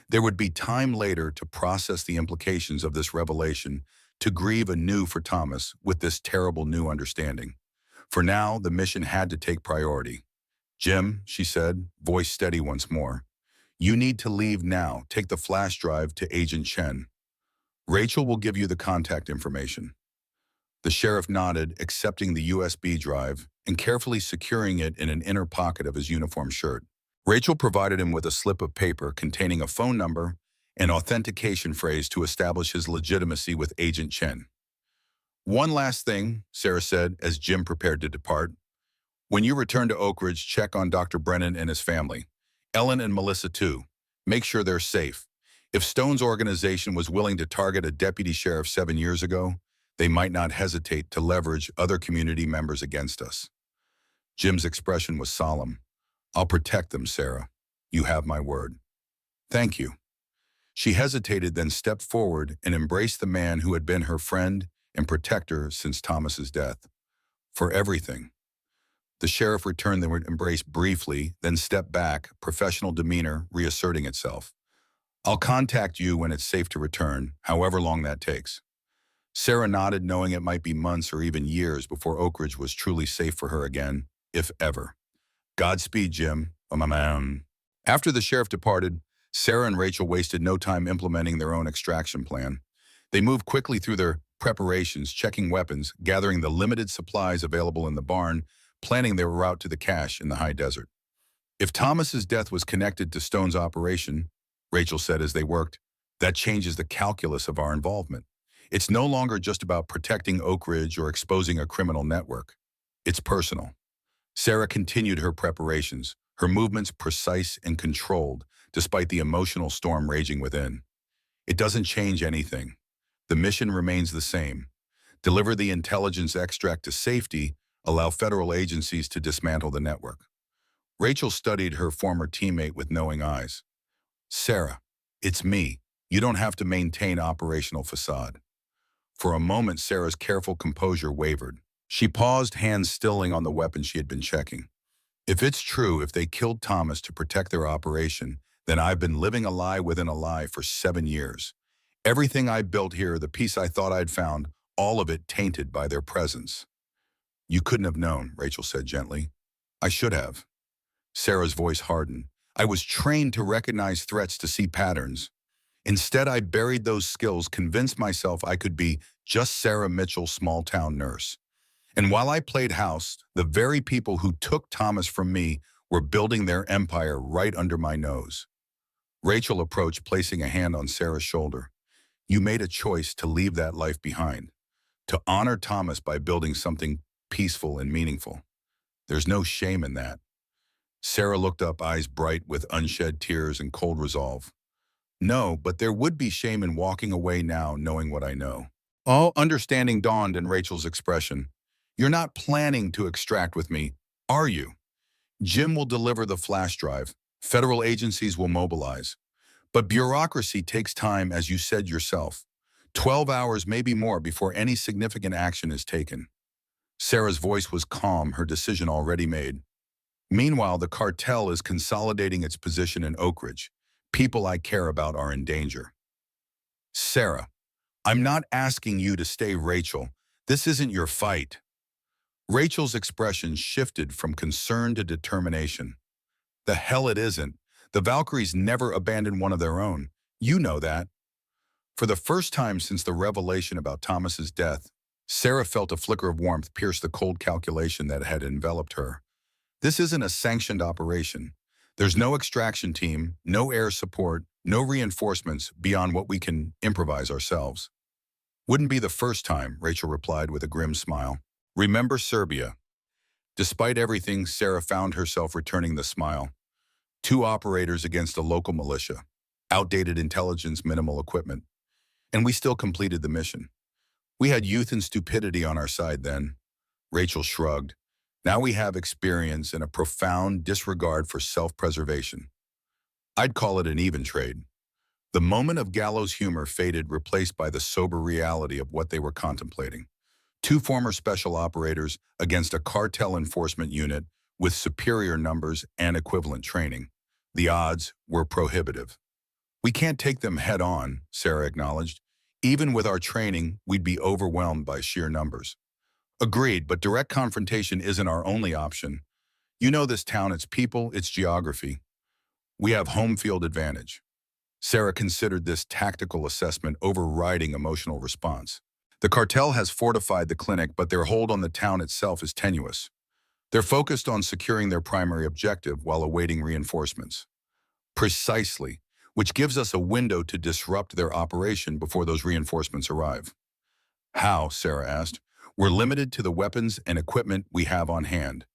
There would be time later to process the implications of this revelation, to grieve anew for Thomas with this terrible new understanding. For now, the mission had to take priority. Jim, she said, voice steady once more, You need to leave now. Take the flash drive to Agent Chen. Rachel will give you the contact information. The sheriff nodded, accepting the USB drive and carefully securing it in an inner pocket of his uniform shirt. Rachel provided him with a slip of paper containing a phone number and authentication phrase to establish his legitimacy with Agent Chen. One last thing, Sarah said as Jim prepared to depart. When you return to Oak Ridge, check on Dr. Brennan and his family. Ellen and Melissa too. Make sure they're safe. If Stone's organization was willing to target a deputy sheriff 7 years ago, they might not hesitate to leverage other community members against us. Jim's expression was solemn. I'll protect them, Sarah. You have my word. Thank you. She hesitated, then stepped forward and embraced the man who had been her friend and protector since Thomas's death. For everything. The sheriff returned the embrace briefly, then stepped back, professional demeanor reasserting itself. I'll contact you when it's safe to return, however long that takes. Sarah nodded, knowing it might be months or even years before Oak Ridge was truly safe for her again, if ever. Godspeed, Jim. After the sheriff departed, Sarah and Rachel wasted no time implementing their own extraction plan. They moved quickly through their preparations, checking weapons, gathering the limited supplies available in the barn, planning their route to the cache in the high desert. If Thomas's death was connected to Stone's operation, Rachel said as they worked, that changes the calculus of our involvement. It's no longer just about protecting Oak Ridge or exposing a criminal network. It's personal. Sarah continued her preparations, her movements precise and controlled, despite the emotional storm raging within. It doesn't change anything. The mission remains the same. Deliver the intelligence extract to safety, allow federal agencies to dismantle the network. Rachel studied her former teammate with knowing eyes. Sarah, it's me. You don't have to maintain operational facade. For a moment, Sarah's careful composure wavered. She paused, hands stilling on the weapon she had been checking. If it's true, if they killed Thomas to protect their operation, then I've been living a lie within a lie for 7 years. Everything I built here, the piece I thought I'd found, all of it tainted by their presence. You couldn't have known, Rachel said gently. I should have. Sarah's voice hardened. I was trained to recognize threats, to see patterns. Instead, I buried those skills, convinced myself I could be just Sarah Mitchell, small-town nurse. And while I played house, the very people who took Thomas from me were building their empire right under my nose. Rachel approached, placing a hand on Sarah's shoulder. You made a choice to leave that life behind, to honor Thomas by building something peaceful and meaningful. There's no shame in that. Sarah looked up, eyes bright with unshed tears and cold resolve. No, but there would be shame in walking away now, knowing what I know. Oh, understanding dawned in Rachel's expression. You're not planning to extract with me, are you? Jim will deliver the flash drive. Federal agencies will mobilize. But bureaucracy takes time, as you said yourself. 12 hours, maybe more, before any significant action is taken. Sarah's voice was calm, her decision already made. Meanwhile, the cartel is consolidating its position in Oak Ridge. People I care about are in danger. Sarah, I'm not asking you to stay, Rachel. This isn't your fight. Rachel's expression shifted from concern to determination. The hell it isn't. The Valkyries never abandoned one of their own. You know that. For the first time since the revelation about Thomas's death, Sarah felt a flicker of warmth pierce the cold calculation that had enveloped her. This isn't a sanctioned operation. There's no extraction team, no air support, no reinforcements beyond what we can improvise ourselves. Wouldn't be the first time, Rachel replied with a grim smile. Remember Serbia. Despite everything, Sarah found herself returning the smile. 2 operators against a local militia. Outdated intelligence, minimal equipment. And we still completed the mission. We had youth and stupidity on our side then. Rachel shrugged. Now we have experience and a profound disregard for self-preservation. I'd call it an even trade. The moment of gallows humor faded, replaced by the sober reality of what they were contemplating. 2 former special operators against a cartel enforcement unit with superior numbers and equivalent training. The odds were prohibitive. We can't take them head on, Sarah acknowledged. Even with our training, we'd be overwhelmed by sheer numbers. Agreed, but direct confrontation isn't our only option. You know this town, its people, its geography. We have home field advantage. Sarah considered this tactical assessment overriding emotional response. The cartel has fortified the clinic, but their hold on the town itself is tenuous. They're focused on securing their primary objective while awaiting reinforcements. Precisely, which gives us a window to disrupt their operation before those reinforcements arrive. How? Sarah asked. We're limited to the weapons and equipment we have on hand.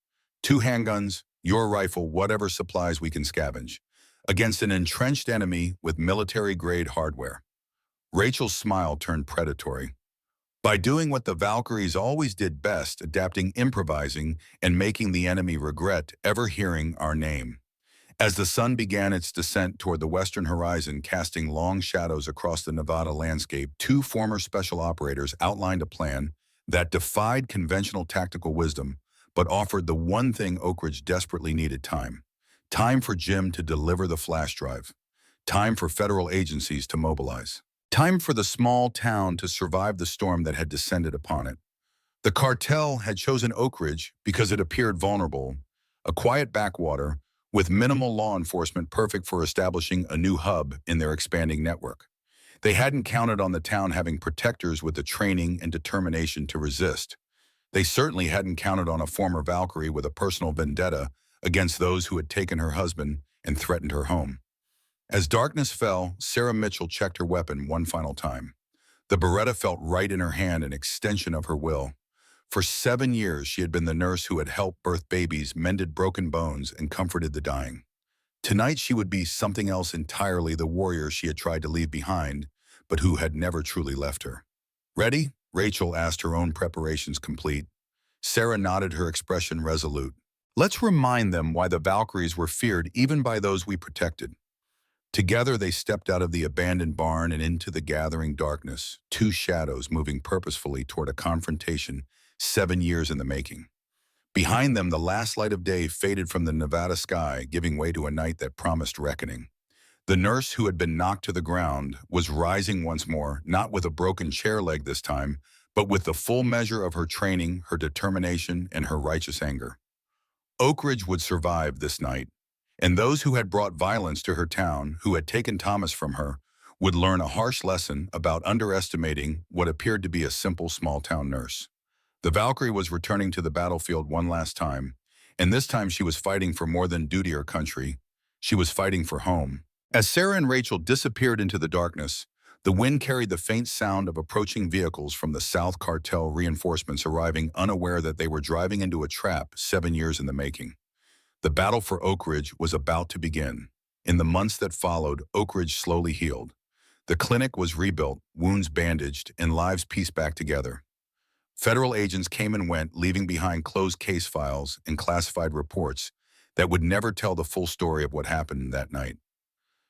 2 handguns, your rifle, whatever supplies we can scavenge, against an entrenched enemy with military-grade hardware. Rachel's smile turned predatory. By doing what the Valkyries always did best, adapting, improvising, and making the enemy regret ever hearing our name. As the sun began its descent toward the western horizon, casting long shadows across the Nevada landscape, 2 former special operators outlined a plan that defied conventional tactical wisdom, but offered the one thing Oak Ridge desperately needed: time. Time for Jim to deliver the flash drive. Time for federal agencies to mobilize. Time for the small town to survive the storm that had descended upon it. The cartel had chosen Oak Ridge because it appeared vulnerable, a quiet backwater with minimal law enforcement, perfect for establishing a new hub in their expanding network. They hadn't counted on the town having protectors with the training and determination to resist. They certainly hadn't counted on a former Valkyrie with a personal vendetta against those who had taken her husband and threatened her home. As darkness fell, Sarah Mitchell checked her weapon one final time. The Beretta felt right in her hand, an extension of her will. For 7 years, she had been the nurse who had helped birth babies, mended broken bones, and comforted the dying. Tonight, she would be something else entirely, the warrior she had tried to leave behind, but who had never truly left her. Ready? Rachel asked, her own preparations complete. Sarah nodded, her expression resolute. Let's remind them why the Valkyries were feared even by those we protected. Together, they stepped out of the abandoned barn and into the gathering darkness, 2 shadows moving purposefully toward a confrontation 7 years in the making. Behind them, the last light of day faded from the Nevada sky, giving way to a night that promised reckoning. The nurse, who had been knocked to the ground, was rising once more, not with a broken chair leg this time, but with the full measure of her training, her determination, and her righteous anger. Oak Ridge would survive this night, and those who had brought violence to her town, who had taken Thomas from her, would learn a harsh lesson about underestimating what appeared to be a simple small-town nurse. The Valkyrie was returning to the battlefield one last time, and this time she was fighting for more than duty or country. She was fighting for home. As Sarah and Rachel disappeared into the darkness, the wind carried the faint sound of approaching vehicles from the South Cartel, reinforcements arriving, unaware that they were driving into a trap 7 years in the making. The battle for Oak Ridge was about to begin. In the months that followed, Oak Ridge slowly healed. The clinic was rebuilt, wounds bandaged, and lives pieced back together. Federal agents came and went, leaving behind closed case files and classified reports that would never tell the full story of what happened that night.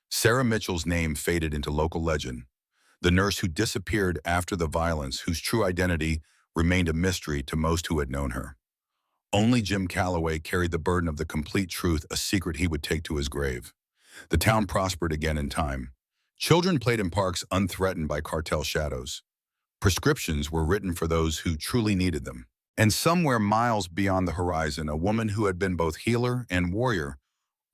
Sarah Mitchell's name faded into local legend, the nurse who disappeared after the violence, whose true identity remained a mystery to most who had known her. Only Jim Calloway carried the burden of the complete truth, a secret he would take to his grave. The town prospered again in time. Children played in parks unthreatened by cartel shadows. Prescriptions were written for those who truly needed them. And somewhere miles beyond the horizon, a woman who had been both healer and warrior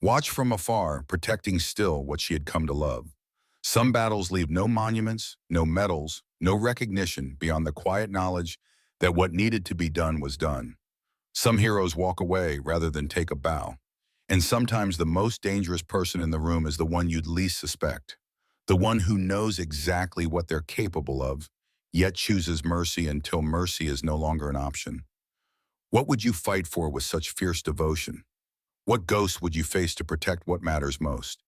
watched from afar, protecting still what she had come to love. Some battles leave no monuments, no medals, no recognition beyond the quiet knowledge that what needed to be done was done. Some heroes walk away rather than take a bow. And sometimes the most dangerous person in the room is the one you'd least suspect. The one who knows exactly what they're capable of, yet chooses mercy until mercy is no longer an option. What would you fight for with such fierce devotion? What ghost would you face to protect what matters most?